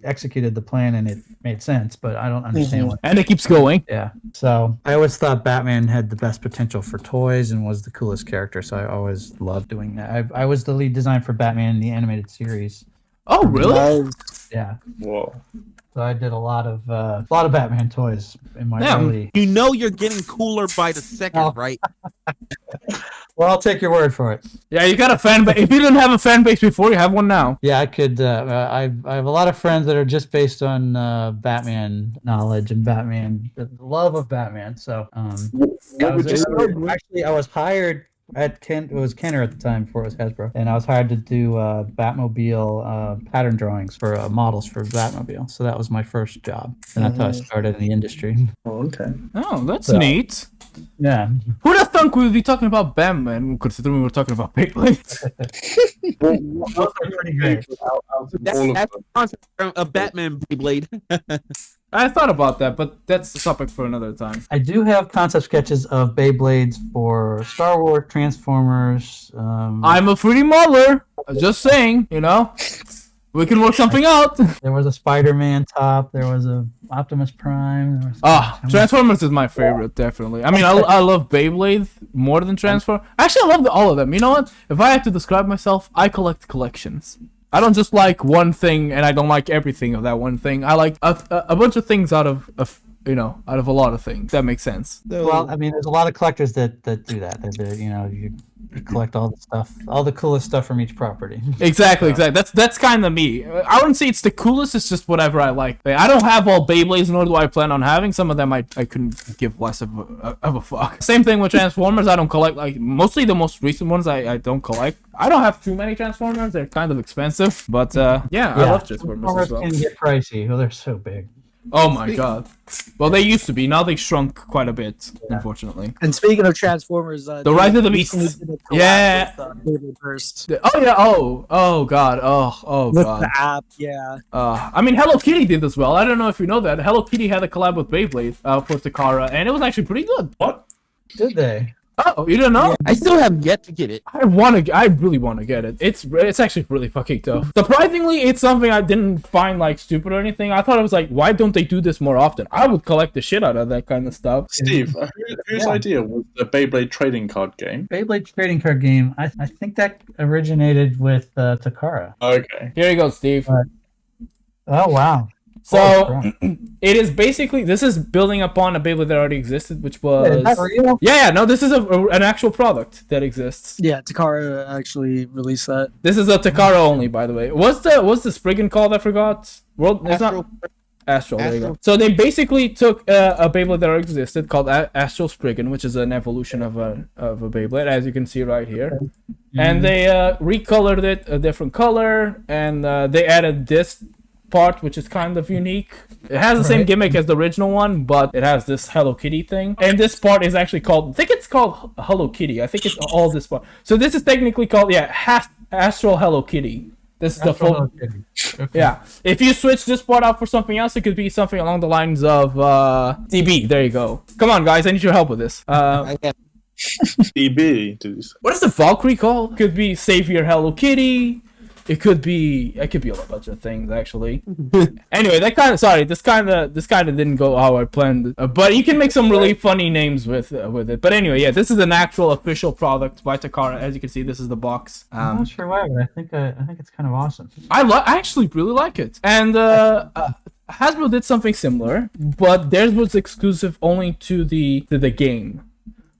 executed the plan and it made sense. But I don't understand what. And it keeps going. Yeah. So I always thought Batman had the best potential for toys and was the coolest character. So I always loved doing that. I was the lead design for Batman in the animated series. Oh, really? Yeah. Whoa. So I did a lot of Batman toys in my early. You know you're getting cooler by the second, right? Well, I'll take your word for it. Yeah, you got a fan base. If you didn't have a fan base before, you have one now. Yeah, I could. I have a lot of friends that are just based on Batman knowledge and the love of Batman. So, actually, I was hired at It was Kenner at the time before it was Hasbro, and I was hired to do Batmobile pattern drawings for models for Batmobile. So that was my first job, and that's how I started in the industry. Oh, okay. Oh, that's neat. Yeah. Who'd have thunk we would be talking about Batman considering we were talking about Beyblade? Those are pretty great. That's the concept of Batman Beyblade. I thought about that, but that's a topic for another time. I do have concept sketches of Beyblades for Star Wars, Transformers. I'm a 3D modeler. Just saying, we can work something out. There was a Spider-Man top. There was a Optimus Prime. There was Transformers is my favorite, definitely. I mean, I love Beyblade more than Transformers. Actually, I love all of them. You know what? If I had to describe myself, I collect collections. I don't just like one thing, and I don't like everything of that one thing. I like a bunch of things out of a lot of things. That makes sense. Well, I mean, there's a lot of collectors that do that. You collect all the stuff, all the coolest stuff from each property. Exactly. That's kind of me. I wouldn't say it's the coolest. It's just whatever I like. I don't have all Beyblades, nor do I plan on having. Some of them I couldn't give less of a fuck. Same thing with Transformers. I don't collect, like, mostly the most recent ones I don't collect. I don't have too many Transformers. They're kind of expensive, but I love Transformers as well. Can get pricey. Oh, they're so big. Oh my god. Well, they used to be. Now they shrunk quite a bit, unfortunately. And speaking of Transformers, the Rise of the Beasts. Yeah. Beyblade Burst. Oh yeah. Oh god. Oh With god. the app, yeah. I mean, Hello Kitty did as well. I don't know if you know that. Hello Kitty had a collab with Beyblade for Takara, and it was actually pretty good. What? Did they? Oh, you don't know? Yeah. I still have yet to get it. I really want to get it. It's actually really fucking tough. Surprisingly, it's something I didn't find like stupid or anything. I thought it was like, why don't they do this more often? I would collect the shit out of that kind of stuff. Steve, whose idea was the Beyblade trading card game? Beyblade trading card game. I think that originated with Takara. Okay. Here you go, Steve. Oh wow. So it is basically, this is building upon a Beyblade that already existed, which was Is that real? yeah. No, this is an actual product that exists. Yeah, Takara actually released that. This is a Takara only, by the way. What's the Spriggan called? I forgot. It's not Astral. There you go. So they basically took a Beyblade that already existed called Astral Spriggan, which is an evolution of a Beyblade, as you can see right here. And they recolored it a different color, and they added this part, which is kind of unique. It has the same gimmick as the original one, but it has this Hello Kitty thing. And this part is actually called, I think it's called Hello Kitty. I think it's all this part. So this is technically called, Astral Hello Kitty. This is the full. Okay. Yeah. If you switch this part out for something else, it could be something along the lines of DB. There you go. Come on, guys. I need your help with this. DB. What is the Valkyrie called? Could be Savior Hello Kitty. It could be a bunch of things actually. Anyway, this kind of didn't go how I planned. But you can make some really funny names with it. But anyway, yeah, this is an actual official product by Takara. As you can see, this is the box. I'm not sure why, but I think it's kind of awesome. I actually really like it. And Hasbro did something similar, but theirs was exclusive only to the game.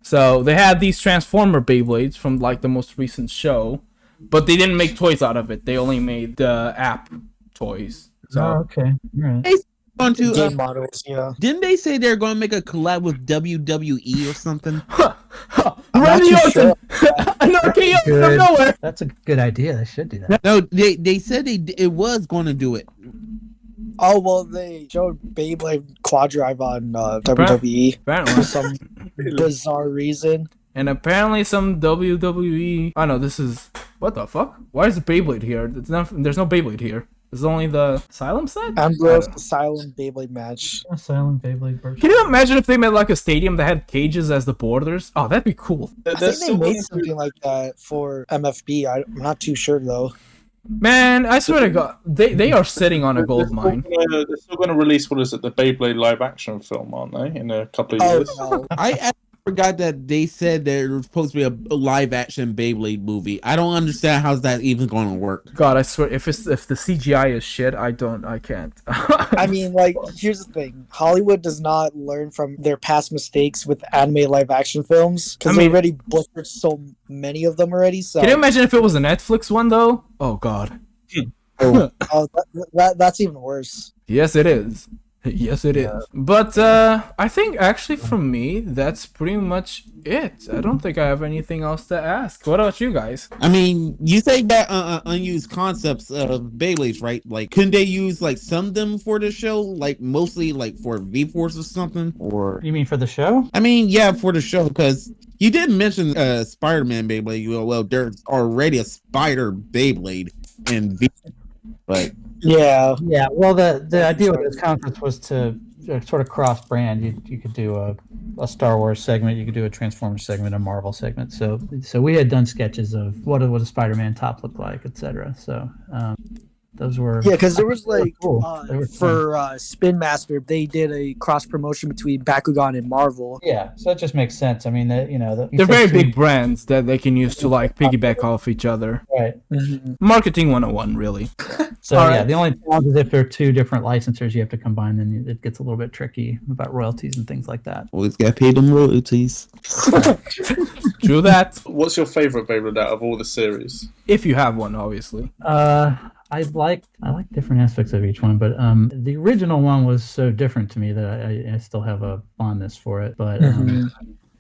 So they had these Transformer Beyblades from like the most recent show. But they didn't make toys out of it. They only made the app toys. So. Oh, okay. Right. Game models, yeah. Didn't they say they're going to make a collab with WWE or something? Randy Orton! An RKO from nowhere! That's a good idea. They should do that. No, they said it was going to do it. Oh, well, they showed Beyblade Quaddrive on WWE Apparently. for some bizarre reason. And apparently some WWE... Oh no, this is... What the fuck? Why is the Beyblade here? There's no Beyblade here. It's only the Asylum set? Ambrose Asylum Beyblade match. Asylum Beyblade version. Can you imagine if they made like a stadium that had cages as the borders? Oh, that'd be cool. I think they made something like that for MFB. I'm not too sure though. Man, I swear to God, they are sitting on a gold mine. They're still going to release, what is it, the Beyblade live action film, aren't they, in a couple of years? No. I forgot that they said there was supposed to be a live action Beyblade movie. I don't understand how's that even going to work. God, I swear, if the CGI is shit, I can't. I mean, like, here's the thing: Hollywood does not learn from their past mistakes with anime live action films because they already butchered so many of them already. So, can you imagine if it was a Netflix one though? Oh God. That's even worse. Yes, it is. Yes, it is. But I think actually from me, that's pretty much it. I don't think I have anything else to ask. What about you guys? I mean, you say that unused concepts of Beyblades, right? Like, couldn't they use like some of them for the show? Like mostly like for V-Force or something? Or You mean for the show? I mean, yeah, for the show, because you did mention Spider-Man Beyblade. Well, there's already a Spider Beyblade in V, but Yeah. Yeah. Well, the idea with this conference was to sort of cross brand. You could do a Star Wars segment, you could do a Transformers segment, a Marvel segment. So we had done sketches of what a Spider-Man top looked like, etc. So those were because there was like cool. for Spin Master, they did a cross promotion between Bakugan and Marvel. Yeah, so that just makes sense. I mean, they're very big brands that they can use to like piggyback off each other. Right. Marketing 101, really. So yeah, the only challenge is if they're two different licensors, you have to combine, then it gets a little bit tricky about royalties and things like that. always got paid them royalties. True that. What's your favorite Beyblade out of all the series? If you have one, obviously. I like different aspects of each one, but the original one was so different to me that I still have a fondness for it. But I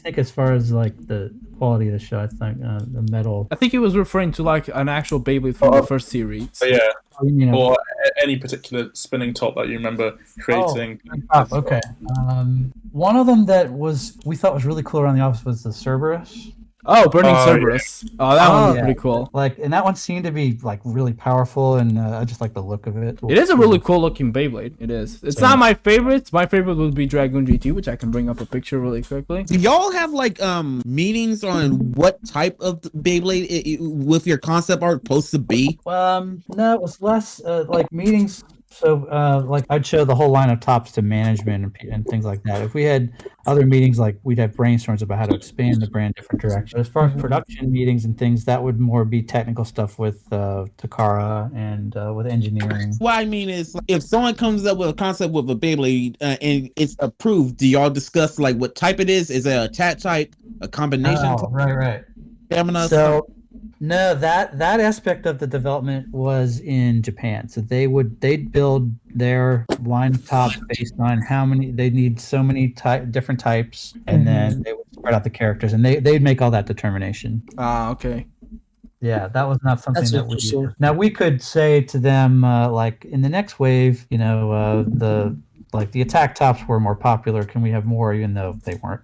think as far as like the quality of the show, I think the metal. I think he was referring to like an actual Beyblade from the first series. Yeah. You know, Or any particular spinning top that you remember creating. Okay. One of them that we thought was really cool around the office was the Cerberus. Oh, Burning Cerberus. Yeah. Oh, that one's pretty cool. Like, and that one seemed to be like really powerful, and I just like the look of it. It is a really cool looking Beyblade. It is. It's not my favorite. My favorite would be Dragoon GT, which I can bring up a picture really quickly. Do y'all have like meetings on what type of Beyblade with your concept art supposed to be? No, it was less like meetings. So, like, I'd show the whole line of tops to management and things like that. If we had other meetings, like, we'd have brainstorms about how to expand the brand different directions. As far as production meetings and things, that would more be technical stuff with Takara and with engineering. What I mean is, if someone comes up with a concept with a Beyblade and it's approved, do y'all discuss, like, what type it is? Is it a attack type, a combination type? Right. Stamina? So, no, that aspect of the development was in Japan. So they'd build their line of tops based on how many they need, so many different types, and then they would spread out the characters, and they'd make all that determination. Okay. Yeah, that was not something that we did. Now we could say to them, like in the next wave, you know, the attack tops were more popular. Can we have more, even though they weren't?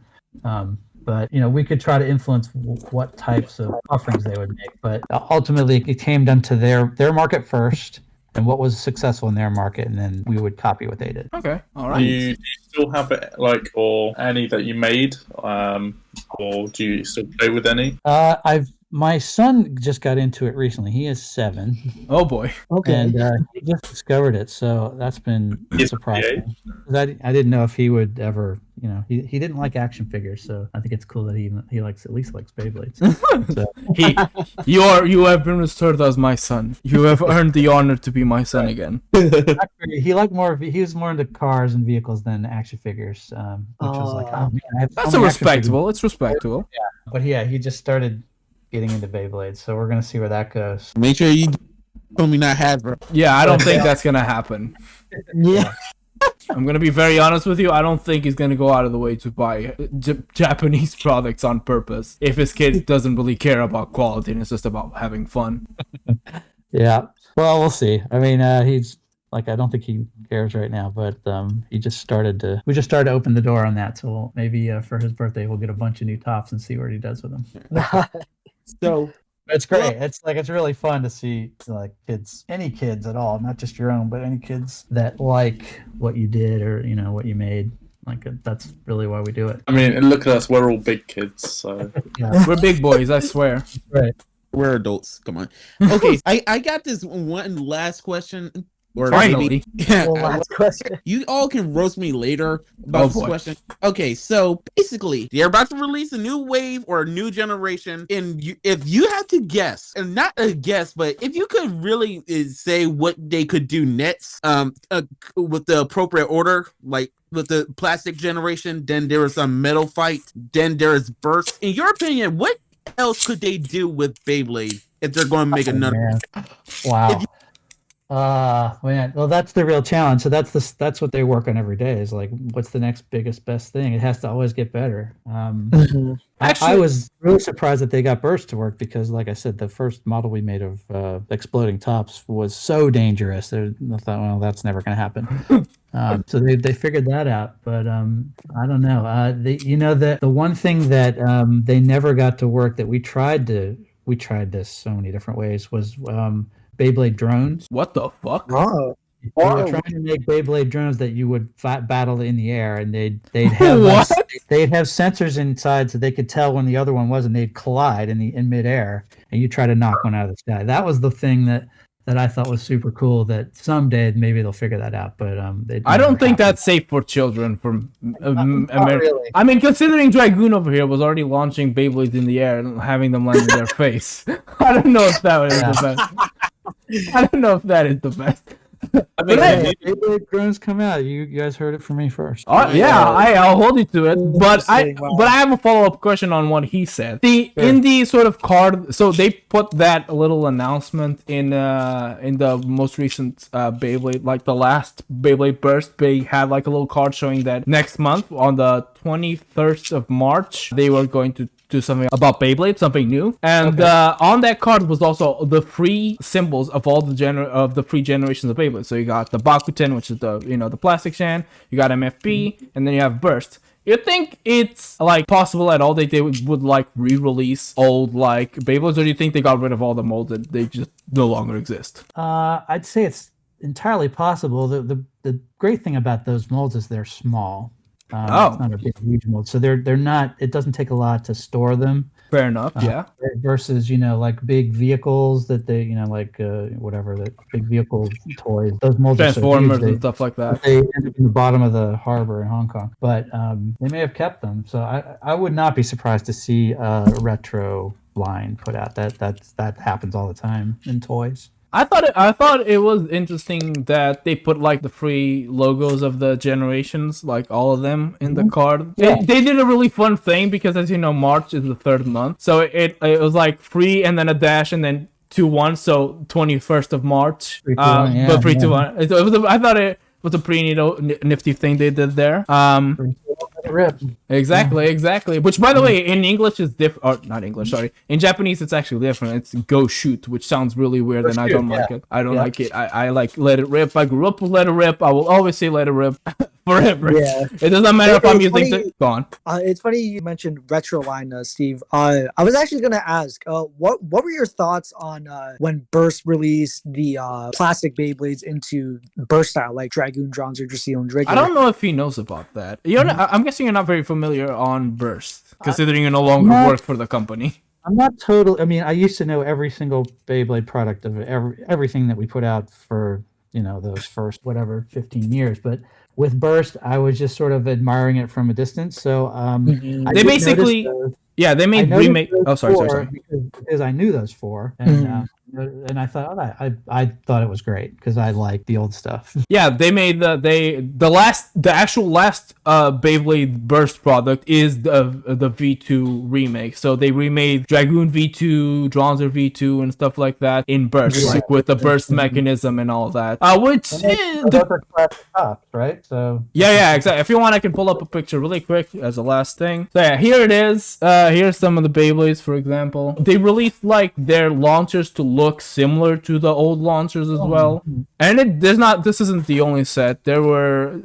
But, you know, we could try to influence what types of offerings they would make. But ultimately, it came down to their market first and what was successful in their market, and then we would copy what they did. Okay, all right. Do you still have it, like, or any that you made? Or do you still play with any? My son just got into it recently. He is 7. Oh boy. Okay. And he just discovered it, so that's been surprising. I didn't know if he would ever, you know, he didn't like action figures, so I think it's cool that he at least likes Beyblades. So. You have been restored as my son. You have earned the honor to be my son again. Actually, he was more into cars and vehicles than action figures, which was like, oh man, I have That's so many action respectable. figures. It's respectable. Yeah, but yeah, he just started getting into Beyblades, so we're gonna see where that goes. Make sure you told me not Hasbro. Yeah, I don't think that's gonna happen. Yeah. I'm gonna be very honest with you. I don't think he's gonna go out of the way to buy Japanese products on purpose if his kid doesn't really care about quality and it's just about having fun. Yeah, well, we'll see. I mean, he's like, I don't think he cares right now, but we just started to open the door on that. So maybe for his birthday, we'll get a bunch of new tops and see what he does with them. So It's great. It's really fun to see like kids, any kids at all, not just your own, but any kids that like what you did or what you made. Like that's really why we do it. I mean, look at us. We're all big kids, so Yeah, We're big boys, I swear. right. We're adults. Come on. Okay, I got this one last question. Or Finally. maybe, Well, last question. you all can roast me later about this question. Okay, so basically, they're about to release a new wave or a new generation, and if you had to guess, and not a guess, but if you could really say what they could do next, with the appropriate order, like with the plastic generation, then there is a metal fight, then there is burst. In your opinion, what else could they do with Beyblade if they're going to make another? Man. Wow. Man, well, that's the real challenge. So that's what they work on every day. Is like, what's the next biggest best thing? It has to always get better. I was really surprised that they got burst to work because, like I said, the first model we made of exploding tops was so dangerous. I thought, well, that's never going to happen. So they figured that out, but I don't know. The one thing that they never got to work that we tried this so many different ways was Beyblade drones. What the fuck? Oh, We were trying to make Beyblade drones that you would battle in the air, and they'd have they'd have sensors inside so they could tell when the other one was, and they'd collide in midair, and you try to knock one out of the sky. That was the thing that I thought was super cool. That someday maybe they'll figure that out, but I don't think that's safe for children. From America. Really. I mean, considering Dragoom over here was already launching Beyblades in the air and having them land in their face, I don't know if that is the best. I don't know if that is the best. I mean, Beyblade drones come out. You guys heard it from me first. I'll hold you to it. But I have a follow-up question on what he said. In the sort of card, so they put that little announcement in the most recent Beyblade, like the last Beyblade Burst. They had like a little card showing that next month on the 21st of March they were going to do something about Beyblade, something new, and on that card was also the free symbols of all the free generations of Beyblade. So you got the Bakuten, which is the plastic Shan, you got MFB, and then you have Burst. You think it's like possible at all that they would like re-release old like Beyblades, or do you think they got rid of all the molds that they just no longer exist? I'd say it's entirely possible. The great thing about those molds is they're small. It's not a big huge mold, so they're not. It doesn't take a lot to store them. Fair enough. Yeah. Versus like big vehicles that they whatever the big vehicle toys. Those molds Transformers are so huge, and stuff like that. They end up in the bottom of the harbor in Hong Kong, but they may have kept them. So I would not be surprised to see a retro line put out. That happens all the time in toys. I thought it was interesting that they put like the free logos of the generations, like all of them in the card. Yeah. They did a really fun thing because, as you know, March is the third month, so it was like free and then a dash and then 2-1, so 21st of March. 3-2-1, yeah, but 3-2-1. I thought it was a pretty nifty thing they did there. Rip. Exactly. Which, by the way, in English is different. Or not English, sorry. In Japanese, it's actually different. It's go shoot, which sounds really weird, and I don't like it. I don't like it. I like let it rip. I grew up with let it rip. I will always say let it rip forever. Yeah. It doesn't matter if I'm using it. Go on. It's funny you mentioned retro line, Steve. I was actually gonna ask, what were your thoughts on when Burst released the plastic Beyblades into Burst style, like Dragoon, Dronzer, Dracil, and Drigger? I don't know if he knows about that. I'm guessing you're not very familiar on Burst, considering you no longer work for the company. I'm not totally. I mean, I used to know every single Beyblade product of everything that we put out for those first 15 years, but with Burst, I was just sort of admiring it from a distance. So they basically, they made remake. Oh, sorry. Because I knew those four, and I thought, I thought it was great because I like the old stuff. Yeah, they made the actual last Beyblade Burst product is the V2 remake. So they remade Dragoon V2, Dronzer V2, and stuff like that in Burst, like with the burst mechanism and all that. Which the classic tops, right? So yeah, exactly. If you want, I can pull up a picture really quick as a last thing. So yeah, here it is. Here's some of the Beyblades, for example. They released like their launchers to look similar to the old launchers as well. And this isn't the only set. There were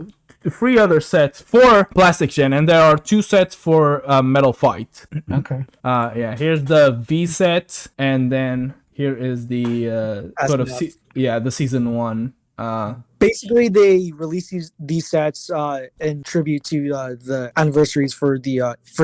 three other sets for Plastic Gen, and there are 2 sets for Metal Fight. Okay. Yeah, here's the V set, and then here is the sort of the season 1. Basically, they release these sets in tribute to the anniversaries for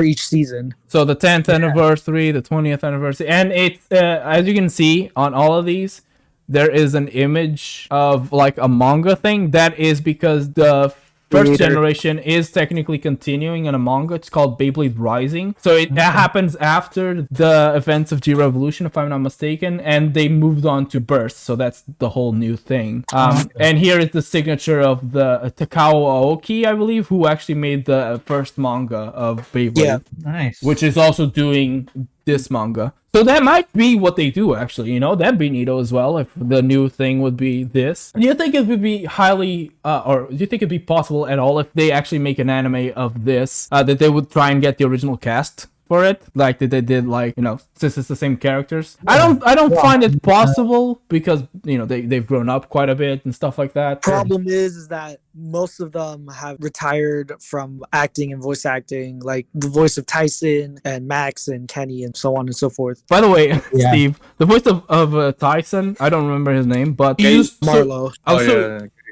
each season. So the 10th anniversary, the 20th anniversary, and it's as you can see on all of these, there is an image of like a manga thing. That is because the first generation is technically continuing in a manga. It's called Beyblade Rising. So that happens after the events of G-Revolution, if I'm not mistaken, and they moved on to Burst. So that's the whole new thing. And here is the signature of the Takao Aoki, I believe, who actually made the first manga of Beyblade. Yeah, nice. Which is also doing this manga. So that might be what they do, actually. That'd be neato as well, if the new thing would be this. Do you think it would be highly, or do you think it'd be possible at all if they actually make an anime of this, that they would try and get the original cast for it, like that they did, like, since it's the same characters? I don't find it possible because they've grown up quite a bit and stuff like that. Problem is that most of them have retired from acting and voice acting, like the voice of Tyson and Max and Kenny and so on and so forth. By the way, Steve, the voice of Tyson, I don't remember his name, but Marlo.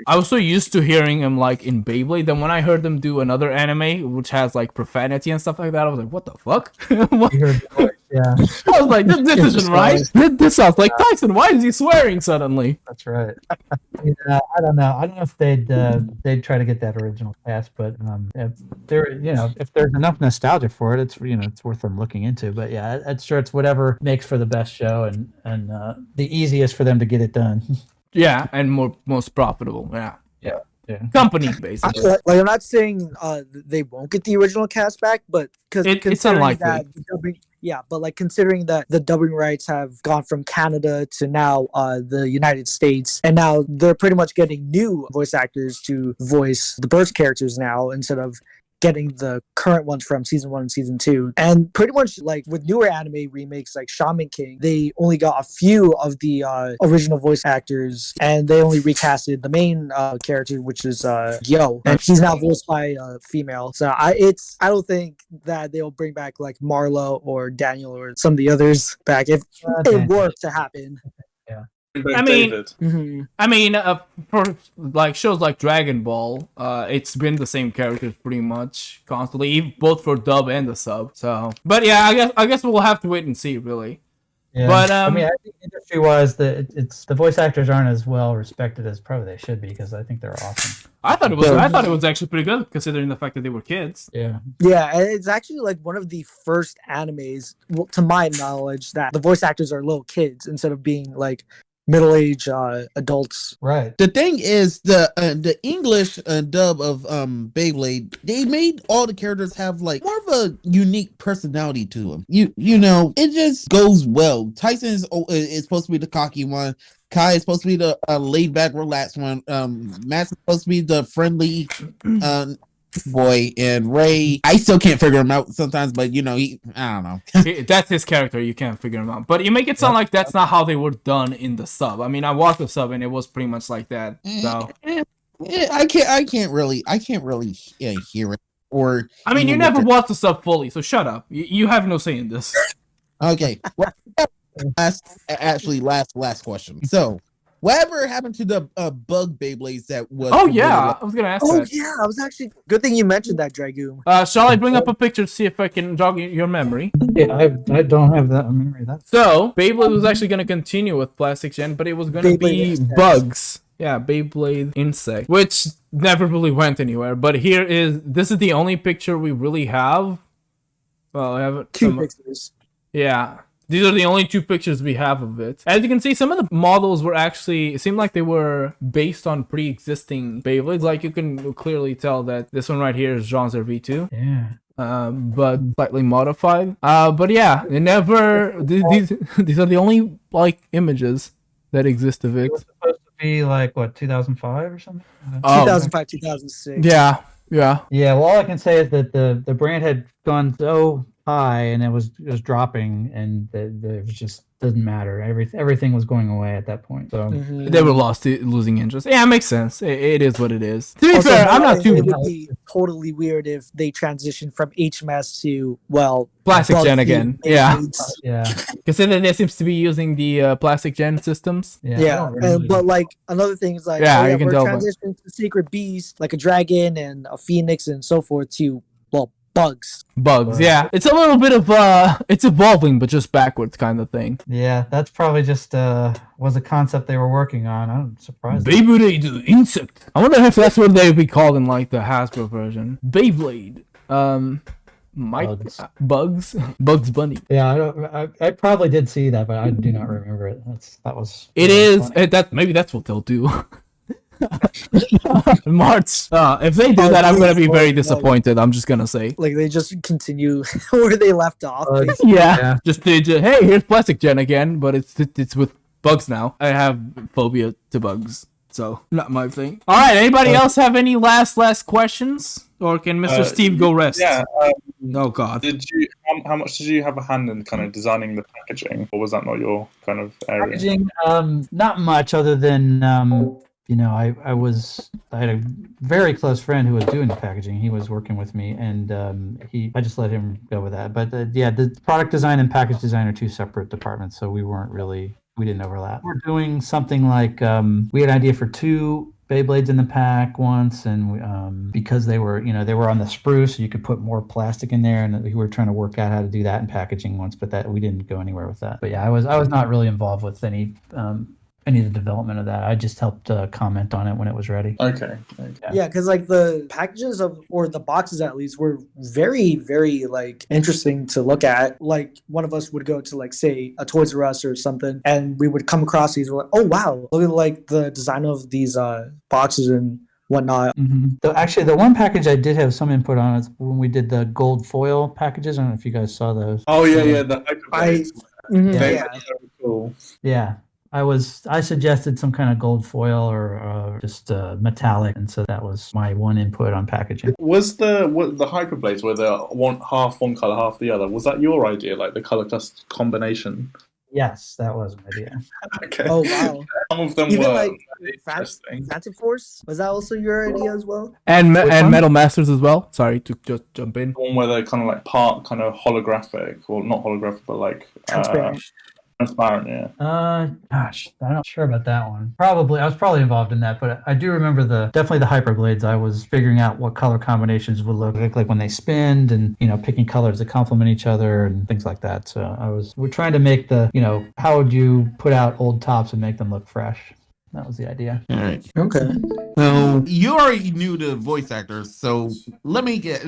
I was so used to hearing him like in Beyblade, then when I heard them do another anime which has like profanity and stuff like that, I was like, what the fuck? What? Yeah. I was like, this isn't right. This sounds like Tyson. Why is he swearing suddenly? That's right. Yeah, I don't know. I don't know if they'd try to get that original cast, but if there's enough nostalgia for it, it's worth them looking into. But yeah, it's sure it's whatever makes for the best show and the easiest for them to get it done. Yeah, and most profitable. Yeah. Company, basically. I'm not saying they won't get the original cast back, but because it's unlikely. Considering that the dubbing rights have gone from Canada to now the United States, and now they're pretty much getting new voice actors to voice the Burst characters now instead of getting the current ones from season 1 and season 2. And pretty much like with newer anime remakes like Shaman King, they only got a few of the original voice actors, and they only recasted the main character, which is Yo, and he's now voiced by a female. So I don't think that they'll bring back like Marlo or Daniel or some of the others back if it were to happen. Yeah. I mean, for like shows like Dragon Ball, it's been the same characters pretty much constantly, both for dub and the sub. So, but yeah, I guess we'll have to wait and see, really. Yeah. But I think industry-wise, the voice actors aren't as well respected as probably they should be, because I think they're awesome. I thought it was actually pretty good considering the fact that they were kids. Yeah. Yeah, and it's actually like one of the first animes, to my knowledge, that the voice actors are little kids instead of being like middle-aged adults. Right. The thing is, the English dub of Beyblade, they made all the characters have like more of a unique personality to them. It just goes well. Tyson is supposed to be the cocky one. Kai is supposed to be the laid-back, relaxed one. Matt's supposed to be the friendly boy, and Ray, I still can't figure him out sometimes, but I don't know. That's his character, you can't figure him out. But you make it sound like that's not how they were done in the sub. I mean, I watched the sub and it was pretty much like that. So I can't really hear it. Or I mean, you never watched the sub fully, so shut up. You have no say in this. Okay. Last question. So, whatever happened to the bug Beyblades that was? Oh yeah, I was gonna ask that. Oh yeah, I was actually good thing you mentioned that, Dragoom. Shall I bring up a picture to see if I can jog your memory? Yeah, I don't have that memory. So Beyblade was actually gonna continue with Plastic Gen, but it was gonna be bugs. Yeah, Beyblade Insect, which never really went anywhere. But this is the only picture we really have. Well, I have 2 pictures. Yeah. These are the only 2 pictures we have of it. As you can see, some of the models it seemed like they were based on pre-existing Beyblades. Like, you can clearly tell that this one right here is Jean's V2. Yeah. But slightly modified. But yeah, it never... These are the only, like, images that exist of it. It was supposed to be, like, what, 2005 or something? 2005, 2006. Yeah. Yeah, well, all I can say is that the brand had gone so high and it was dropping, and there was just doesn't matter. Everything was going away at that point. So They were losing interest. Yeah, it makes sense. It is what it is. To be Also, fair, I'm not it too would be totally weird if they transitioned from HMS to plastic gen Bug again. Themed Yeah, Beyblades. yeah, because they seems to be using the plastic gen systems. yeah. I Yeah, don't remember but like another thing is like, Yeah, you can we're tell, but- transitioning to Secret Beast, like a dragon and a phoenix and so forth, to bugs. Bugs. Yeah, it's a little bit of it's evolving, but just backwards kind of thing. Yeah, that's probably just was a concept they were working on. I'm surprised. Beyblade Insect. I wonder if that's what they would be called in like the Hasbro version. Beyblade. Bugs. Bugs Bunny. Yeah, I probably did see that, but I do not remember it. That was. It is. Maybe that's what they'll do. March. If they do that, I'm gonna be very disappointed. I'm just gonna say. Like they just continue where they left off. basically. Yeah. Just hey, here's plastic gen again, but it's with bugs now. I have phobia to bugs, so not my thing. All right. Anybody else have any last questions, or can Mr. Steve go rest? Yeah. Oh God. How much did you have a hand in kind of designing the packaging, or was that not your kind of area? Packaging, not much other than I had a very close friend who was doing the packaging. He was working with me, and I just let him go with that. But the product design and package design are two separate departments, so we didn't overlap. We're doing something like we had an idea for 2 Beyblades in the pack once, and because they were on the sprue, so you could put more plastic in there, and we were trying to work out how to do that in packaging once, but that we didn't go anywhere with that. But yeah, I was not really involved with any of the development of that. I just helped comment on it when it was ready. Okay. Yeah, because like the packages or the boxes at least were very, very like interesting to look at. Like one of us would go to like say a Toys R Us or something, and we would come across these. We're like, oh wow, look at like the design of these boxes and whatnot. So actually, the one package I did have some input on is when we did the gold foil packages. I don't know if you guys saw those. Oh yeah. The hyperblades. Yeah. Very cool. Yeah. I suggested some kind of gold foil or just metallic, and so that was my one input on packaging. Was the hyperblades were half one color, half the other? Was that your idea, like the color combination? Yes, that was my idea. Okay. Oh wow. Some of them Even were like very interesting. Phantom Force, was that also your idea as well? And one? Metal Masters as well. Sorry to just jump in. One where they're kind of like part kind of holographic, or not holographic, but like Transparent. transparent. Yeah. Gosh, I'm not sure about that one. I was probably involved in that, but I do remember definitely the hyperblades. I was figuring out what color combinations would look like when they spin, and picking colors that complement each other and things like that. So we're trying to make how would you put out old tops and make them look fresh? That was the idea. All right. Okay. So you already knew the voice actors. So let me get.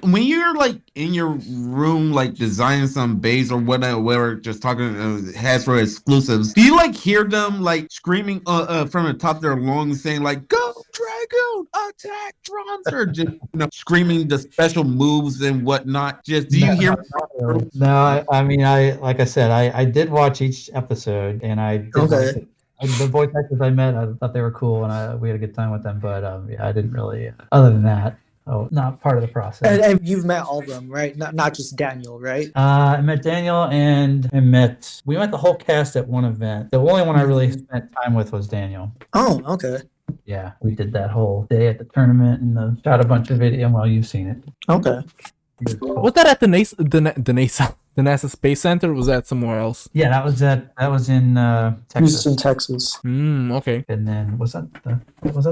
When you're like in your room, like designing some base or whatever, just talking Hasbro exclusives, do you like hear them like screaming from the top of their lungs, saying like "Go Dragoom, attack drones," or just screaming the special moves and whatnot? Just do you hear? No, I mean, like I said, I did watch each episode, and I did like it. The voice actors I met, I thought they were cool, and we had a good time with them. But I didn't really. Other than that, not part of the process. And you've met all of them, right? Not just Daniel, right? I met Daniel, and we met the whole cast at one event. The only one I really spent time with was Daniel. Oh, okay. Yeah, we did that whole day at the tournament and shot a bunch of video. Well, you've seen it. Okay. Was that at the NASA Space Center? Or was that somewhere else? Yeah, that was in Texas. Houston, Texas. Okay. And then was that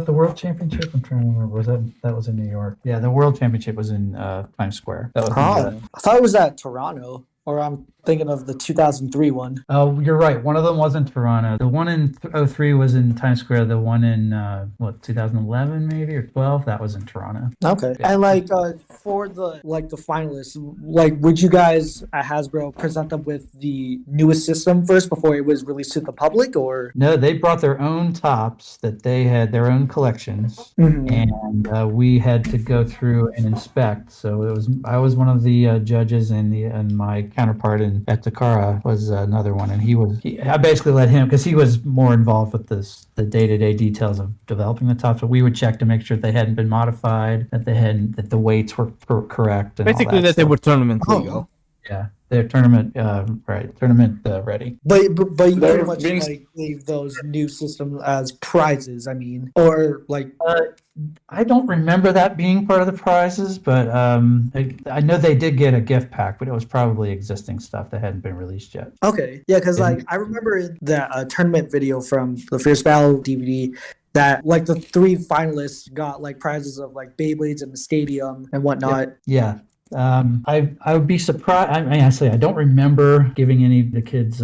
the World Championship? I'm trying to remember. That was in New York? Yeah, the World Championship was in Times Square. That was I thought it was at Toronto, or I'm thinking of the 2003 one. Oh, you're right. One of them was in Toronto. The one in 03 was in Times Square. The one in 2011 maybe or 12, that was in Toronto. Okay. Yeah. And like for the finalists, like would you guys at Hasbro present them with the newest system first before it was released to the public, or? No, they brought their own tops that they had their own collections, and we had to go through and inspect. So I was one of the judges, and my counterpart at Takara was another one, and I basically let him, because he was more involved with the day-to-day details of developing the tops, but we would check to make sure they hadn't been modified, that the weights were correct, and basically all that they were tournament legal. Yeah. They're tournament ready. But you pretty There much being- like gave those new systems as prizes. I mean, or like I don't remember that being part of the prizes, but I know they did get a gift pack, but it was probably existing stuff that hadn't been released yet. okay, yeah, because like I remember in that tournament video from the Fierce Battle DVD that like the 3 finalists got like prizes of like Beyblades in the stadium and whatnot. Yeah. I would be surprised. I mean, I don't remember giving any of the kids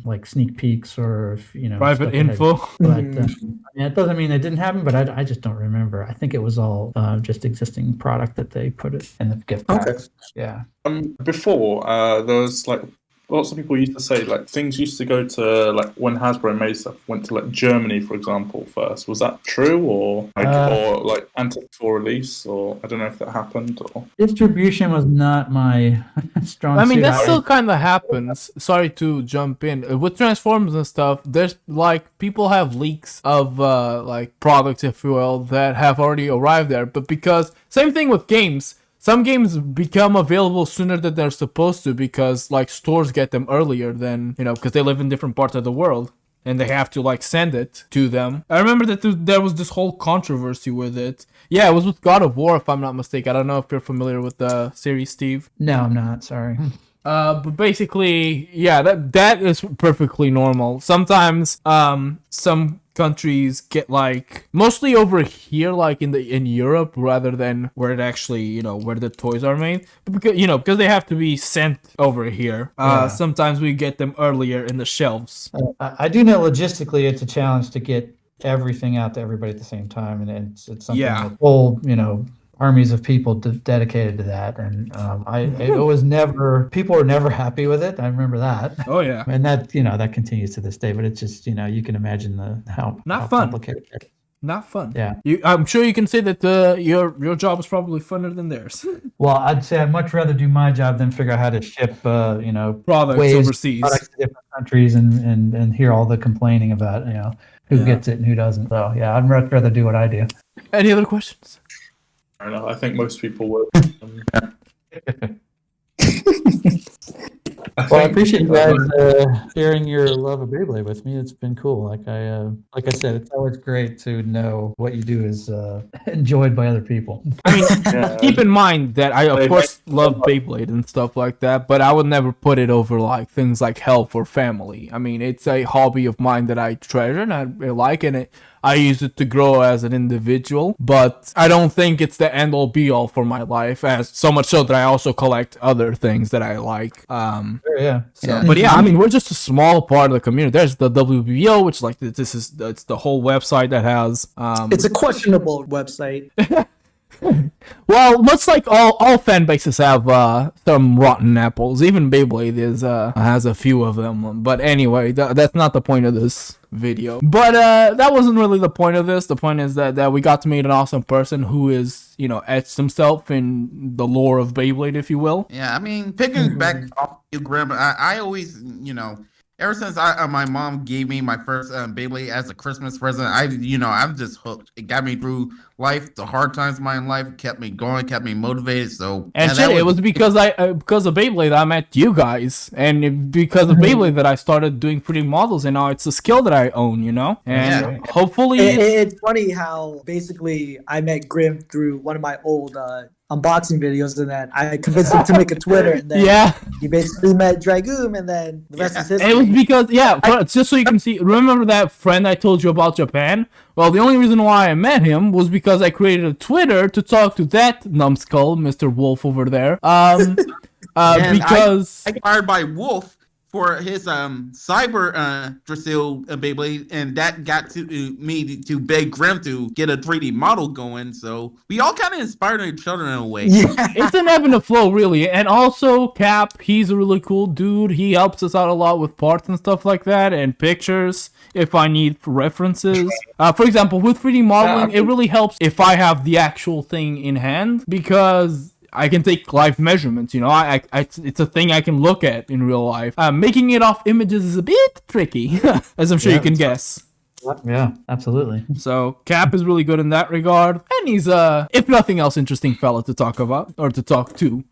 like sneak peeks or Private stuff info. But I mean, it doesn't mean it didn't happen. But I just don't remember. I think it was all just existing product that they put it in the gift packs. Okay. Yeah. Before there was like lots of people used to say like things used to go to like when Hasbro made stuff went to like Germany, for example, first. Was that true or like anti for release, or I don't know if that happened or Distribution was not my strong I mean, suit. that still kind of happens. Sorry to jump in. With Transformers and stuff, there's like people have leaks of like products, if you will, that have already arrived there. But because same thing with games. Some games become available sooner than they're supposed to because like stores get them earlier than, because they live in different parts of the world and they have to like send it to them. I remember that there was this whole controversy with it. Yeah, it was with God of War, if I'm not mistaken. I don't know if you're familiar with the series, Steve. No, I'm not. Sorry. But basically, yeah, that is perfectly normal. Sometimes, some countries get like mostly over here, like in Europe, rather than where it actually, where the toys are made. But because they have to be sent over here. Sometimes we get them earlier in the shelves. I do know logistically it's a challenge to get everything out to everybody at the same time, and it's something that whole armies of people dedicated to that, and it was never, people were never happy with it. I remember that. Oh yeah, and that that continues to this day. But it's just you can imagine how not fun. Complicated it is. Not fun. Yeah, I'm sure you can say that your job is probably funner than theirs. Well, I'd say I'd much rather do my job than figure out how to ship products overseas, products to different countries, and hear all the complaining about who gets it and who doesn't. So yeah, I'd much rather do what I do. Any other questions? I don't know. I think most people would. I appreciate you guys sharing your love of Beyblade with me. It's been cool. Like I said, it's always great to know what you do is enjoyed by other people. I mean, keep in mind that I of course love Beyblade and stuff like that, but I would never put it over like things like health or family. I mean, it's a hobby of mine that I treasure and I like, and I use it to grow as an individual, but I don't think it's the end all be all for my life, as so much so that I also collect other things that I like. But yeah, I mean, we're just a small part of the community. There's the WBO, which like it's the whole website that has. It's a questionable website. Well, much like all fan bases have some rotten apples. Even Beyblade has a few of them. But anyway, that's not the point of this video. But that wasn't really the point of this. The point is that we got to meet an awesome person who is, etched himself in the lore of Beyblade, if you will. Yeah, I mean, picking back off you, Grim, I always, ever since my mom gave me my first Beyblade as a Christmas present, I'm just hooked. It got me through life, the hard times of my life, kept me going, kept me motivated. So, and it was because because of Beyblade I met you guys, and because of Beyblade that I started doing 3D models, and now it's a skill that I own, and hopefully it's funny how basically I met Grim through one of my old unboxing videos, and then I convinced him to make a Twitter, and then he basically met Dragoom, and then the rest is history. It was because just so you can see, remember that friend I told you about Japan? Well, the only reason why I met him was because I created a Twitter to talk to that numbskull, Mr. Wolf over there. Because I got hired by Wolf for his cyber Drasil Beyblade, and that got to me to beg Grim to get a 3D model going. So we all kind of inspired each other in a way. It's an ebb and a flow, really. And also Cap, he's a really cool dude. He helps us out a lot with parts and stuff like that, and pictures if I need references. For example, with 3D modeling, it really helps if I have the actual thing in hand, because I can take live measurements, it's a thing I can look at in real life. Making it off images is a bit tricky, as I'm sure you can guess. Yeah, absolutely. So Cap is really good in that regard, and he's if nothing else, interesting fella to talk about or to talk to.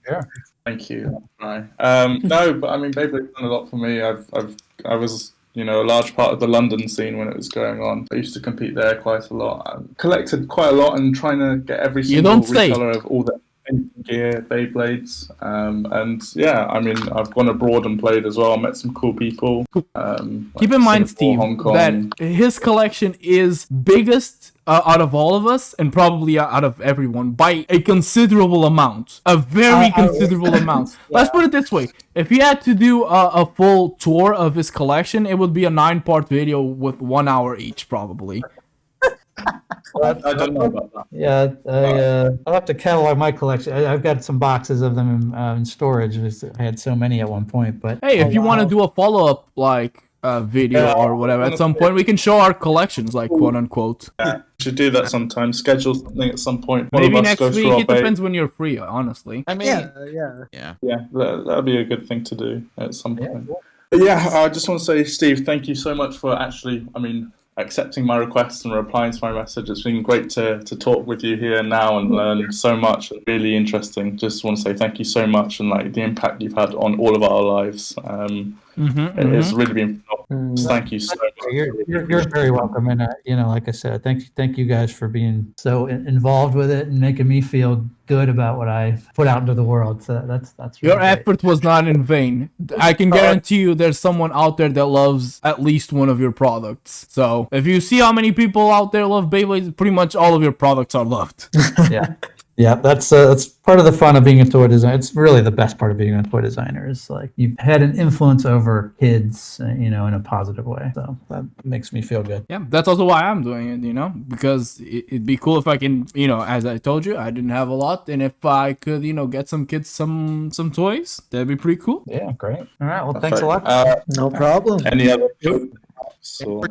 Yeah. Thank you. No, but I mean, Beyblade's done a lot for me. I was, a large part of the London scene when it was going on. I used to compete there quite a lot. I collected quite a lot and trying to get every single recolor of all the gear, Beyblades. And yeah, I mean, I've gone abroad and played as well. Met some cool people. Keep in mind, Steve, Hong Kong. that his collection is biggest out of all of us, and probably out of everyone, by a considerable amount. A very considerable amount. Yeah. Let's put it this way. If he had to do a full tour of his collection, it would be a 9-part video with 1 hour each, probably. I don't know about that. Yeah, I'll have to catalog my collection. I've got some boxes of them in storage. I had so many at one point. But hey, if you want to do a follow-up, like, video or whatever, at some point we can show our collections, like, quote unquote. Yeah, we should do that sometime. Schedule something at some point. Maybe next week. It depends when you're free, honestly. I mean, yeah, that'd be a good thing to do at some point. But yeah, I just want to say, Steve, thank you so much for actually, accepting my request and replying to my message. It's been great to talk with you here now and learn so much. Really interesting. Just want to say thank you so much, and like the impact you've had on all of our lives. It's really been phenomenal. Thank you so much. You're very welcome, and like I said, thank you guys for being so involved with it and making me feel good about what I put out into the world. So that's really your effort was not in vain. I can guarantee you there's someone out there that loves at least one of your products. So if you see how many people out there love Beyblades, pretty much all of your products are loved. Yeah, that's part of the fun of being a toy designer. It's really the best part of being a toy designer is like you've had an influence over kids, in a positive way. So that makes me feel good. Yeah, that's also why I'm doing it, because it'd be cool if I can, as I told you, I didn't have a lot, and if I could, get some kids some toys, that'd be pretty cool. Yeah, great. All right, well, thanks a lot. No problem. Any other? So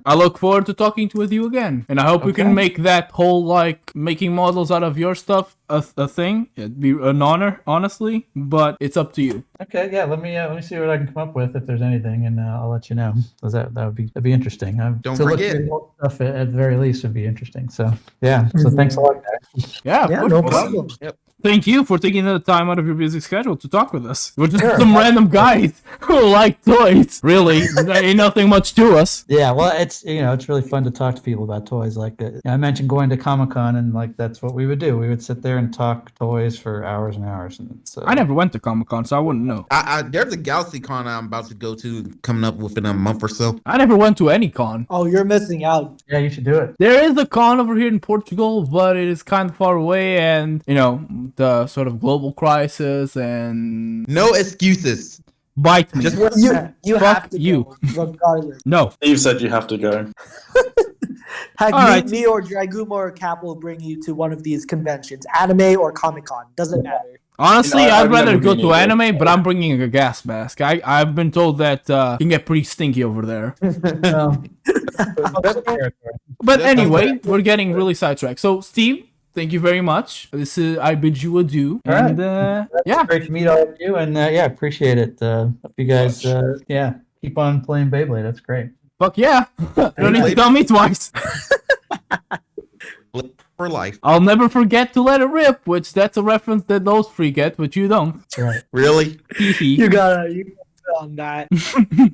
I look forward to talking with you again, and I hope we can make that whole making models out of your stuff a thing. It'd be an honor, honestly, but it's up to you. Okay, yeah. Let me see what I can come up with if there's anything, and I'll let you know. Because that'd be interesting. Don't forget, stuff at the very least would be interesting. So yeah. So thanks a lot, guys. Yeah, no problem. Yep. Thank you for taking the time out of your busy schedule to talk with us. We're just some random guys who like toys. Really, there ain't nothing much to us. Yeah, well, it's it's really fun to talk to people about toys. Like I mentioned, going to Comic-Con, and that's what we would do. We would sit there and talk toys for hours and hours. And I never went to Comic-Con, so I wouldn't know. There's a Galaxy Con I'm about to go to coming up within a month or so. I never went to any con. Oh, you're missing out. Yeah, you should do it. There is a con over here in Portugal, but it is kind of far away, and the sort of global crisis and no excuses. Bite me. Just you have to go, regardless. No. Steve said you have to go. Me or Dragoom or Kap will bring you to one of these conventions, anime or Comic-Con. Doesn't matter. Honestly, I'd rather go to anime, but I'm bringing a gas mask. I've been told that it can get pretty stinky over there. But anyway, we're getting really sidetracked. So, Steve, thank you very much. I bid you adieu. All and right. Great to meet all of you, and appreciate it. Hope you guys keep on playing Beyblade. That's great. Fuck yeah. You don't need to tell me twice. For life. I'll never forget to let it rip, which that's a reference that those three get, but you don't. That's right. Really? You gotta on that.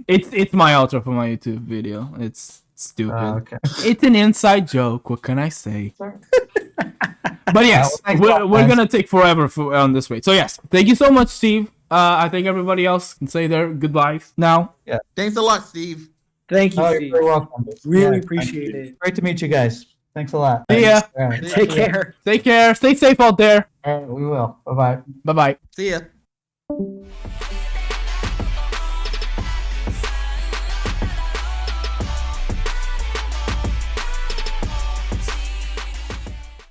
It's my outro for my YouTube video. It's stupid. Okay. It's an inside joke. What can I say? But yes, we're gonna take forever on this way. So yes, thank you so much, Steve. I think everybody else can say their goodbyes now. Yeah. Thanks a lot, Steve. Thank you, Steve. You're welcome. Really appreciate it. Great to meet you guys. Thanks a lot. See ya. Right. Take care. Take care. Stay safe out there. All right, we will. Bye-bye. Bye-bye. See ya.